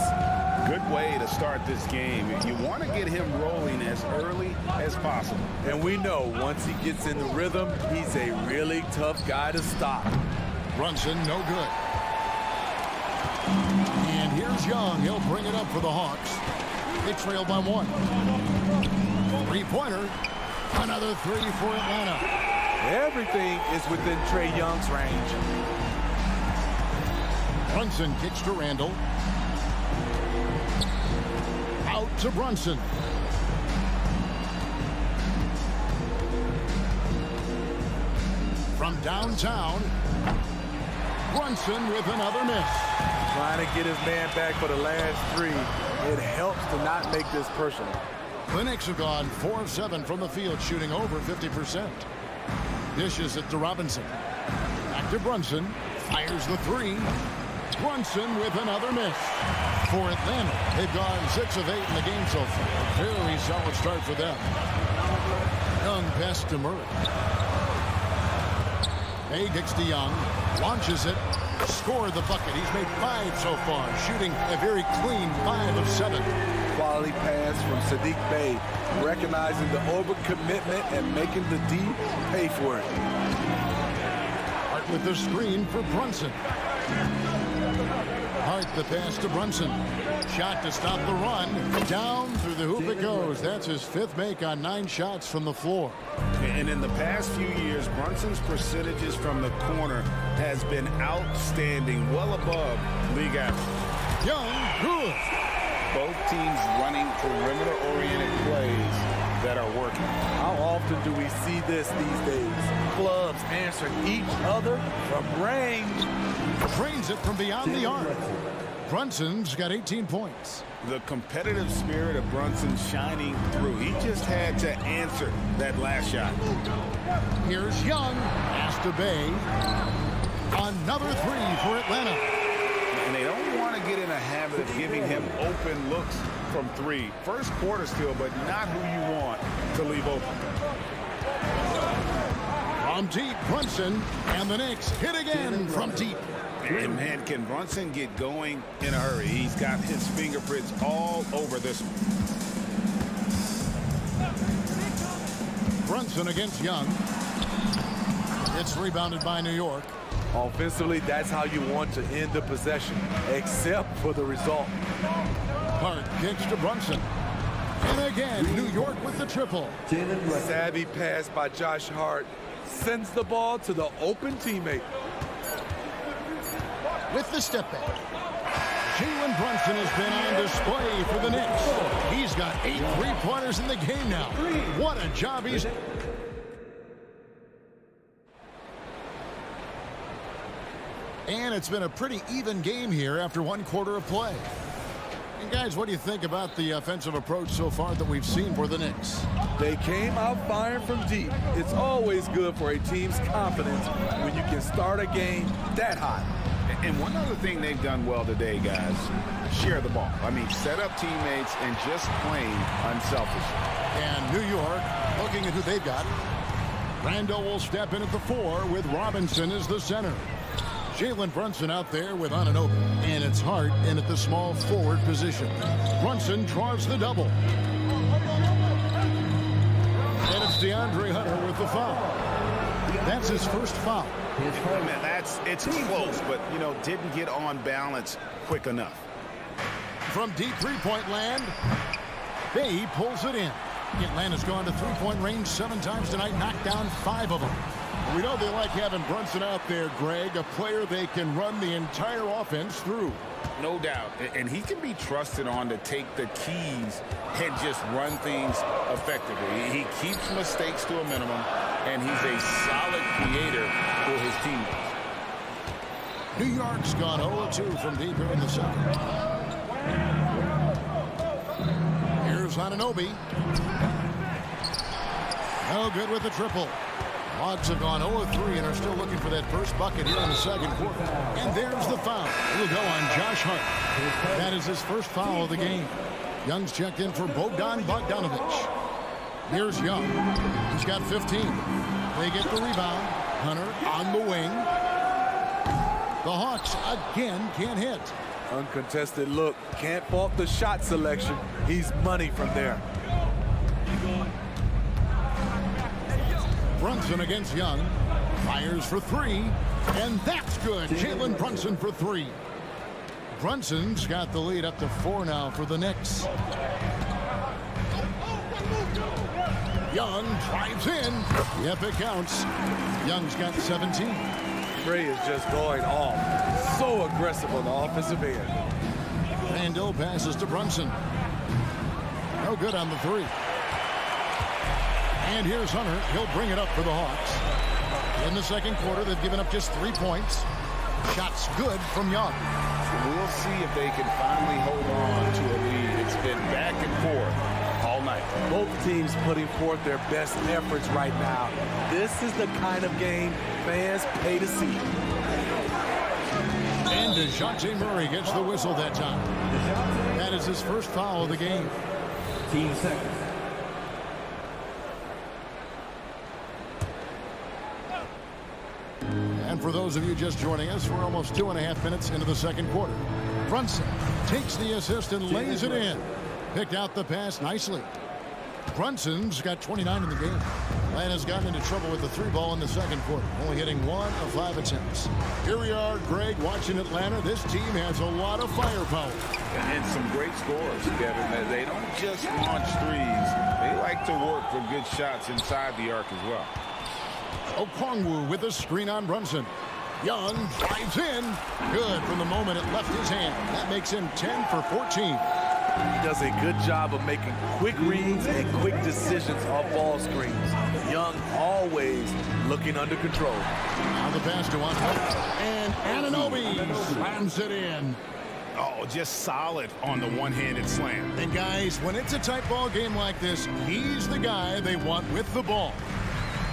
Good way to start this game. You want to get him rolling as early as possible. And we know once he gets in the rhythm, he's a really tough guy to stop. Brunson, no good. And here's Young. He'll bring it up for the Hawks. They trail by 1. Three-pointer. Another 3 for Atlanta. Everything is within Trae Young's range. Brunson kicks to Randall. Out to Brunson. From downtown, Brunson with another miss. Trying to get his man back for the last 3. It helps to not make this personal. The Knicks have gone 4 of 7 from the field, shooting over 50%. Dishes it to Robinson. Back to Brunson. Fires the 3. Brunson with another miss. For Atlanta, they've gone 6 of 8 in the game so far. Very solid start for them. Young pass to Murray. Hay kicks to Young. Launches it. Score the bucket. He's made 5 so far. Shooting a very clean 5 of 7. Quality pass from Saddiq Bey. Recognizing the overcommitment and making the D pay for it. Hart with the screen for Brunson. Hart the pass to Brunson. Shot to stop the run. Down through the hoop it goes. That's his 5th make on 9 shots from the floor. And in the past few years, Brunson's percentages from the corner has been outstanding, well above league average. Young, good. Both teams running perimeter-oriented plays that are working. How often do we see this these days? Clubs answering each other from range. Trains it from beyond the arc. Brunson's got 18 points. The competitive spirit of Brunson shining through. He just had to answer that last shot. Here's Young. Pass to Bay. Another 3 for Atlanta. And they don't want to get in a habit of giving him open looks from 3. First quarter still, but not who you want to leave open. From deep, Brunson, and the Knicks hit again from deep. And man, can Brunson get going in a hurry? He's got his fingerprints all over this one. Brunson against Young. It's rebounded by New York. Offensively, that's how you want to end the possession, except for the result. Hart kicks to Brunson. And again, New York with the triple. Savvy pass by Josh Hart sends the ball to the open teammate. With the step back. Jalen Brunson has been on display for the Knicks. He's got 8 3-pointers in the game now. What a job he's... And it's been a pretty even game here after 1 quarter of play. And guys, what do you think about the offensive approach so far that we've seen for the Knicks? They came out firing from deep. It's always good for a team's confidence when you can start a game that hot. And one other thing they've done well today, guys, share the ball. I mean, set up teammates and just plain unselfish. And New York looking at who they've got. Randall will step in at the 4 with Robinson as the center. Jalen Brunson out there with Anunoby. And it's Hart in at the small forward position. Brunson draws the double. And it's DeAndre Hunter with the foul. That's his first foul. It's close, but, you know, didn't get on balance quick enough. From deep 3-point land, Bay pulls it in. Atlanta's gone to 3-point range 7 times tonight, knocked down 5 of them. We know they like having Brunson out there, Greg, a player they can run the entire offense through. No doubt. And he can be trusted on to take the keys and just run things effectively. He keeps mistakes to a minimum, and he's a solid creator for his teammates. New York's gone 0-2 from deep here in the second. Here's Anunoby. No good with the triple. Hawks have gone 0-3 and are still looking for that first bucket here in the second quarter. And there's the foul. It'll go on Josh Hart. That is his first foul of the game. Young's checked in for Bogdan Bogdanovic. Here's Young. He's got 15. They get the rebound. Hunter on the wing. The Hawks again can't hit. Uncontested look. Can't fault the shot selection. He's money from there. Brunson against Young. Fires for 3. And that's good. Jalen Brunson for 3. Brunson's got the lead up to 4 now for the Knicks. Young drives in. Yep, it counts. Young's got 17. Ray is just going off. So aggressive on the offensive end. Randall passes to Brunson. No good on the 3. And here's Hunter. He'll bring it up for the Hawks. In the second quarter, they've given up just 3 points. Shots good from Young. We'll see if they can finally hold on to a lead. It's been back and forth all night. Both teams putting forth their best efforts right now. This is the kind of game fans pay to see. And DeJounte Murray gets the whistle that time. That is his first foul of the game. Team second. And for those of you just joining us, we're almost 2.5 minutes into the second quarter. Brunson takes the assist and lays it in. Picked out the pass nicely. Brunson's got 29 in the game. Atlanta's gotten into trouble with the 3 ball in the second quarter, only hitting 1 of 5 attempts. Here we are, Greg, watching Atlanta. This team has a lot of firepower. And some great scores, Kevin. They don't just launch threes. They like to work for good shots inside the arc as well. Okongwu with a screen on Brunson. Young drives in. Good from the moment it left his hand. That makes him 10 for 14. He does a good job of making quick reads and quick decisions off ball screens. Young always looking under control. Now the pass to Hunter. And Anunoby slams it in. Oh, just solid on the one-handed slam. And guys, when it's a tight ball game like this, he's the guy they want with the ball.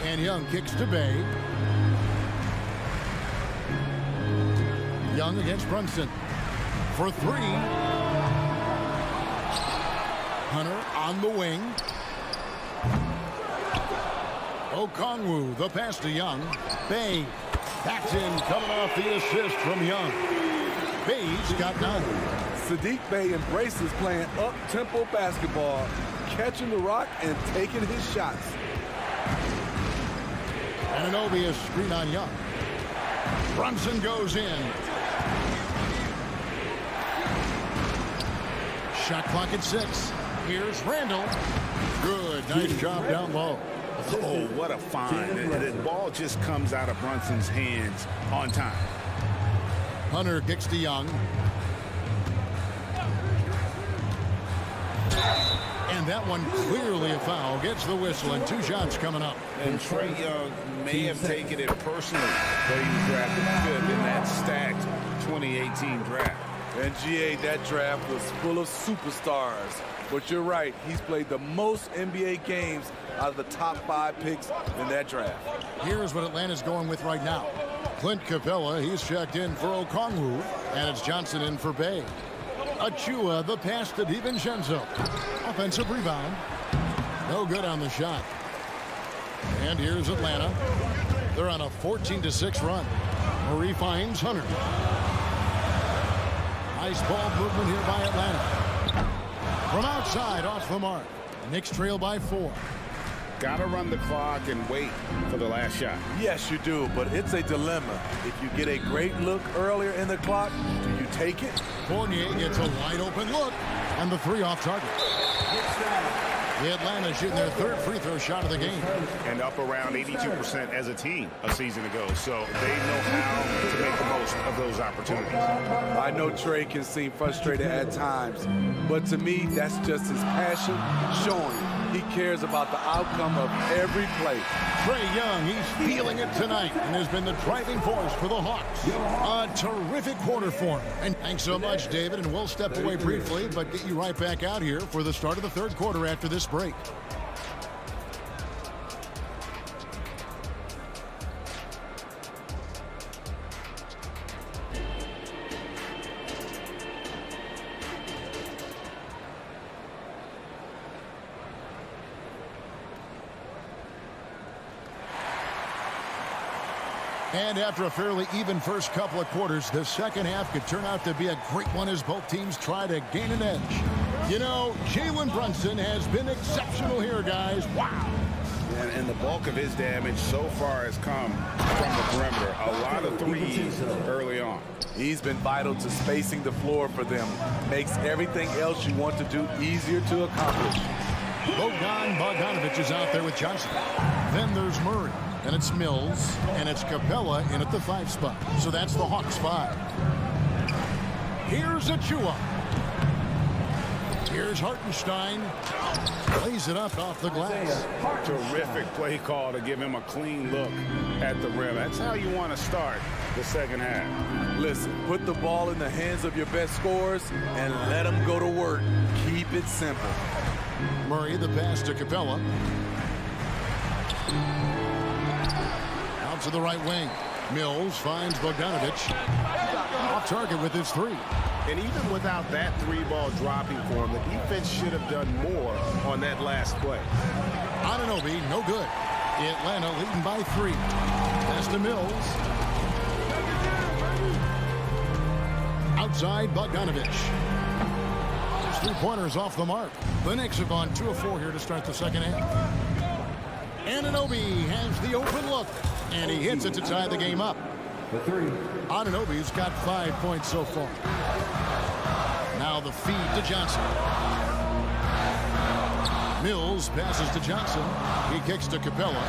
And Young kicks to Bay. Young against Brunson for 3. Hunter on the wing. Okongwu, the pass to Young. Bay backs in, coming off the assist from Young. Bay's got 9. Saddiq Bey embraces playing up-tempo basketball, catching the rock and taking his shots. And Anunoby is screen on Young. Brunson goes in. Shot clock at 6. Here's Randall. Good. Nice job down low. Oh, what a find. The ball just comes out of Brunson's hands on time. Hunter kicks to Young. And that one clearly a foul. Gets the whistle and 2 shots coming up. And Trae Young may have taken it personally that he was drafted 5th in that stacked 2018 draft. And GA, that draft was full of superstars. But you're right, he's played the most NBA games out of the top 5 picks in that draft. Here's what Atlanta's going with right now. Clint Capella, he's checked in for Okongwu, and it's Johnson in for Bay. Achua, the pass to DiVincenzo. Offensive rebound. No good on the shot. And here's Atlanta. They're on a 14-6 run. Murray finds Hunter. Nice ball movement here by Atlanta. From outside, off the mark. Knicks trail by 4. Got to run the clock and wait for the last shot. Yes, you do, but it's a dilemma. If you get a great look earlier in the clock, do you take it? Fournier gets a wide open look, and the 3 off target. The Atlanta shooting their 3rd free throw shot of the game. And up around 82% as a team a season ago. So they know how to make the most of those opportunities. I know Trae can seem frustrated at times, but to me, that's just his passion showing. He cares about the outcome of every play. Trae Young, he's feeling it tonight and has been the driving force for the Hawks. A terrific quarter for him. And thanks so much, David, and we'll step away briefly, but get you right back out here for the start of the 3rd quarter after this break. And after a fairly even first couple of quarters, the second half could turn out to be a great one as both teams try to gain an edge. You know, Jalen Brunson has been exceptional here, guys. Wow. And the bulk of his damage so far has come from the perimeter. A lot of threes early on. He's been vital to spacing the floor for them. Makes everything else you want to do easier to accomplish. Bogdanovich is out there with Johnson. Then there's Murray. And it's Mills, and it's Capella in at the 5 spot. So that's the Hawks 5. Here's Achua. Here's Hartenstein. Plays it up off the glass. Terrific play call to give him a clean look at the rim. That's how you want to start the second half. Listen, put the ball in the hands of your best scorers and let them go to work. Keep it simple. Murray, the pass to Capella. To the right wing. Mills finds Bogdanovich. Off target with his 3. And even without that 3-ball dropping for him, the defense should have done more on that last play. Anunoby, no good. Atlanta leading by 3. Pass to Mills. Outside Bogdanovich. His 3-pointers off the mark. The Knicks have gone 2 of 4 here to start the second half. Anunoby has the open look. And he hits it to tie the game up. Anunoby's got 5 points so far. Now the feed to Johnson. Mills passes to Johnson. He kicks to Capella.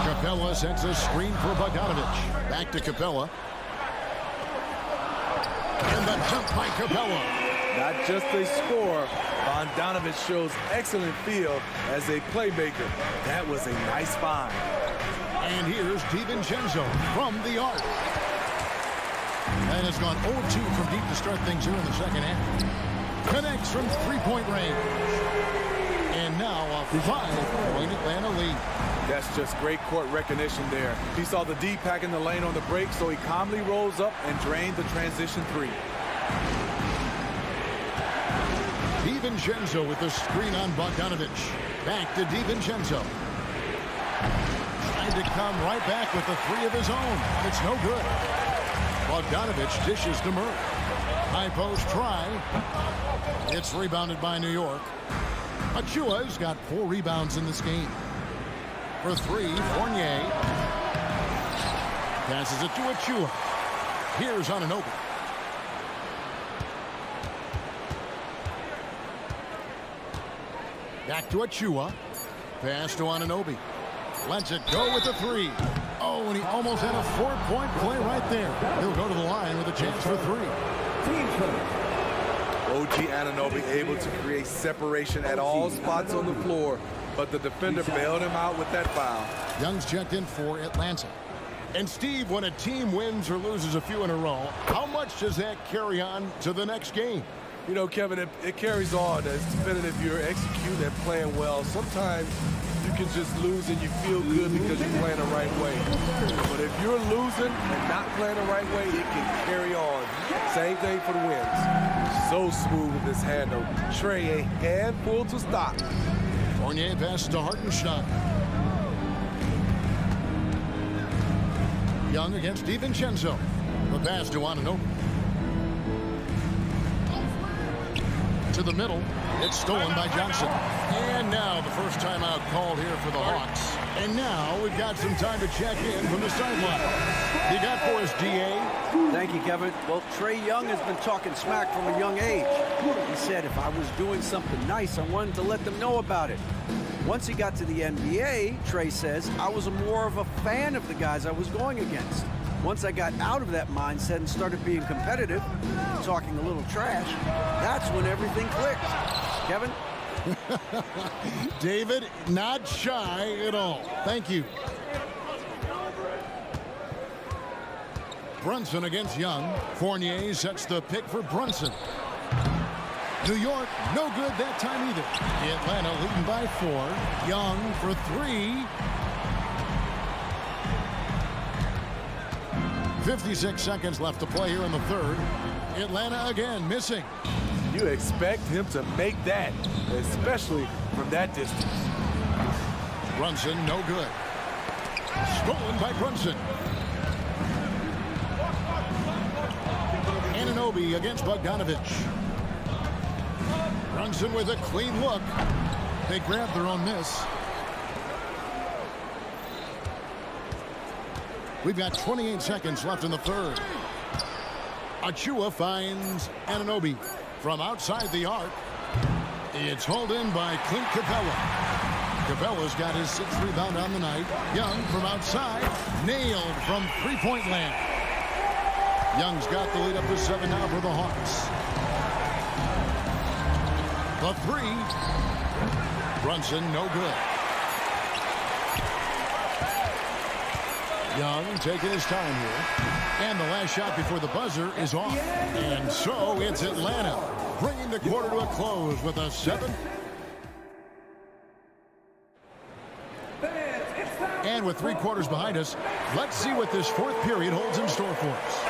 Capella sets a screen for Bogdanovich. Back to Capella. And the jump by Capella. Not just a score, Bogdanovich shows excellent feel as a playmaker. That was a nice find. And here's DiVincenzo from the arc. And has gone 0-2 from deep to start things here in the second half. Connects from 3-point range. And now a 5-point Atlanta lead. That's just great court recognition there. He saw the D pack in the lane on the break, so he calmly rolls up and drained the transition 3. DiVincenzo with the screen on Bogdanovich. Back to DiVincenzo. Trying to come right back with the 3 of his own. It's no good. Bogdanovich dishes to Murray. High post try. It's rebounded by New York. Achua's got 4 rebounds in this game. For three, Fournier. Passes it to Achua. Here's Anunoby. Back to Achua. Pass to Anunoby. Lets it go with the three. Oh, and he almost had a 4-point play right there. He'll go to the line with a chance for three. OG Anunoby able to create separation at all spots on the floor, but the defender bailed him out with that foul. Young's checked in for Atlanta. And Steve, when a team wins or loses a few in a row, how much does that carry on to the next game? You know, Kevin, it carries on. It's depending if you're executing and playing well. Sometimes you can just lose and you feel good because you're playing the right way. But if you're losing and not playing the right way, it can carry on. Same thing for the wins. So smooth with this handle. Trey, a handful to stop. Fournier passes to Hartenstein. Young against DiVincenzo. The pass to Anunoby. To the middle. It's stolen by Johnson. And now the first timeout called here for the Hawks. And now we've got some time to check in from the sideline. You got for us, D.A.? Thank you, Kevin. Well, Trae Young has been talking smack from a young age. He said if I was doing something nice, I wanted to let them know about it. Once he got to the NBA, Trae says, I was more of a fan of the guys I was going against. Once I got out of that mindset and started being competitive, talking a little trash, that's when everything clicked. Kevin? David, not shy at all. Thank you. Brunson against Young. Fournier sets the pick for Brunson. New York, no good that time either. Atlanta leading by 4. Young for 3. 56 seconds left to play here in the third. Atlanta again missing. You expect him to make that, especially from that distance. Brunson, no good. Stolen by Brunson. Anunoby against Bogdanovich. Brunson with a clean look. They grab their own miss. We've got 28 seconds left in the third. Achua finds Anunoby from outside the arc. It's hauled in by Clint Capella. Capella's got his 6th rebound on the night. Young from outside, nailed from three-point land. Young's got the lead up to 7 now for the Hawks. The 3. Brunson, no good. Young taking his time here. And the last shot before the buzzer is off. And so it's Atlanta bringing the quarter to a close with a 7. And with 3 quarters behind us, let's see what this fourth period holds in store for us.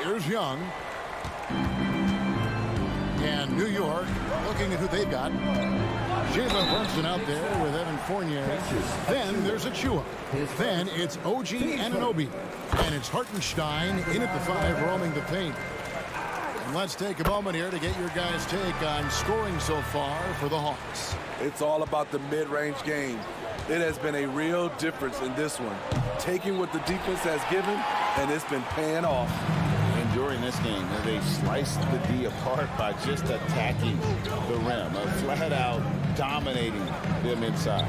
Here's Young. And New York looking at who they've got. Jalen Brunson out there with Evan Fournier. Then there's Achua. Then it's OG Anunoby. And it's Hartenstein in at the 5, roaming the paint. And let's take a moment here to get your guys' take on scoring so far for the Hawks. It's all about the mid-range game. It has been a real difference in this one. Taking what the defense has given, and it's been paying off. And during this game, they sliced the D apart by just attacking the rim, flat out dominating them inside.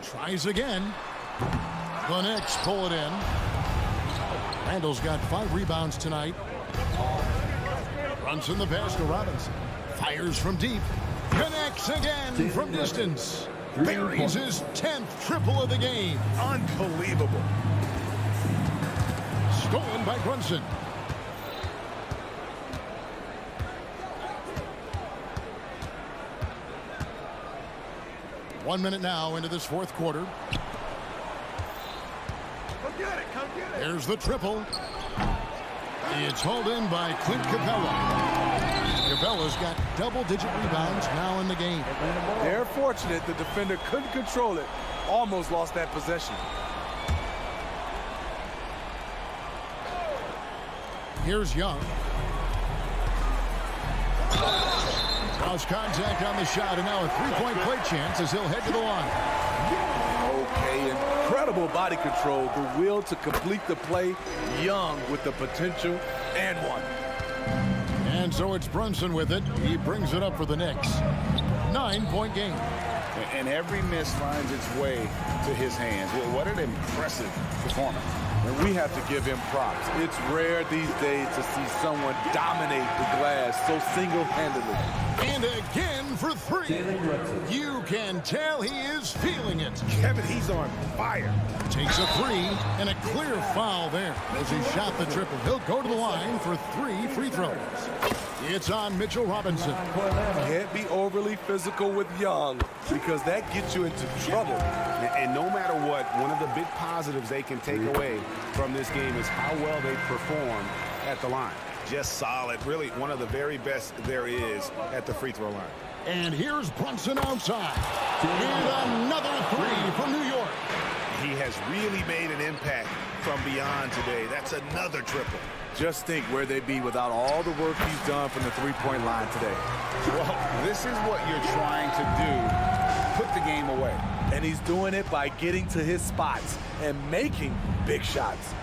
Tries again. The Knicks pull it in. Randall's got 5 rebounds tonight. Runs in the pass to Robinson. Fires from deep. Connects again from distance. Buries his 10th triple of the game. Unbelievable. Stolen by Brunson. One minute now into this fourth quarter. There's the triple. It's hauled in by Clint Capella. Capella's got double-digit rebounds now in the game. They're fortunate the defender couldn't control it. Almost lost that possession. Here's Young. Lost contact on the shot, and now a three-point play chance as he'll head to the line. Okay, incredible body control, the will to complete the play. Young with the potential and one. And so it's Brunson with it. He brings it up for the Knicks. 9-point game. And every miss finds its way to his hands. Well, what an impressive performance. And we have to give him props. It's rare these days to see someone dominate the glass so single-handedly. And again for three. You can tell he is feeling it. Kevin, he's on fire. Takes a three and a clear foul there as he shot the triple. He'll go to the line for 3 free throws. It's on Mitchell Robinson. Can't be overly physical with Young because that gets you into trouble. And no matter what, one of the big positives they can take away from this game is how well they perform at the line. Just solid. Really one of the very best there is at the free throw line. And here's Brunson outside. And another three from New York. He has really made an impact from beyond today. That's another triple. Just think where they'd be without all the work he's done from the three-point line today. Well, this is what you're trying to do. Put the game away. And he's doing it by getting to his spots and making big shots.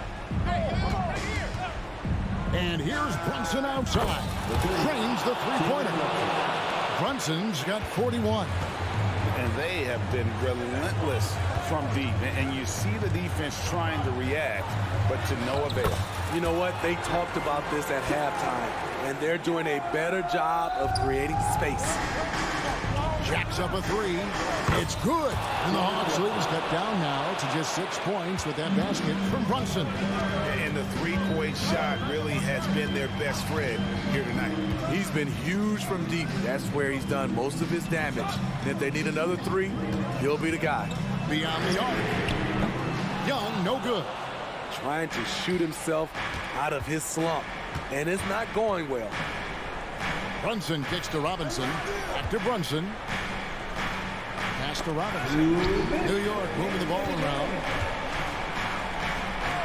And here's Brunson outside. Drains the three-pointer. Brunson's got 41. And they have been relentless from deep. And you see the defense trying to react, but to no avail. You know what? They talked about this at halftime, and they're doing a better job of creating space. Jacks up a three. It's good. And the Hawks lead is cut down now to just 6 points with that basket from Brunson. And the three-point shot really has been their best friend here tonight. He's been huge from deep. That's where he's done most of his damage. And if they need another three, he'll be the guy. Beyond the arc. Young, no good. Trying to shoot himself out of his slump. And it's not going well. Brunson kicks to Robinson. Back to Brunson. Pass to Robinson. New York moving the ball around.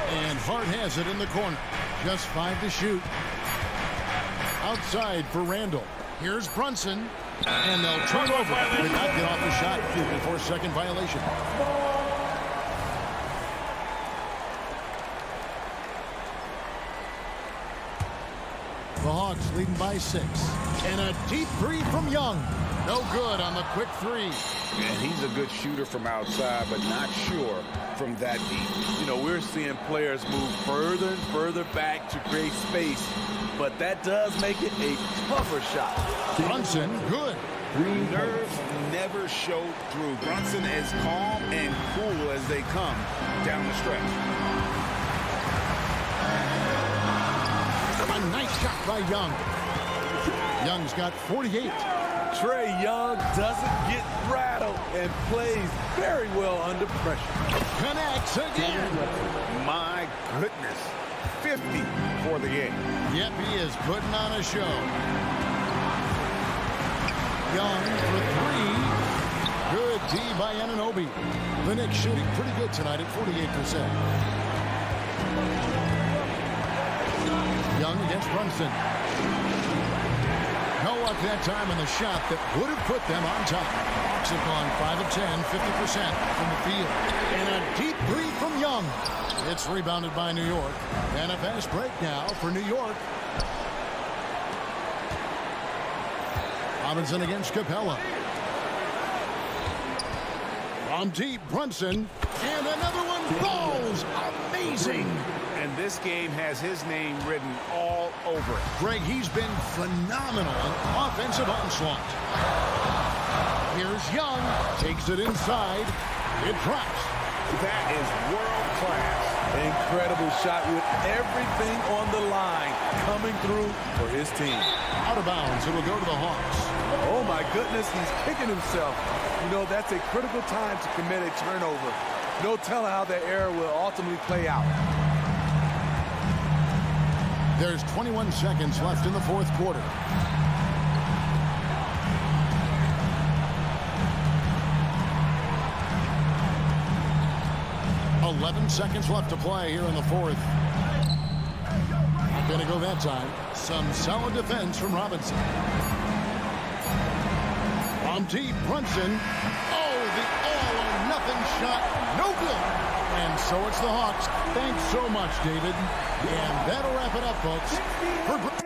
And Hart has it in the corner. Just 5 to shoot. Outside for Randall. Here's Brunson. And they'll turn over. Did not get off the shot before second violation. The Hawks leading by 6. And a deep three from Young. No good on the quick three. And he's a good shooter from outside, but not sure from that deep. You know, we're seeing players move further and further back to create space, but that does make it a tougher shot. Brunson, good. Nerves never show through. Brunson is calm and cool as they come down the stretch. A nice shot by Young. Young's got 48. Trae Young doesn't get rattled and plays very well under pressure. Connects again. My goodness. 50 for the game. Yep, he is putting on a show. Young for 3. Good D by Anunoby. The Knicks shooting pretty good tonight at 48%. Young against Brunson. No luck that time on the shot that would have put them on top. Hawks have gone 5 of 10, 50% from the field. And a deep three from Young. It's rebounded by New York. And a fast break now for New York. Robinson against Capella. From deep, Brunson. And another one falls. Amazing. And this game has his name written all over it. Greg, he's been phenomenal on offensive onslaught. Here's Young. Takes it inside. It drops. That is world class. Incredible shot with everything on the line coming through for his team. Out of bounds. It will go to the Hawks. Oh, my goodness. He's kicking himself. You know, that's a critical time to commit a turnover. No telling how that error will ultimately play out. There's 21 seconds left in the fourth quarter. .11 seconds left to play here in the fourth. Not going to go that that time. Some solid defense from Robinson. From deep, Brunson. Oh, the all-or-nothing shot. No good. And so it's the Hawks. Thanks so much, David. And that'll wrap it up, folks. For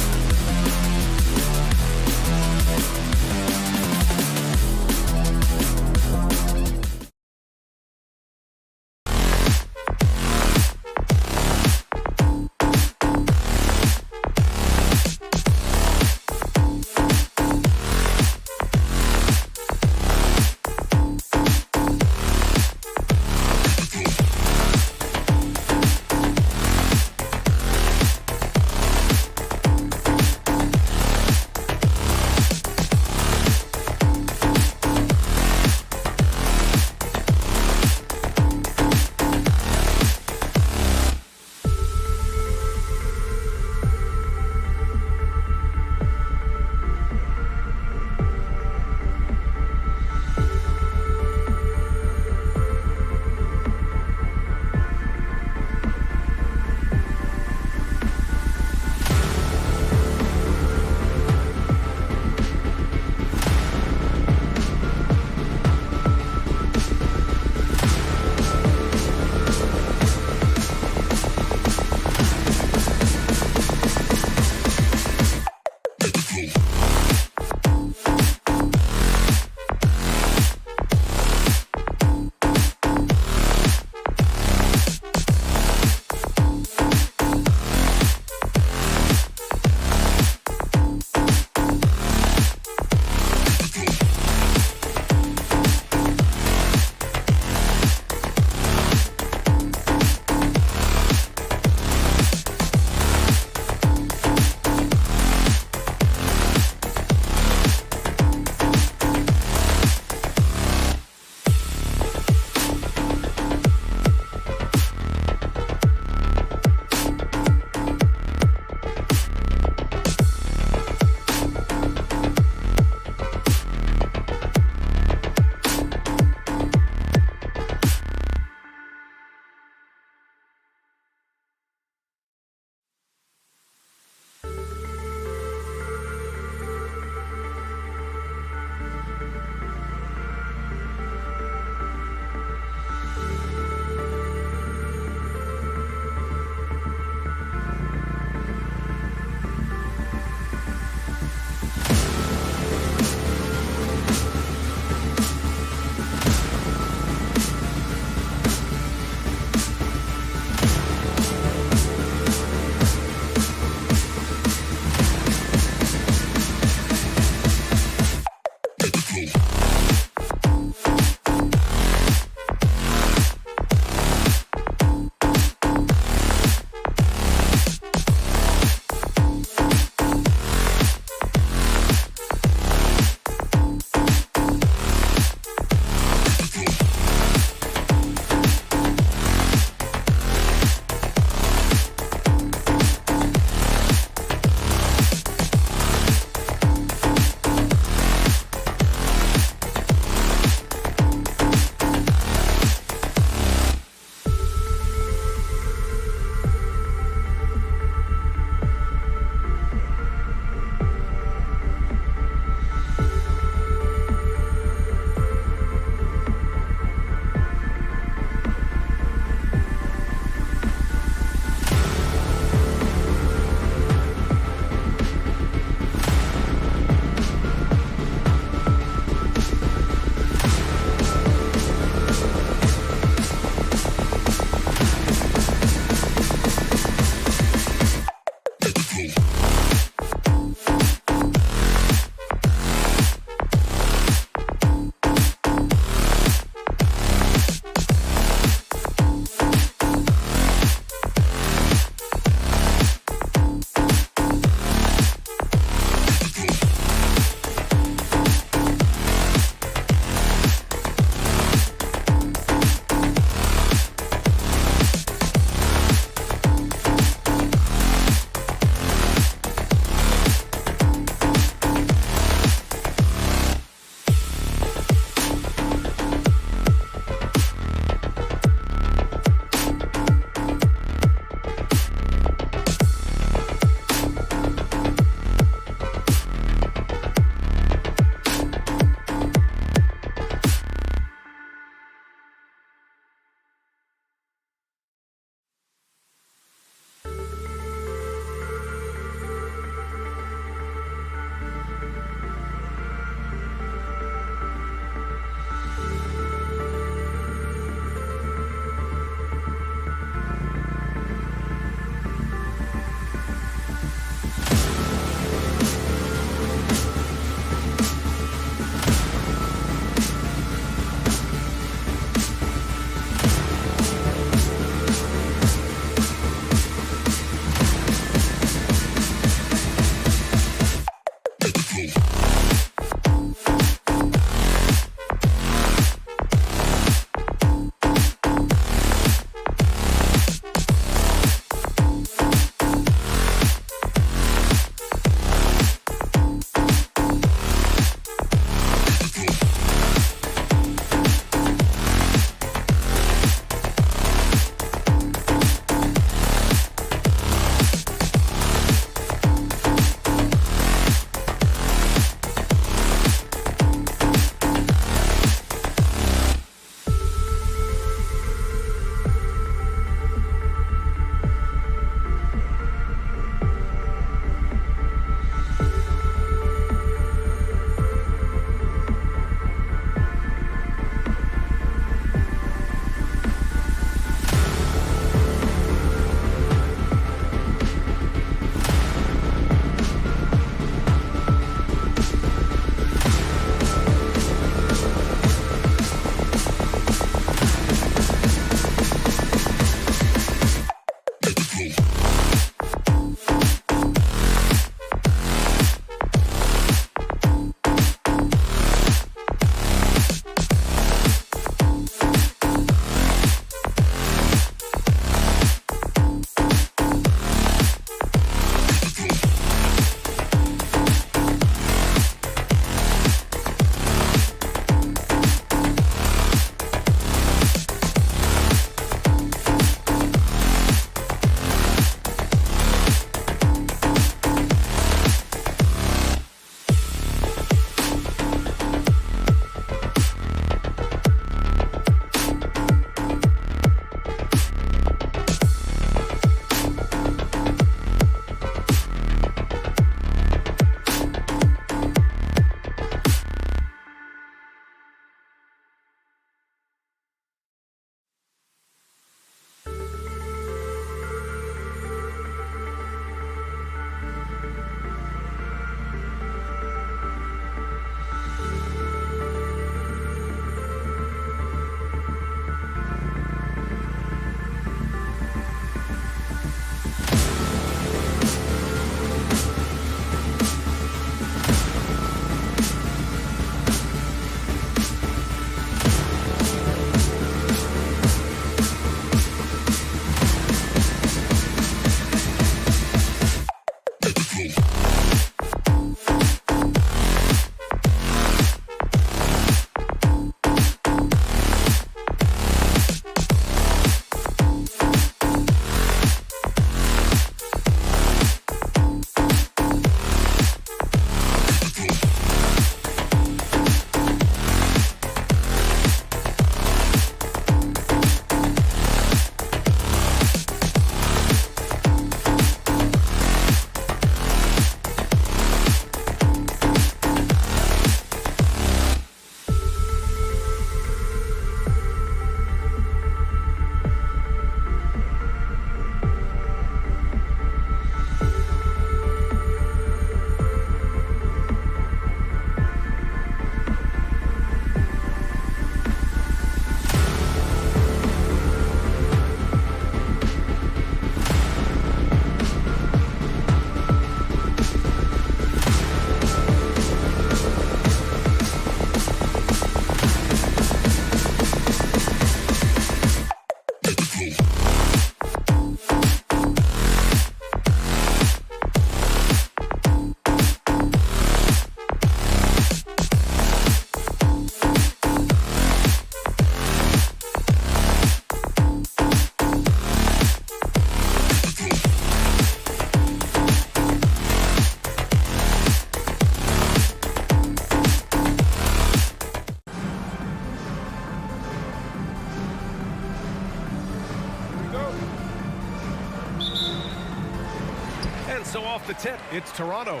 And so off the tip, it's Toronto.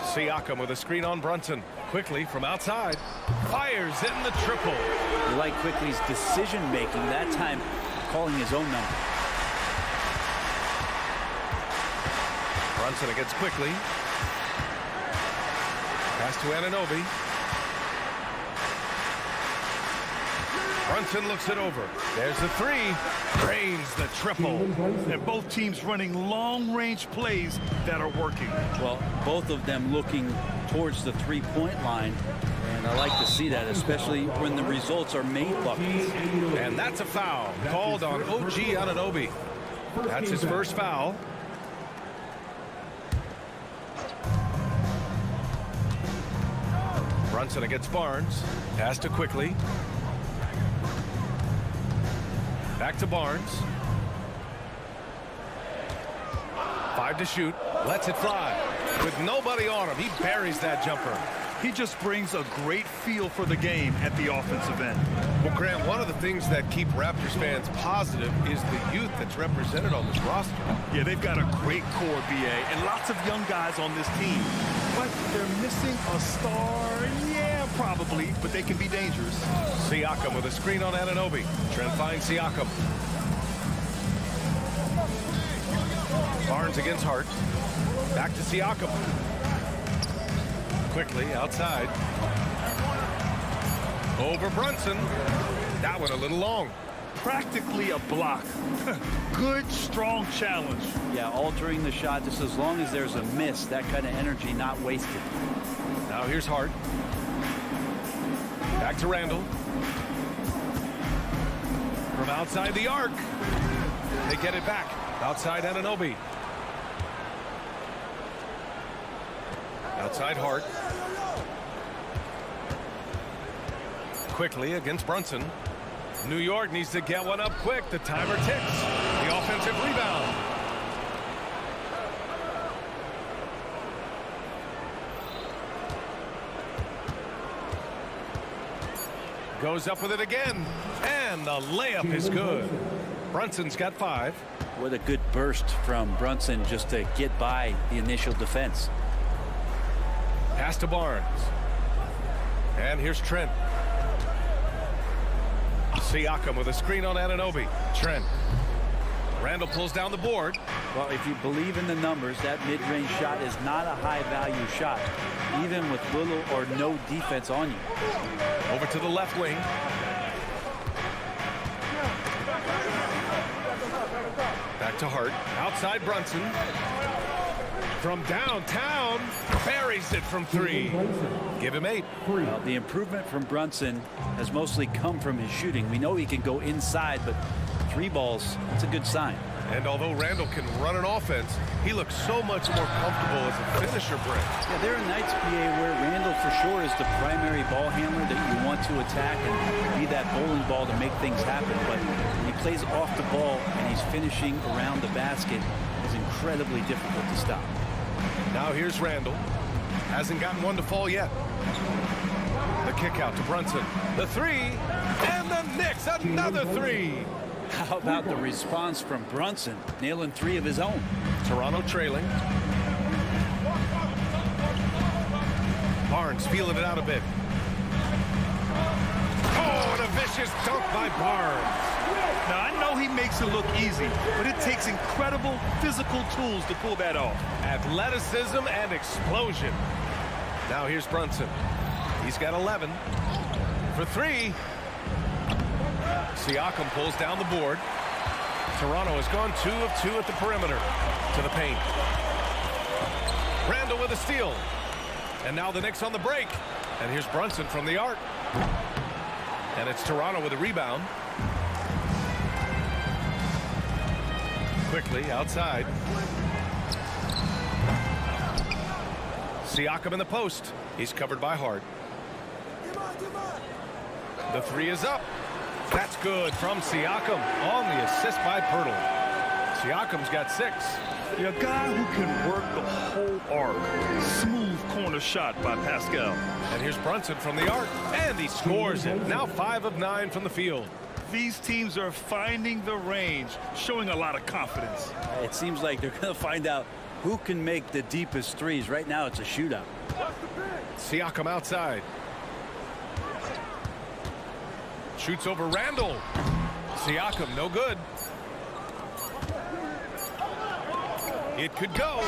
Siakam with a screen on Brunson. Quickly from outside. Fires in the triple. You like Quickly's decision-making, that time calling his own number. Brunson against Quickly. Pass to Anunoby. Brunson looks it over. There's the three. Drains the triple. And both teams running long-range plays that are working. Well, both of them looking towards the three-point line. And I like to see that, especially when the results are made buckets. And that's a foul called on OG Anunoby. That's his first foul. Brunson against Barnes. Pass to Quickly. Back to Barnes. 5 to shoot. Lets it fly. With nobody on him, he buries that jumper. He just brings a great feel for the game at the offensive end. Well, Grant, one of the things that keep Raptors fans positive is the youth that's represented on this roster. Yeah, they've got a great core, BA, and lots of young guys on this team. But they're missing a star. Yeah, probably, but they can be dangerous. Siakam with a screen on Anunoby. Trent finds Siakam. Barnes against Hart. Back to Siakam. Quickly outside. Over Brunson. That one a little long. Practically a block. Good, strong challenge. Yeah, altering the shot just as long as there's a miss. That kind of energy not wasted. Now here's Hart. Back to Randall. From outside the arc. They get it back. Outside Anunoby. Outside Hart. Quickly against Brunson. New York needs to get one up quick. The timer ticks. The offensive rebound. Goes up with it again. And the layup is good. Brunson's got 5. What a good burst from Brunson just to get by the initial defense. Pass to Barnes. And here's Trent. Siakam with a screen on Anunoby. Trent. Randall pulls down the board. Well, if you believe in the numbers, that mid-range shot is not a high-value shot, even with little or no defense on you. Over to the left wing. Back to Hart. Outside Brunson. From downtown. Buries it from 3. Give him 8. Well, the improvement from Brunson has mostly come from his shooting. We know he can go inside, but 3 balls, that's a good sign. And although Randall can run an offense, he looks so much more comfortable as a finisher, Brent. Yeah, there are nights, PA, where Randall for sure is the primary ball handler that you want to attack and be that bowling ball to make things happen. But when he plays off the ball and he's finishing around the basket, it's incredibly difficult to stop. Now here's Randall. Hasn't gotten one to fall yet. The kick out to Brunson. The 3. And the Knicks, another 3. How about the response from Brunson, nailing 3 of his own? Toronto trailing. Barnes feeling it out a bit. Oh, and a vicious dunk by Barnes. Now, I know he makes it look easy, but it takes incredible physical tools to pull that off. Athleticism and explosion. Now here's Brunson. He's got 11. For 3. Siakam pulls down the board. Toronto has gone 2 of 2 at the perimeter. To the paint. Randall with a steal. And now the Knicks on the break. And here's Brunson from the arc. And it's Toronto with a rebound. Quickly outside. Siakam in the post. He's covered by Hart. The 3 is up. That's good from Siakam on the assist by Pirtle. Siakam's got 6. A guy who can work the whole arc. Smooth corner shot by Pascal. And here's Brunson from the arc. And he scores it. Now 5 of 9 from the field. These teams are finding the range, showing a lot of confidence. It seems like they're going to find out who can make the deepest threes. Right now, it's a shootout. Siakam outside. Shoots over Randall. Siakam, no good. It could go.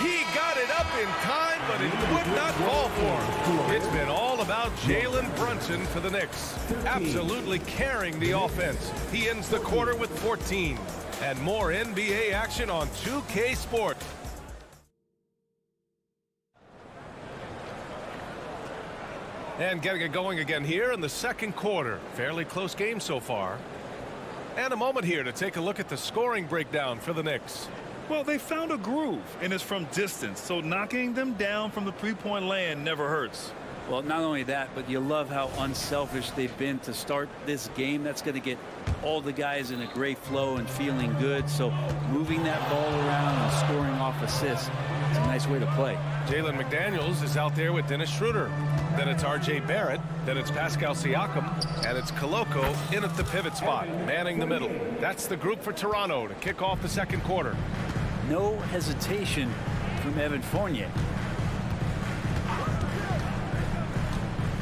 He got it up in time, but it would not fall for him. It's been all about Jalen Brunson for the Knicks. Absolutely carrying the offense. He ends the quarter with 14. And more NBA action on 2K Sports. And getting it going again here in the second quarter. Fairly close game so far. And a moment here to take a look at the scoring breakdown for the Knicks. Well, they found a groove, and it's from distance, so knocking them down from the three-point land never hurts. Well, not only that, but you love how unselfish they've been to start this game. That's going to get all the guys in a great flow and feeling good. So moving that ball around and scoring off assists, it's a nice way to play. Jalen McDaniels is out there with Dennis Schroeder. Then it's R.J. Barrett. Then it's Pascal Siakam. And it's Koloko in at the pivot spot, manning the middle. That's the group for Toronto to kick off the second quarter. No hesitation from Evan Fournier.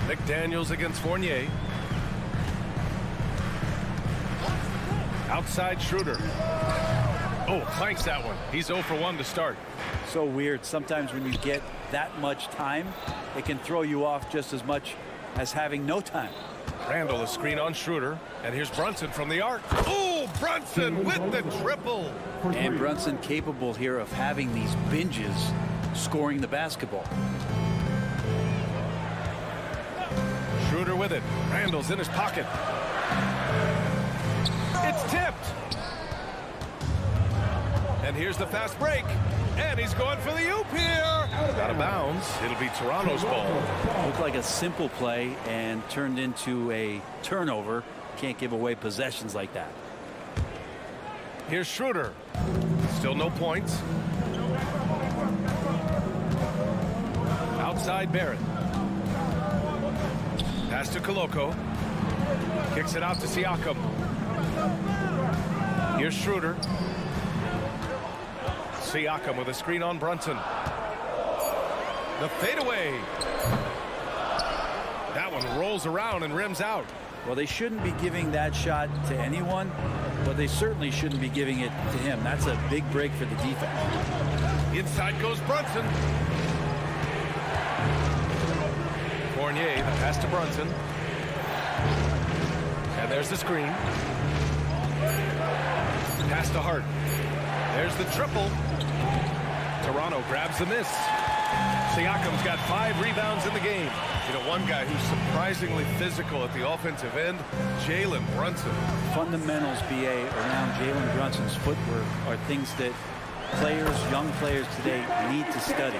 McDaniels against Fournier. Outside Schroeder. Oh, clanks that one. He's 0 for 1 to start. So weird. Sometimes when you get that much time, it can throw you off just as much as having no time. Randall, a screen on Schroeder. And here's Brunson from the arc. Oh, Brunson with the triple. And Brunson capable here of having these binges scoring the basketball. Schroeder with it. Randall's in his pocket. It's tipped. And here's the fast break. And he's going for the oop here. Out of bounds. It'll be Toronto's ball. Looked like a simple play and turned into a turnover. Can't give away possessions like that. Here's Schroeder. Still no points. Outside Barrett. Pass to Koloko. Kicks it out to Siakam. Here's Schroeder. Siakam with a screen on Brunson. The fadeaway. That one rolls around and rims out. Well, they shouldn't be giving that shot to anyone, but they certainly shouldn't be giving it to him. That's a big break for the defense. Inside goes Brunson. Fournier, the pass to Brunson. And there's the screen. Pass to Hart. There's the triple. Toronto grabs the miss. Siakam's got 5 rebounds in the game. You know, one guy who's surprisingly physical at the offensive end, Jalen Brunson. Fundamentals, BA, around Jalen Brunson's footwork are things that players, young players today need to study.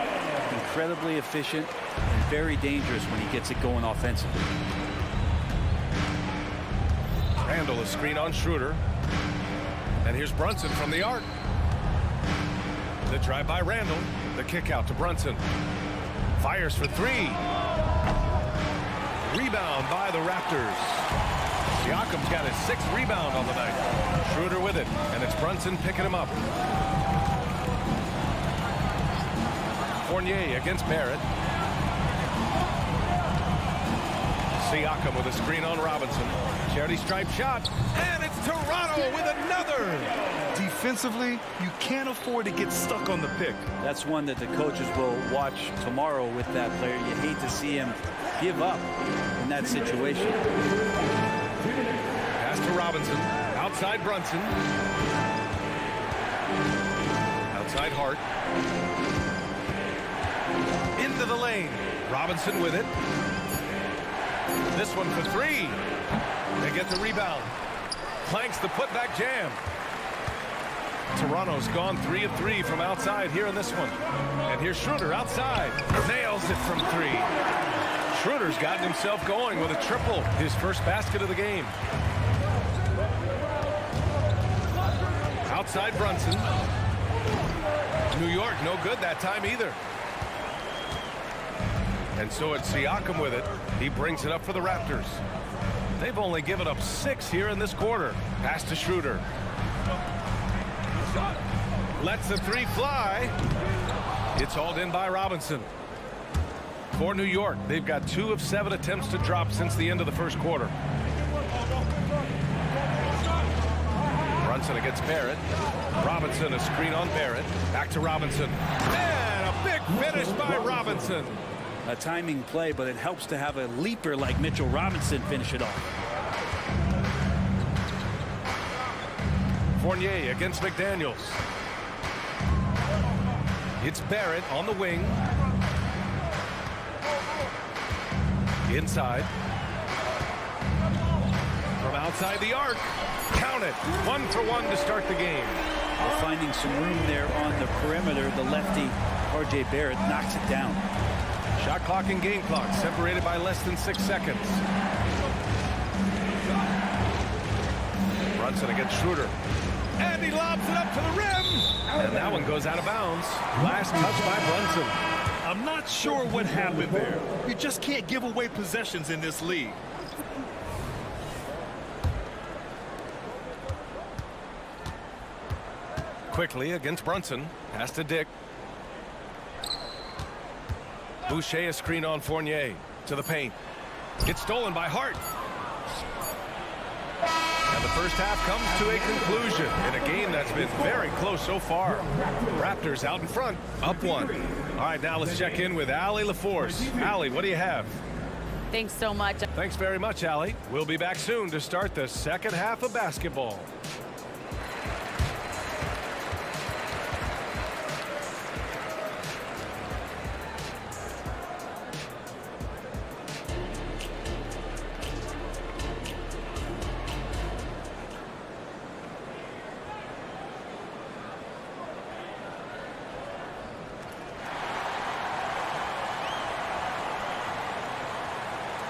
Incredibly efficient and very dangerous when he gets it going offensively. Randall, a screen on Schroeder. And here's Brunson from the arc. The drive by Randall. The kick out to Brunson. Fires for 3. Rebound by the Raptors. Siakam's got his 6th rebound on the night. Schroeder with it. And it's Brunson picking him up. Fournier against Barrett. Siakam with a screen on Robinson. Charity stripe shot. And it's Toronto with another. Defensively, you can't afford to get stuck on the pick. That's one that the coaches will watch tomorrow with that player. You hate to see him give up in that situation. Pass to Robinson. Outside Brunson. Outside Hart. Into the lane. Robinson with it. This one for 3. They get the rebound. Clanks the putback jam. Toronto's gone 3 of 3 from outside here in this one. And here's Schroeder outside. Nails it from 3. Schroeder's gotten himself going with a triple. His first basket of the game. Outside Brunson. New York no good that time either. And so it's Siakam with it. He brings it up for the Raptors. They've only given up 6 here in this quarter. Pass to Schroeder. Lets the 3 fly. It's hauled in by Robinson. For New York, they've got 2 of 7 attempts to drop since the end of the first quarter. Brunson against Barrett. Robinson, a screen on Barrett. Back to Robinson. And a big finish by Robinson. A timing play, but it helps to have a leaper like Mitchell Robinson finish it off. Fournier against McDaniels. It's Barrett on the wing. Inside. From outside the arc. Count it. 1 for 1 to start the game. Well, finding some room there on the perimeter. The lefty, R.J. Barrett, knocks it down. Shot clock and game clock separated by less than 6 seconds. Brunson against Schroeder. And he lobs it up to the rim. And that one goes out of bounds. Last touch by Brunson. I'm not sure what happened there. You just can't give away possessions in this league. Quickly against Brunson. Pass to Dick. Boucher a screen on Fournier. To the paint. It's stolen by Hart. And the first half comes to a conclusion in a game that's been very close so far. Raptors out in front, up 1. All right, now let's check in with Allie LaForce. Allie, what do you have? Thanks so much. Thanks very much, Allie. We'll be back soon to start the second half of basketball.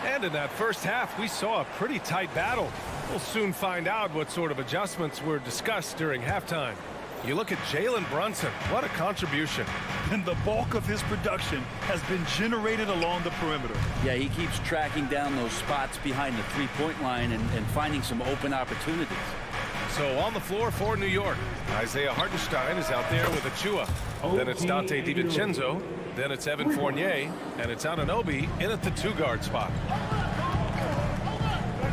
And in that first half, we saw a pretty tight battle. We'll soon find out what sort of adjustments were discussed during halftime. You look at Jalen Brunson, what a contribution. And the bulk of his production has been generated along the perimeter. Yeah, he keeps tracking down those spots behind the three-point line and finding some open opportunities. So on the floor for New York, Isaiah Hartenstein is out there with Achua. Then it's Dante DiVincenzo. Then it's Evan Fournier. And it's Anunoby in at the 2-guard spot.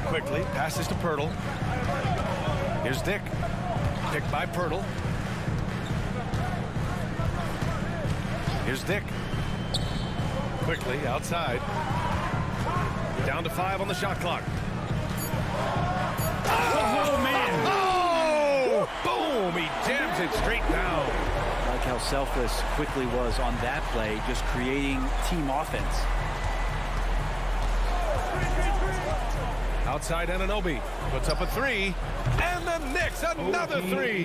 Quickly, passes to Pirtle. Here's Dick. Picked by Pirtle. Here's Dick. Quickly, outside. Down to 5 on the shot clock. Oh, man. Oh! Boom! He jams it straight down. Like how selfless Quickly was on that play, just creating team offense. Outside Anunoby puts up a 3, and the Knicks another 3.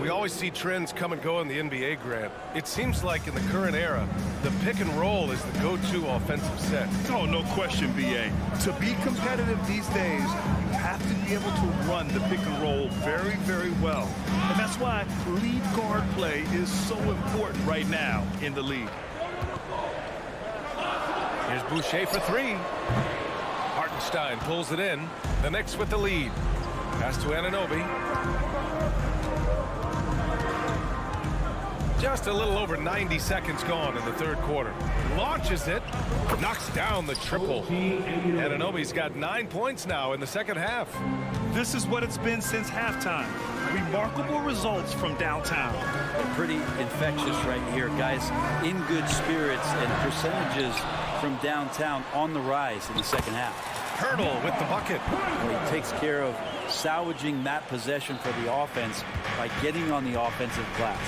We always see trends come and go in the NBA, Grant. It seems like in the current era, the pick and roll is the go-to offensive set. Oh, no question, B.A. To be competitive these days, you have to be able to run the pick and roll very, very well. And that's why lead guard play is so important right now in the league. Here's Boucher for 3. Hartenstein pulls it in. The Knicks with the lead. Pass to Anunoby. Just a little over 90 seconds gone in the third quarter. Launches it. Knocks down the triple. Anunoby's got 9 points now in the second half. This is what it's been since halftime. Remarkable results from downtown. Pretty infectious right here, guys. In good spirits and percentages from downtown on the rise in the second half. Hurdle with the bucket. Well, he takes care of salvaging that possession for the offense by getting on the offensive glass.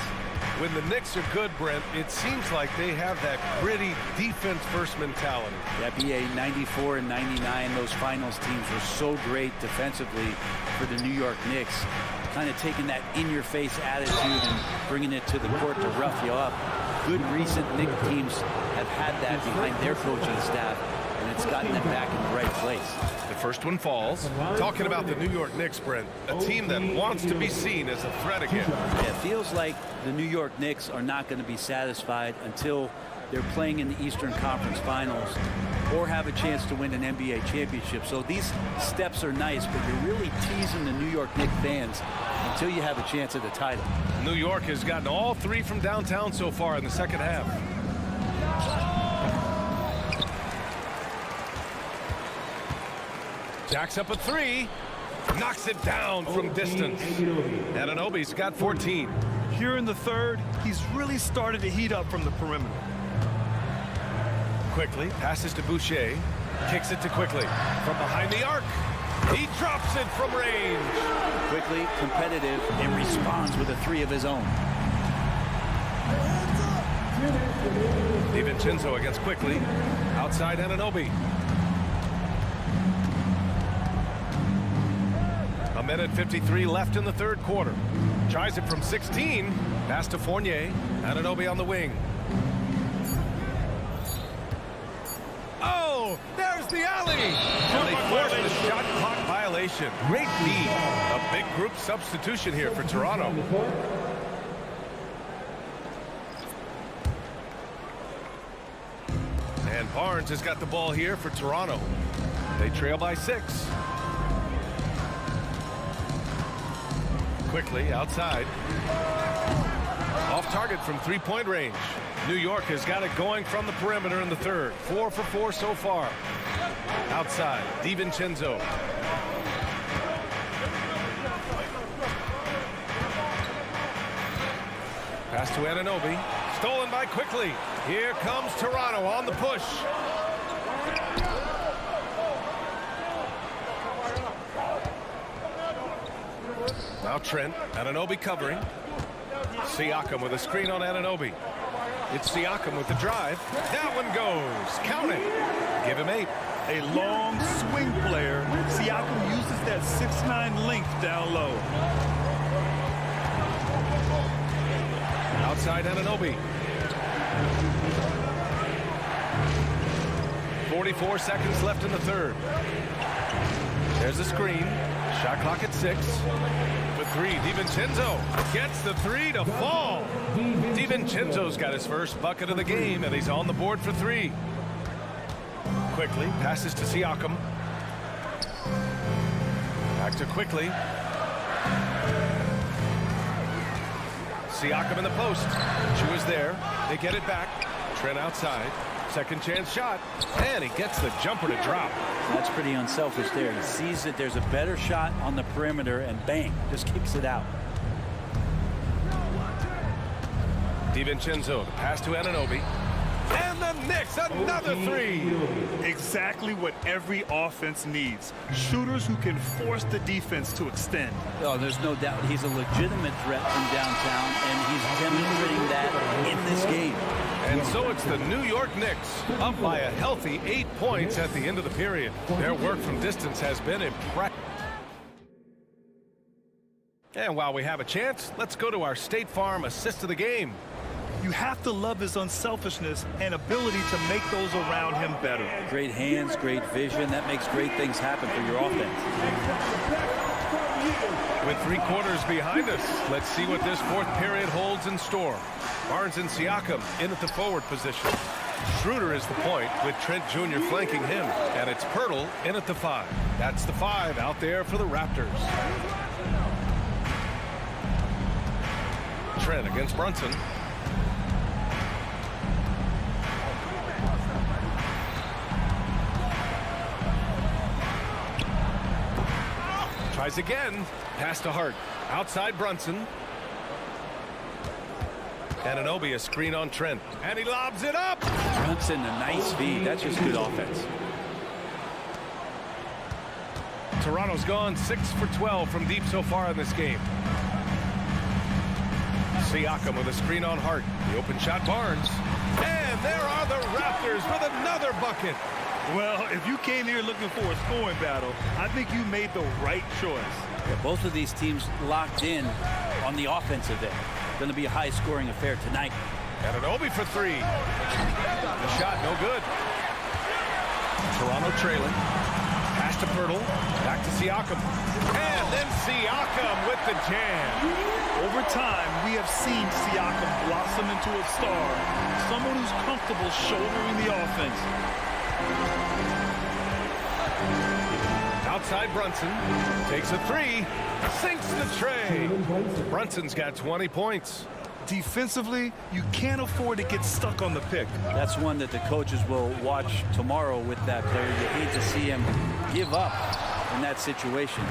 When the Knicks are good, Brent, it seems like they have that gritty defense-first mentality. Yeah, BA 94 and 99, those finals teams were so great defensively for the New York Knicks. Kind of taking that in-your-face attitude and bringing it to the court to rough you up. Good recent Knicks teams have had that behind their coaching staff, and it's gotten them back in the right place. The first one falls. Talking about the New York Knicks, Brent, a team that wants to be seen as a threat again. Yeah, it feels like the New York Knicks are not going to be satisfied until they're playing in the Eastern Conference Finals or have a chance to win an NBA championship. So these steps are nice, but you're really teasing the New York Knicks fans until you have a chance at the title. New York has gotten all 3 from downtown so far in the second half. Jacks up a 3. Knocks it down from distance. Anunoby's got 14. Here in the third, he's really started to heat up from the perimeter. Quickly passes to Boucher. Kicks it to Quickly. From behind the arc. He drops it from range. Quickly, competitive, and responds with a 3 of his own. DiVincenzo against Quickly. Outside Anunoby. A minute 53 left in the third quarter. Tries it from 16. Pass to Fournier. Anunoby on the wing. Oh, there's the alley. And they forced the shot clock violation. Great D. A big group substitution here for Toronto. And Barnes has got the ball here for Toronto. They trail by 6. Quickly outside. Off target from 3-point range. New York has got it going from the perimeter in the third. 4 for 4 so far. Outside, DiVincenzo. Pass to Anunoby. Stolen by Quickly. Here comes Toronto on the push. Now Trent, Anunoby covering. Siakam with a screen on Anunoby. It's Siakam with the drive. That one goes. Count it. Give him 8. A long swing player. Siakam uses that 6'9" length down low. Outside Anunoby. 44 seconds left in the third. There's a screen. Shot clock at 6. For 3, DiVincenzo gets the 3 to fall. DiVincenzo's got his first bucket of the game, and he's on the board for 3. Quickly passes to Siakam. Back to Quickly. Siakam in the post. Chu is there. They get it back. Trent outside. Second chance shot. And he gets the jumper to drop. That's pretty unselfish there. He sees that there's a better shot on the perimeter and bang, just kicks it out. DiVincenzo, the pass to Anunoby. And the Knicks, another 3. Exactly what every offense needs. Shooters who can force the defense to extend. Oh, there's no doubt he's a legitimate threat from downtown, and he's demonstrating that in this game. And so it's the New York Knicks up by a healthy 8 points at the end of the period. Their work from distance has been impressive. And while we have a chance, let's go to our State Farm assist of the game. You have to love his unselfishness and ability to make those around him better. Great hands, great vision. That makes great things happen for your offense. With 3 quarters behind us, let's see what this fourth period holds in store. Barnes and Siakam in at the forward position. Schroeder is the point with Trent Jr. flanking him. And it's Pirtle in at the 5. That's the 5 out there for the Raptors. Trent against Brunson. Tries again. Pass to Hart. Outside Brunson. Anunoby, a screen on Trent. And he lobs it up. Brunson, a nice feed. That's just good offense. Toronto's gone 6 for 12 from deep so far in this game. Siakam with a screen on Hart. The open shot, Barnes. And there are the Raptors with another bucket. Well, if you came here looking for a scoring battle, I think you made the right choice. Yeah, both of these teams locked in on the offensive end. Going to be a high-scoring affair tonight. Anunoby for 3. The shot, no good. Toronto trailing. Pass to Pirtle. Back to Siakam. And then Siakam with the jam. Over time, we have seen Siakam blossom into a star, someone who's comfortable shouldering the offense. Outside Brunson. Takes a three. Sinks the tray. Brunson's got 20 points. Defensively, you can't afford to get stuck on the pick. That's one that the coaches will watch tomorrow with that player. You hate to see him give up in that situation.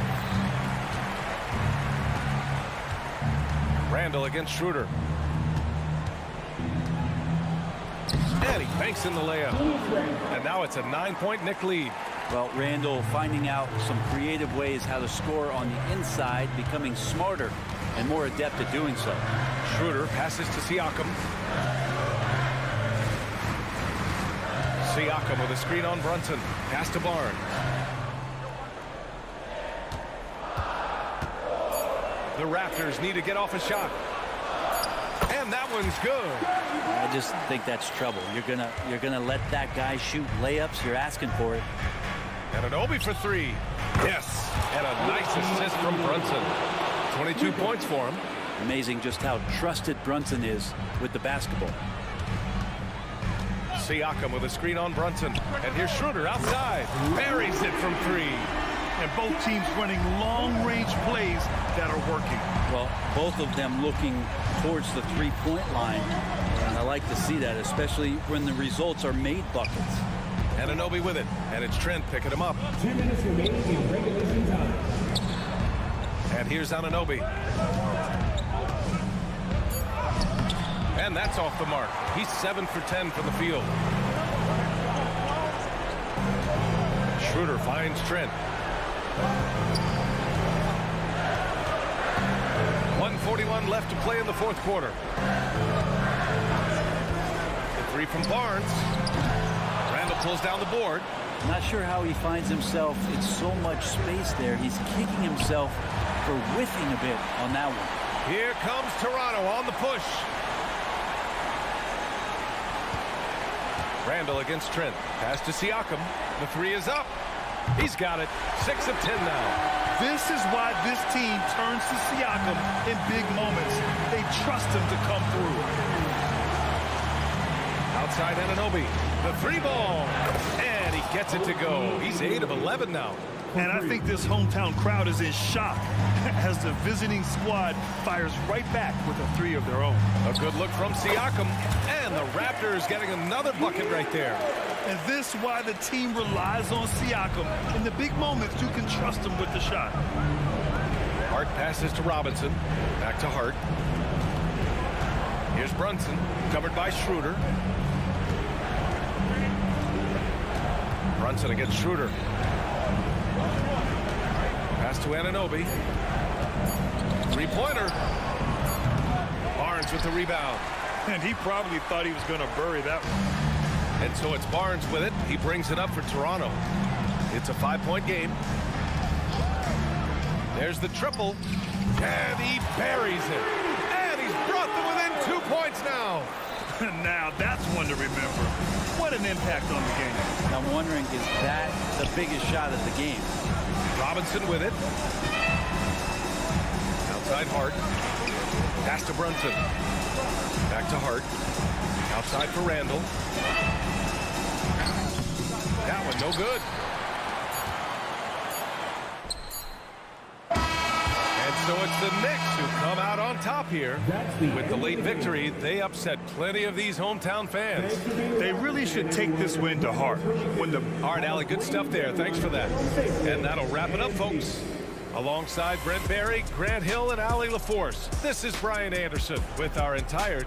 Randall against Schroeder. And he banks in the layup. And now it's a 9-point Knick lead. Well, Randall finding out some creative ways how to score on the inside, becoming smarter and more adept at doing so. Schroeder passes to Siakam. Siakam with a screen on Brunson. Pass to Barnes. The Raptors need to get off a shot. And that one's good. I just think that's trouble. You're gonna let that guy shoot layups. You're asking for it. And Anunoby for three. Yes. And a nice assist from Brunson. 22 points for him. Amazing just how trusted Brunson is with the basketball. Siakam with a screen on Brunson. And here's Schroeder outside. Buries it from three. And both teams running long-range plays that are working. Well, both of them looking towards the three-point line. And I like to see that, especially when the results are made buckets. And Anunoby with it. And it's Trent picking him up. 2 minutes remaining in regulation time. And here's Anunoby. And that's off the mark. He's 7 for 10 from the field. Schroeder finds Trent. 1:41 left to play in the fourth quarter. The three from Barnes. Randall pulls down the board. Not sure how he finds himself in so much space there. He's kicking himself for whiffing a bit on that one. Here comes Toronto on the push. Randall against Trent. Pass to Siakam. The three is up. He's got it. 6 of 10 now. This is why this team turns to Siakam in big moments. They trust him to come through. Outside Anunoby. The three ball. And he gets it to go. He's 8 of 11 now. And I think this hometown crowd is in shock as the visiting squad fires right back with a three of their own. A good look from Siakam. And the Raptors getting another bucket right there. And this is why the team relies on Siakam. In the big moments, you can trust him with the shot. Hart passes to Robinson. Back to Hart. Here's Brunson. Covered by Schroeder. Brunson against Schroeder. Pass to Anunoby. Three-pointer. Barnes with the rebound. And he probably thought he was going to bury that one. And so it's Barnes with it. He brings it up for Toronto. It's a 5-point game. There's the triple. And he buries it. And he's brought them within 2 points now. Now that's one to remember. What an impact on the game. I'm wondering, is that the biggest shot of the game? Robinson with it. Outside Hart. Pass to Brunson. Back to Hart. Outside for Randall. That one no good. And so it's the Knicks who come out on top here. With the late victory, they upset plenty of these hometown fans. They really should take this win to heart. All right, Allie, good stuff there. Thanks for that. And that'll wrap it up, folks. Alongside Brent Barry, Grant Hill, and Allie LaForce, this is Brian Anderson with our entire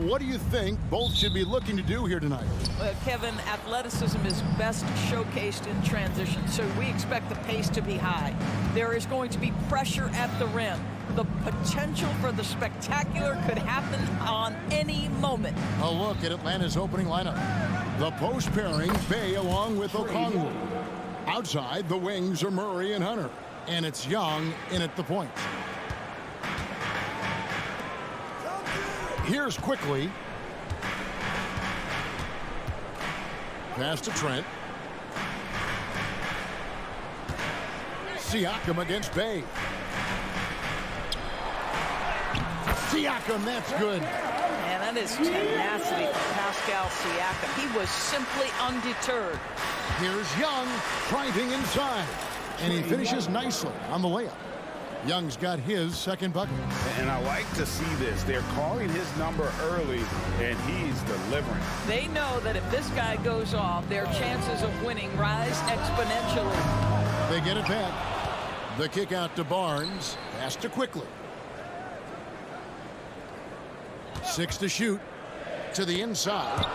what do you think both should be looking to do here tonight? Kevin, athleticism is best showcased in transition, so we expect the pace to be high. There is going to be pressure at the rim. The potential for the spectacular could happen on any moment. A look at Atlanta's opening lineup. The post pairing, Bay along with Okongwu. Outside, the wings are Murray and Hunter. And it's Young in at the point. Here's Quickly. Pass to Trent. Siakam against Bay. Siakam, that's good. And that is tenacity from Pascal Siakam. He was simply undeterred. Here's Young driving inside. And he finishes nicely on the layup. Young's got his second bucket. And I like to see this. They're calling his number early, and he's delivering. They know that if this guy goes off, their chances of winning rise exponentially. They get it back. The kick out to Barnes. Pass to Quickly. 6 to shoot. To the inside.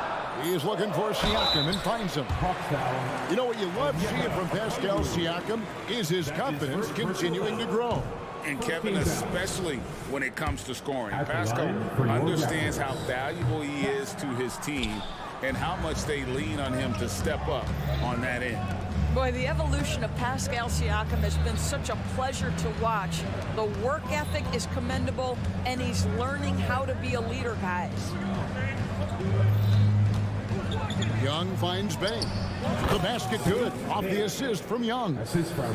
He is looking for Siakam and finds him. You know what you love seeing from Pascal Siakam is his confidence continuing to grow. And Kevin, especially when it comes to scoring. Pascal understands how valuable he is to his team and how much they lean on him to step up on that end. Boy, the evolution of Pascal Siakam has been such a pleasure to watch. The work ethic is commendable, and he's learning how to be a leader, guys. Young finds Bay. The basket good off the assist from Young.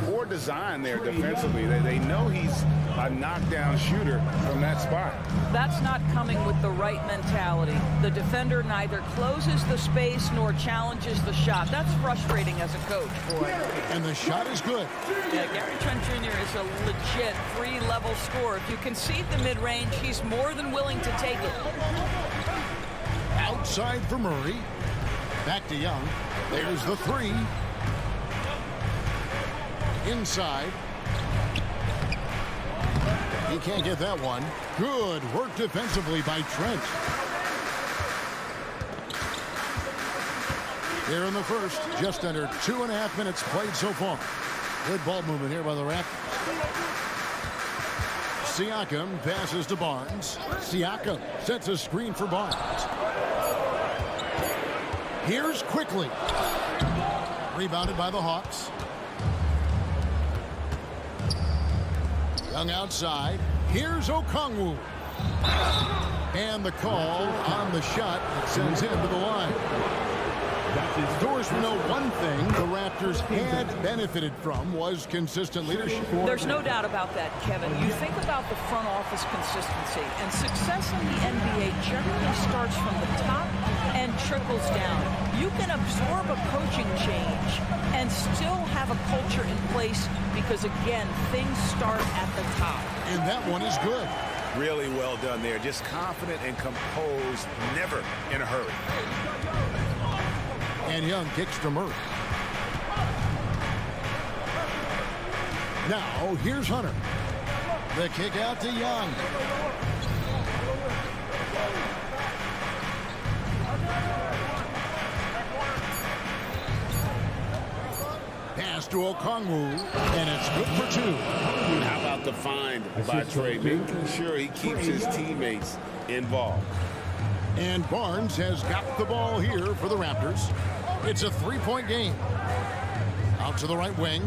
Poor design there defensively. They know he's a knockdown shooter from that spot. That's not coming with the right mentality. The defender neither closes the space nor challenges the shot. That's frustrating as a coach, boy. And the shot is good. Yeah, Gary Trent Jr. is a legit three-level scorer. If you concede the mid-range, he's more than willing to take it. Outside for Murray. Back to Young. There's the three. Inside. He can't get that one. Good work defensively by Trent. Here in the first, just under 2.5 minutes played so far. Good ball movement here by the Raptors. Siakam passes to Barnes. Siakam sets a screen for Barnes. Here's Quickly. Rebounded by the Hawks. Young outside. Here's Okongwu. And the call on the shot that sends him to the line. Doors, we know one thing the Raptors had benefited from was consistent leadership. There's no doubt about that, Kevin. You think about the front office consistency, and success in the NBA generally starts from the top and trickles down. You can absorb a coaching change and still have a culture in place because, again, things start at the top. And that one is good. Really well done there. Just confident and composed, never in a hurry. And Young kicks to Murray. Now, here's Hunter. The kick out to Young. Pass to Okongwu, and it's good for two. How about the find by Trey, making sure he keeps his teammates involved. And Barnes has got the ball here for the Raptors. It's a three-point game. Out to the right wing.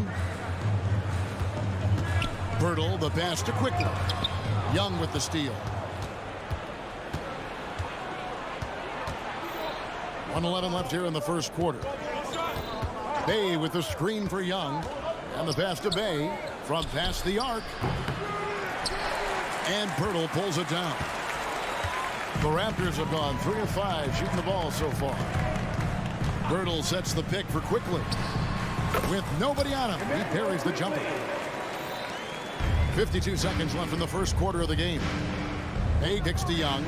Birtle, the pass to Quickly. Young with the steal. 1:11 left here in the first quarter. Bay with the screen for Young. And the pass to Bay from past the arc. And Birtle pulls it down. The Raptors have gone 3 of 5 shooting the ball so far. Birtle sets the pick for Quickly. With nobody on him, he parries the jumper. 52 seconds left in the first quarter of the game. Bay kicks to Young.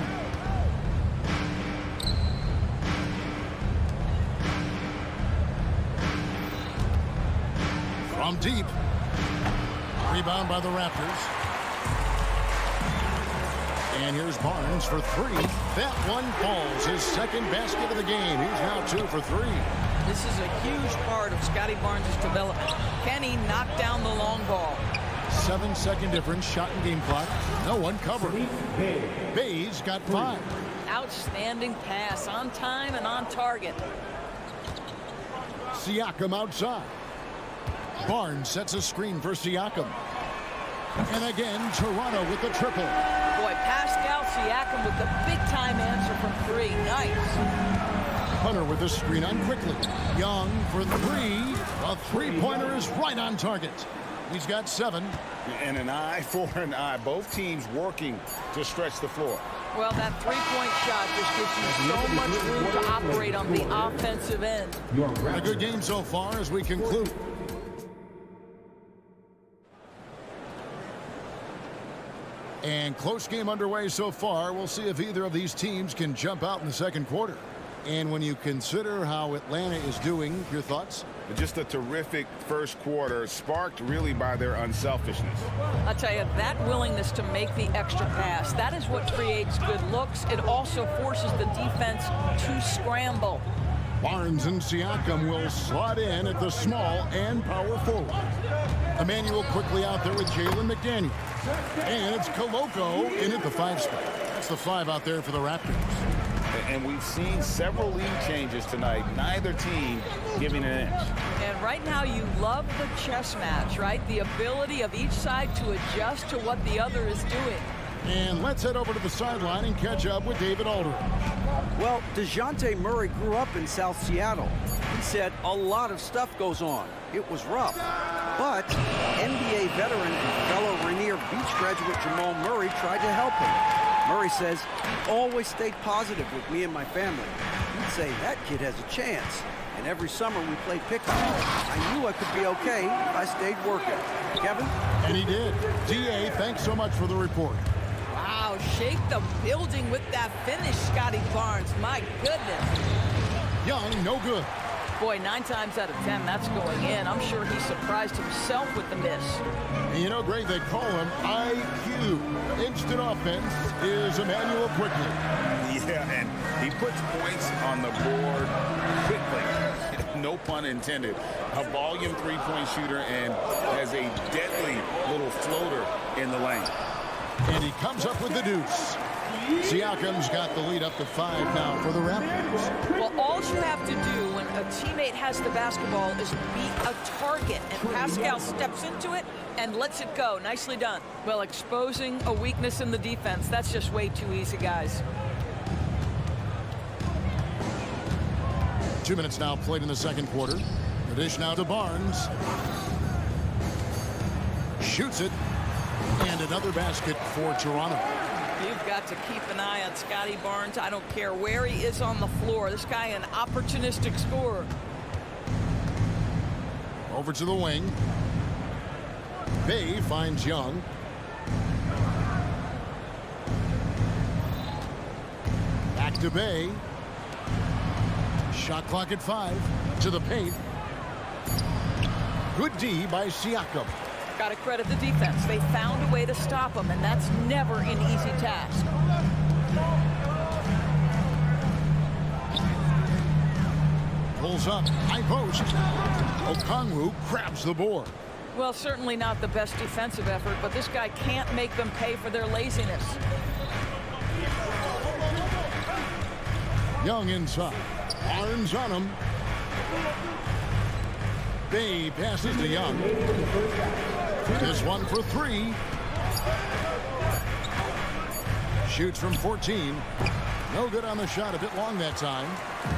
From deep. Rebound by the Raptors. And here's Barnes for three. That one falls. His second basket of the game. He's now 2 for 3. This is a huge part of Scotty Barnes' development. Can he knock down the long ball? 7-second difference, shot and game clock. No one covered. Bay's got 5. Outstanding pass, on time and on target. Siakam outside. Barnes sets a screen for Siakam. And again, Toronto with the triple. Boy, Pascal Siakam with the big-time answer from 3. Nice. Hunter with the screen on quickly. Young for 3. A three-pointer is right on target. He's got 7. And an eye for an eye. Both teams working to stretch the floor. Well, that three-point shot just gives you so much room to operate on the offensive end. A good game so far as we conclude. And close game underway so far. We'll see if either of these teams can jump out in the second quarter. And when you consider how Atlanta is doing, your thoughts? Just a terrific first quarter, sparked really by their unselfishness. I'll tell you, that willingness to make the extra pass, that is what creates good looks. It also forces the defense to scramble. Barnes and Siakam will slot in at the small and power forward. Emmanuel quickly out there with Jalen McDaniels. And it's Koloko in at the 5 spot. That's the 5 out there for the Raptors. And we've seen several lead changes tonight. Neither team giving an inch. And right now you love the chess match, right? The ability of each side to adjust to what the other is doing. And let's head over to the sideline and catch up with David Eldorado. Well, DeJounte Murray grew up in South Seattle. He said a lot of stuff goes on. It was rough. But NBA veteran and fellow Rainier Beach graduate Jamal Murray tried to help him. Murray says, he always stayed positive with me and my family. He'd say, that kid has a chance. And every summer we played pickup. I knew I could be okay if I stayed working. Kevin? And he did. DA, thanks so much for the report. Wow, shake the building with that finish, Scotty Barnes. My goodness. Young, no good. Boy, 9 times out of 10, that's going in. I'm sure he surprised himself with the miss. And you know, Greg, they call him IQ. Instant offense is Emmanuel quickly. Yeah, and he puts points on the board quickly. No pun intended. A volume three-point shooter and has a deadly little floater in the lane. And he comes up with the deuce. Siakam's got the lead up to 5 now for the Raptors. Well, all you have to do when a teammate has the basketball is beat a target, and Pascal steps into it and lets it go. Nicely done. Well, exposing a weakness in the defense, that's just way too easy, guys. 2 minutes now played in the second quarter. The dish now to Barnes. Shoots it. And another basket for Toronto. You've got to keep an eye on Scotty Barnes. I don't care where he is on the floor. This guy an opportunistic scorer. Over to the wing. Bay finds Young. Back to Bay. Shot clock at 5. To the paint. Good D by Siakam. Got to credit the defense. They found a way to stop him, and that's never an easy task. Pulls up. High post. Okongwu grabs the board. Well, certainly not the best defensive effort, but this guy can't make them pay for their laziness. Young inside. Arms on him. Bay passes to Young. This one for 3. Shoots from 14. No good on the shot. A bit long that time.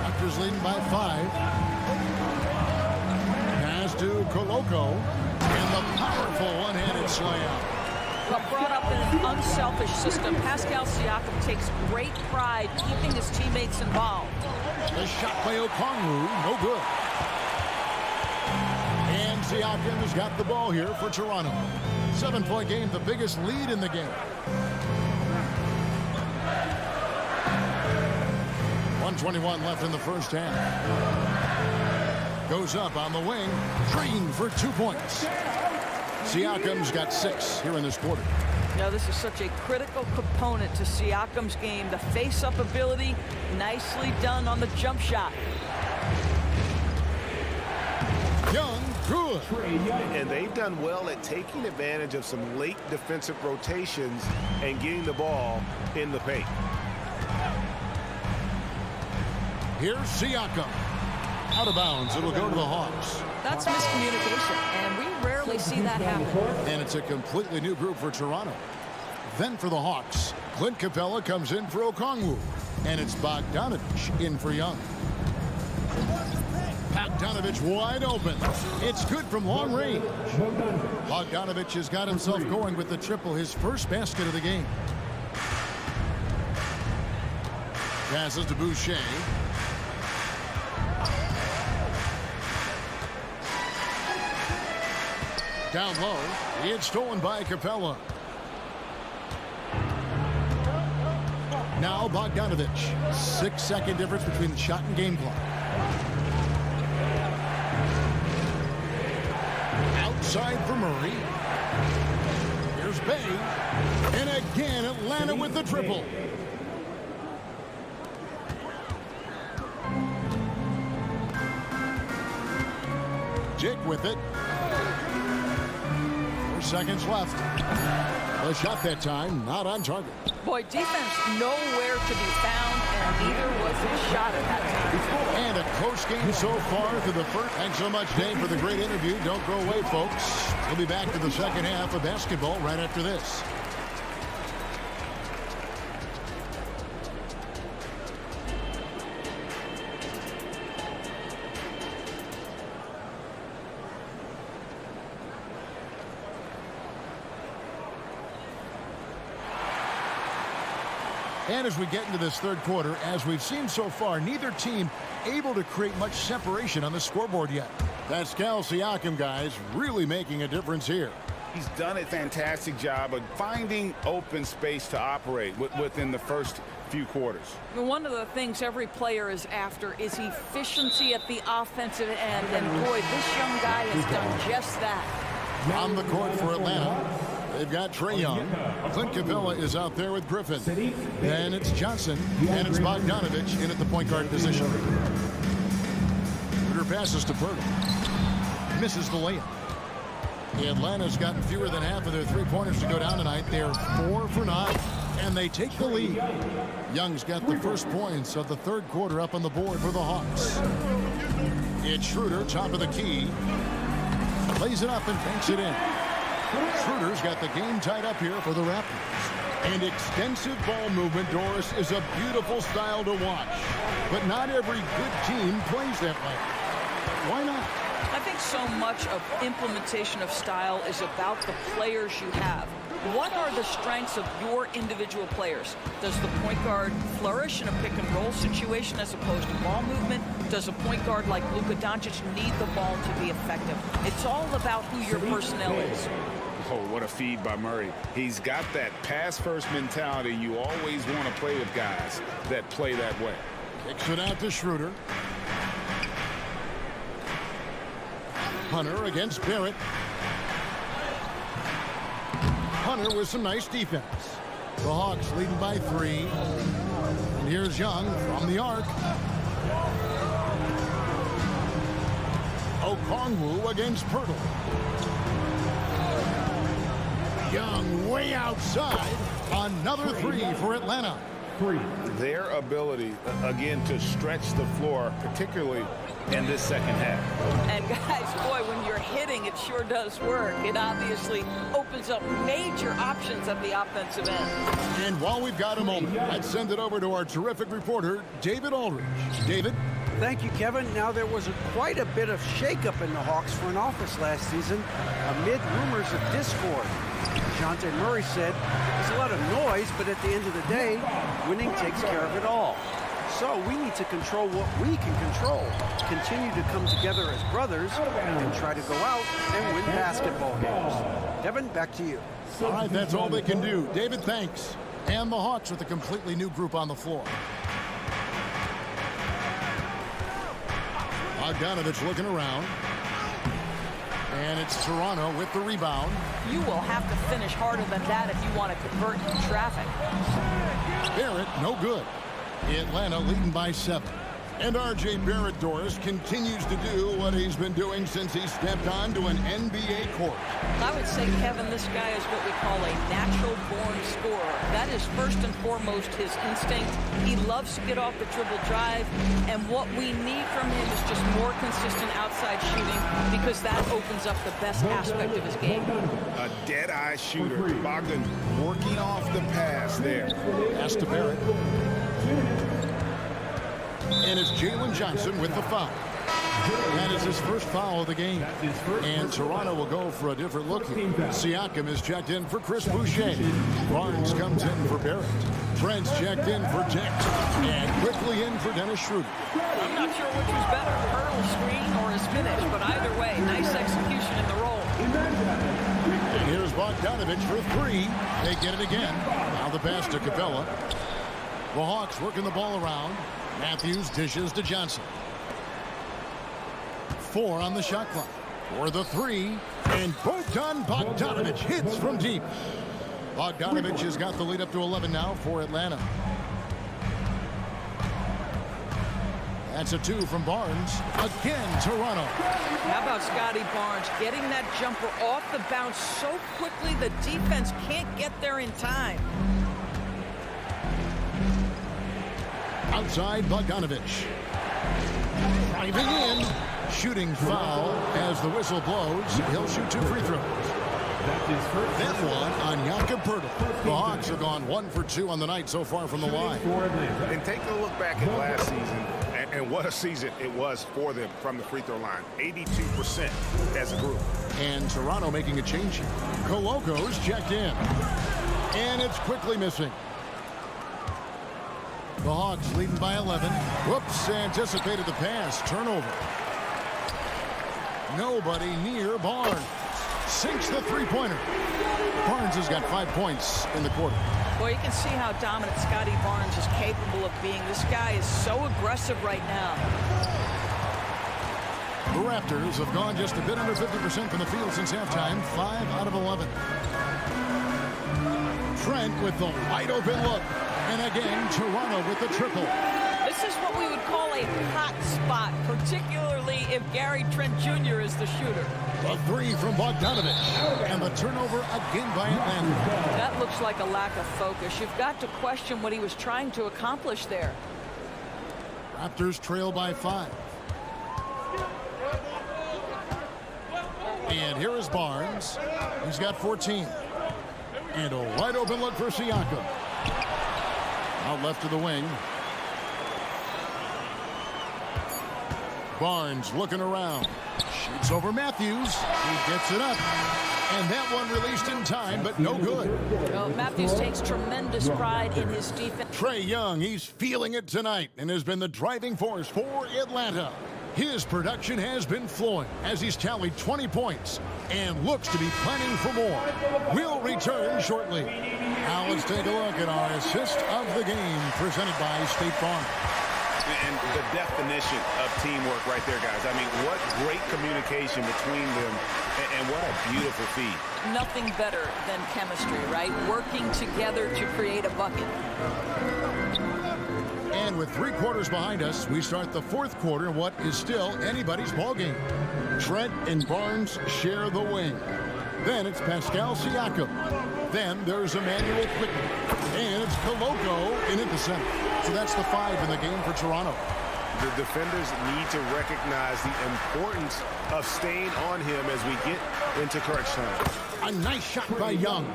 Raptors leading by 5. Pass to Koloko. And the powerful one-handed slam. Well, brought up in an unselfish system, Pascal Siakam takes great pride keeping his teammates involved. The shot by Okongwu. No good. And Siakam has got the ball here for Toronto. 7-point game, the biggest lead in the game. 1:21 left in the first half. Goes up on the wing. Green for 2 points. Siakam's got 6 here in this quarter. Now, this is such a critical component to Siakam's game. The face-up ability, nicely done on the jump shot. Young, good. And they've done well at taking advantage of some late defensive rotations and getting the ball in the paint. Here's Siakam. Out of bounds. It'll go to the Hawks. That's miscommunication, and we rarely see that happen. And it's a completely new group for Toronto. Then for the Hawks, Clint Capella comes in for Okongwu. And it's Bogdanovich in for Young. Bogdanovich wide open. It's good from long range. Bogdanovich has got himself going with the triple, his first basket of the game. Passes to Boucher. Down low, it's stolen by Capella. Now Bogdanovich. 6-second difference between the shot and game clock. Outside for Murray. Here's Bay. And again, Atlanta with the triple. Jake with it. 4 seconds left. The shot that time, not on target. Boy, defense nowhere to be found, and neither was his shot at that time. And a close game so far through the first. Thanks so much, Dave, for the great interview. Don't go away, folks. We'll be back to the second half of basketball right after this. And as we get into this third quarter, as we've seen so far, neither team able to create much separation on the scoreboard yet. Pascal Siakam, guys, really making a difference here. He's done a fantastic job of finding open space to operate within the first few quarters. One of the things every player is after is efficiency at the offensive end, and boy, this young guy has done just that. On the court for Atlanta, they've got Trae Young. Clint Capella is out there with Griffin. Then it's Johnson, and it's Bogdanovich in at the point guard position. Ruder passes to Pirtle. Misses the layup. Atlanta's gotten fewer than half of their three-pointers to go down tonight. They're 4 for 9, and they take the lead. Young's got the first points of the third quarter up on the board for the Hawks. It's Schroeder, top of the key. Plays it up and banks it in. Schroeder's got the game tied up here for the Raptors. And extensive ball movement, Doris, is a beautiful style to watch. But not every good team plays that way. Why not? I think so much of implementation of style is about the players you have. What are the strengths of your individual players? Does the point guard flourish in a pick and roll situation as opposed to ball movement? Does a point guard like Luka Doncic need the ball to be effective? It's all about who your personnel is. Oh, what a feed by Murray. He's got that pass-first mentality. You always want to play with guys that play that way. Kicks it out to Schroeder. Hunter against Barrett. Hunter with some nice defense. The Hawks leading by 3. And here's Young from the arc. Okongwu against Pirtle. Young way outside. Another 3 for Atlanta. Their ability, again, to stretch the floor, particularly in this second half. And guys, boy, when you're hitting, it sure does work. It obviously opens up major options at the offensive end. And while we've got a moment, let's send it over to our terrific reporter, David Aldridge. David? Thank you, Kevin. Now, there was quite a bit of shakeup in the Hawks front office last season amid rumors of discord. Dejounte Murray said, there's a lot of noise, but at the end of the day, winning takes care of it all. So we need to control what we can control, continue to come together as brothers, and try to go out and win basketball games. Kevin, back to you. All right, that's all they can do. David, thanks. And the Hawks with a completely new group on the floor. Bogdanovich looking around. And it's Toronto with the rebound. You will have to finish harder than that if you want to convert in traffic. Barrett, no good. Atlanta leading by 7. And R.J. Barrett, Doris, continues to do what he's been doing since he stepped onto an NBA court. I would say, Kevin, this guy is what we call a natural-born scorer. That is first and foremost his instinct. He loves to get off the dribble drive, and what we need from him is just more consistent outside shooting, because that opens up the best aspect of his game. A dead-eye shooter. Bogdan working off the pass there. Pass to Barrett. And it's Jalen Johnson with the foul. That is his first foul of the game. And Toronto will go for a different look here. Siakam is checked in for Chris Boucher. Barnes comes in for Barrett. Trent's checked in for Jet. And quickly in for Dennis Schroeder. I'm not sure which was better, hurdle screen or his finish, but either way, nice execution in the roll. And here's Bogdanovich for 3. They get it again. Now the pass to Capella. The Hawks working the ball around. Matthews dishes to Johnson. 4 on the shot clock. For the 3. And Bogdanovich hits from deep. Bogdanovich has got the lead up to 11 now for Atlanta. That's a 2 from Barnes. Again, Toronto. How about Scotty Barnes getting that jumper off the bounce so quickly the defense can't get there in time. Outside Bogdanovich. Driving in. Shooting foul as the whistle blows. He'll shoot 2 free throws. That one on Jakob Poeltl. The Hawks have gone 1 for 2 on the night so far from the line. And take a look back at last season, and what a season it was for them from the free throw line. 82% as a group. And Toronto making a change here. Coloco's checked in. And it's quickly missing. The Hawks leading by 11. Whoops, anticipated the pass. Turnover. Nobody near Barnes. Sinks the three-pointer. Barnes has got 5 points in the quarter. Well, you can see how dominant Scotty Barnes is capable of being. This guy is so aggressive right now. The Raptors have gone just a bit under 50% from the field since halftime. 5 out of 11. Trent with the wide open look. And again, Toronto with the triple. This is what we would call a hot spot, particularly if Gary Trent Jr. is the shooter. The 3 from Bogdanovich. And the turnover again by Atlanta. That looks like a lack of focus. You've got to question what he was trying to accomplish there. Raptors trail by 5. And here is Barnes. He's got 14. And a wide open look for Siakam. Out left to the wing. Barnes looking around. Shoots over Matthews. He gets it up. And that one released in time, but no good. Well, Matthews takes tremendous pride in his defense. Trae Young, he's feeling it tonight and has been the driving force for Atlanta. His production has been flowing as he's tallied 20 points and looks to be planning for more. We'll return shortly. Now let's take a look at our assist of the game presented by State Farm. And the definition of teamwork right there, guys. I mean, what great communication between them, and what a beautiful feed. Nothing better than chemistry, right? Working together to create a bucket. And with 3 quarters behind us, we start the 4th quarter, what is still anybody's ballgame. Trent and Barnes share the wing. Then it's Pascal Siakam. Then there's Emmanuel Quickly. And it's Coloco in at the center. So that's the 5 in the game for Toronto. The defenders need to recognize the importance of staying on him as we get into crunch time. A nice shot by Young.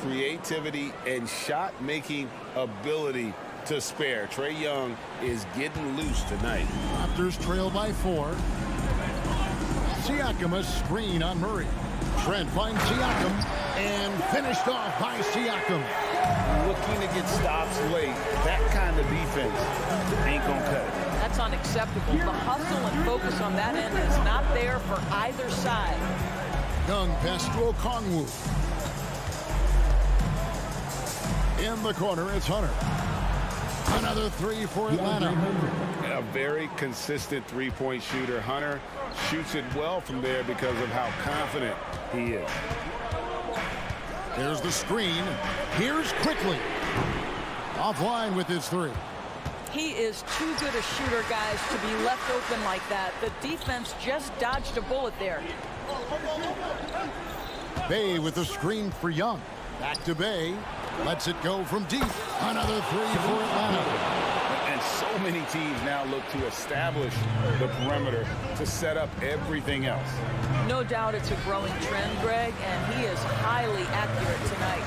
Creativity and shot-making ability to spare. Trae Young is getting loose tonight. Raptors trail by 4. Siakam a screen on Murray. Trent finds Siakam and finished off by Siakam. Looking to get stops late. That kind of defense ain't gonna cut it. That's unacceptable. The hustle and focus on that end is not there for either side. Young pass to Okongwu. In the corner, it's Hunter. Another three for Atlanta. A very consistent three-point shooter. Hunter shoots it well from there because of how confident he is. There's the screen. Here's Quickly. Offline with his three. He is too good a shooter, guys, to be left open like that. The defense just dodged a bullet there. Bay with the screen for Young. Back to Bay. Lets it go from deep. Another three for Atlanta. And so many teams now look to establish the perimeter to set up everything else. No doubt it's a growing trend, Greg, and he is highly accurate tonight.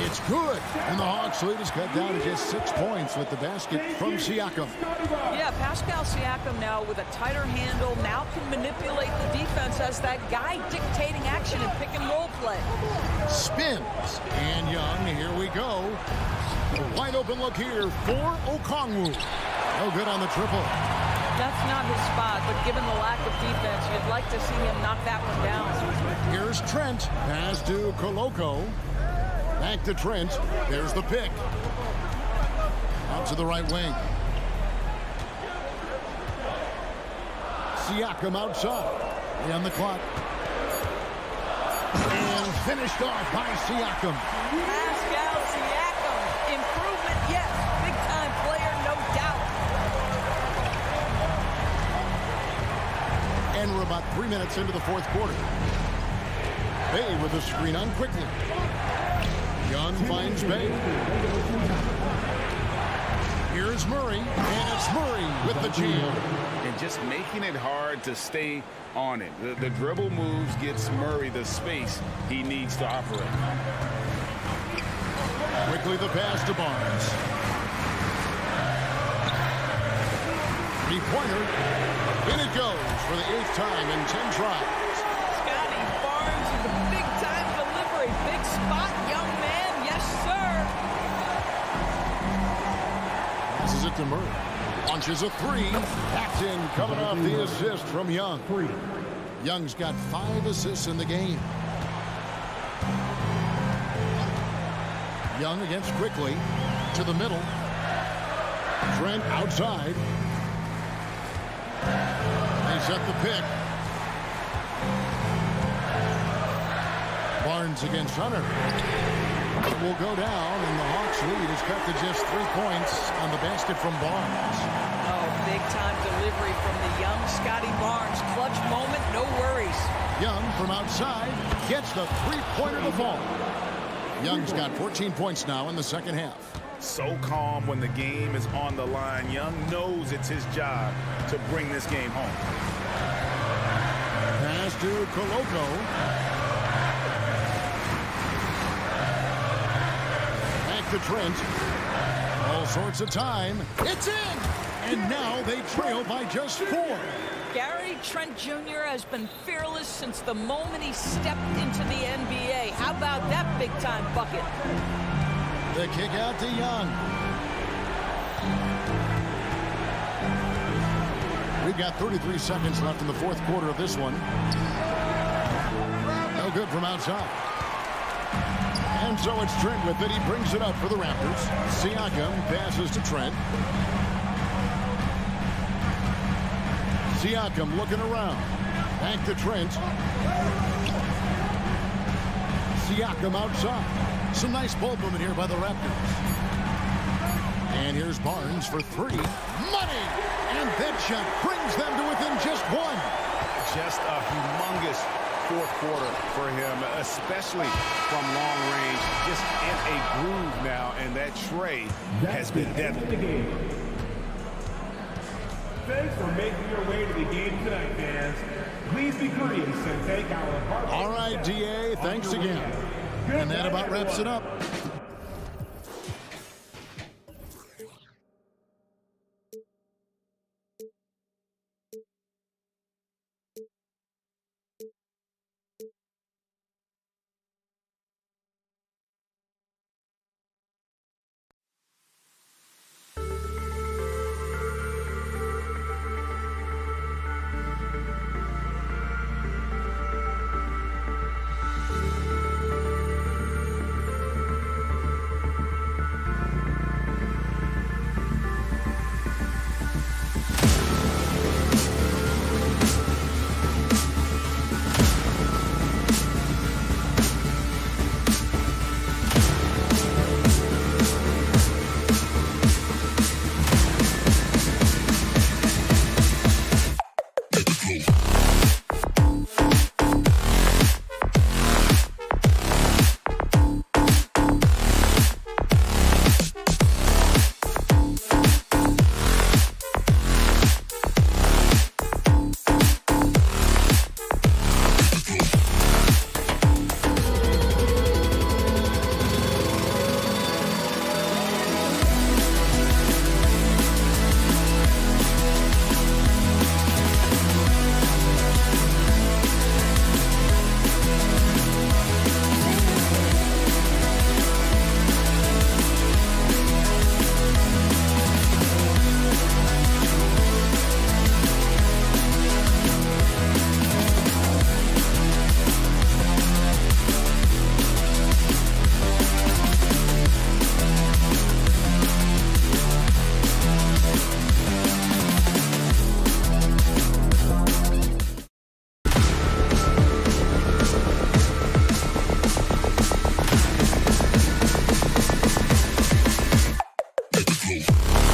It's good. And the Hawks lead is cut down to just 6 points with the basket from Siakam. Yeah, Pascal Siakam now with a tighter handle, now can manipulate the defense as that guy dictating action in pick and roll play. Spins. And Young, here we go. A wide open look here for Okongwu. No good on the triple. That's not his spot, but given the lack of defense, you'd like to see him knock that one down. Here's Trent. Pass to Koloko. Back to Trent. There's the pick. Out to the right wing. Siakam outside. On the clock. And finished off by Siakam. Pascal Siakam. Improvement, yes. Big-time player, no doubt. And we're about 3 minutes into the fourth quarter. Bay with a screen on Quickly. Young finds Bay. Here's Murray, and it's Murray with the jam. And just making it hard to stay on it. The dribble moves gets Murray the space he needs to operate. Quickly the pass to Barnes. Three-pointer. In it goes for the 8th time in 10 tries. Scotty Barnes with a big-time delivery. Big spot, young man. Yes, sir. Passes it to Murray. Launches a three. Backed in, coming off the assist from Young. Young's got 5 assists in the game. Young against Quickly. To the middle. Trent outside. They set the pick. Barnes against Hunter. It will go down, and the Hawks lead is cut to just 3 points on the basket from Barnes. Oh, big-time delivery from the young Scotty Barnes. Clutch moment, no worries. Young from outside gets the three-pointer to fall. Young's got 14 points now in the second half. So calm when the game is on the line. Young knows it's his job to bring this game home. Pass to Koloko. Back to Trent. All sorts of time. It's in! And now they trail by just 4. Gary Trent Jr. has been fearless since the moment he stepped into the NBA. How about that big-time bucket? The kick out to Young. We've got 33 seconds left in the fourth quarter of this one. No good from outside. And so it's Trent with it. He brings it up for the Raptors. Siakam passes to Trent. Siakam looking around. Back to Trent. Siakam outside. Some nice ball movement here by the Raptors. And here's Barnes for 3. Money! And that shot brings them to within just 1. Just a humongous fourth quarter for him, especially from long range. Just in a groove now, and that tray has been deadly. Thanks for making your way to the game tonight, fans. Please be courteous and take our... All right, DA, thanks again. And that about wraps it up. CLA.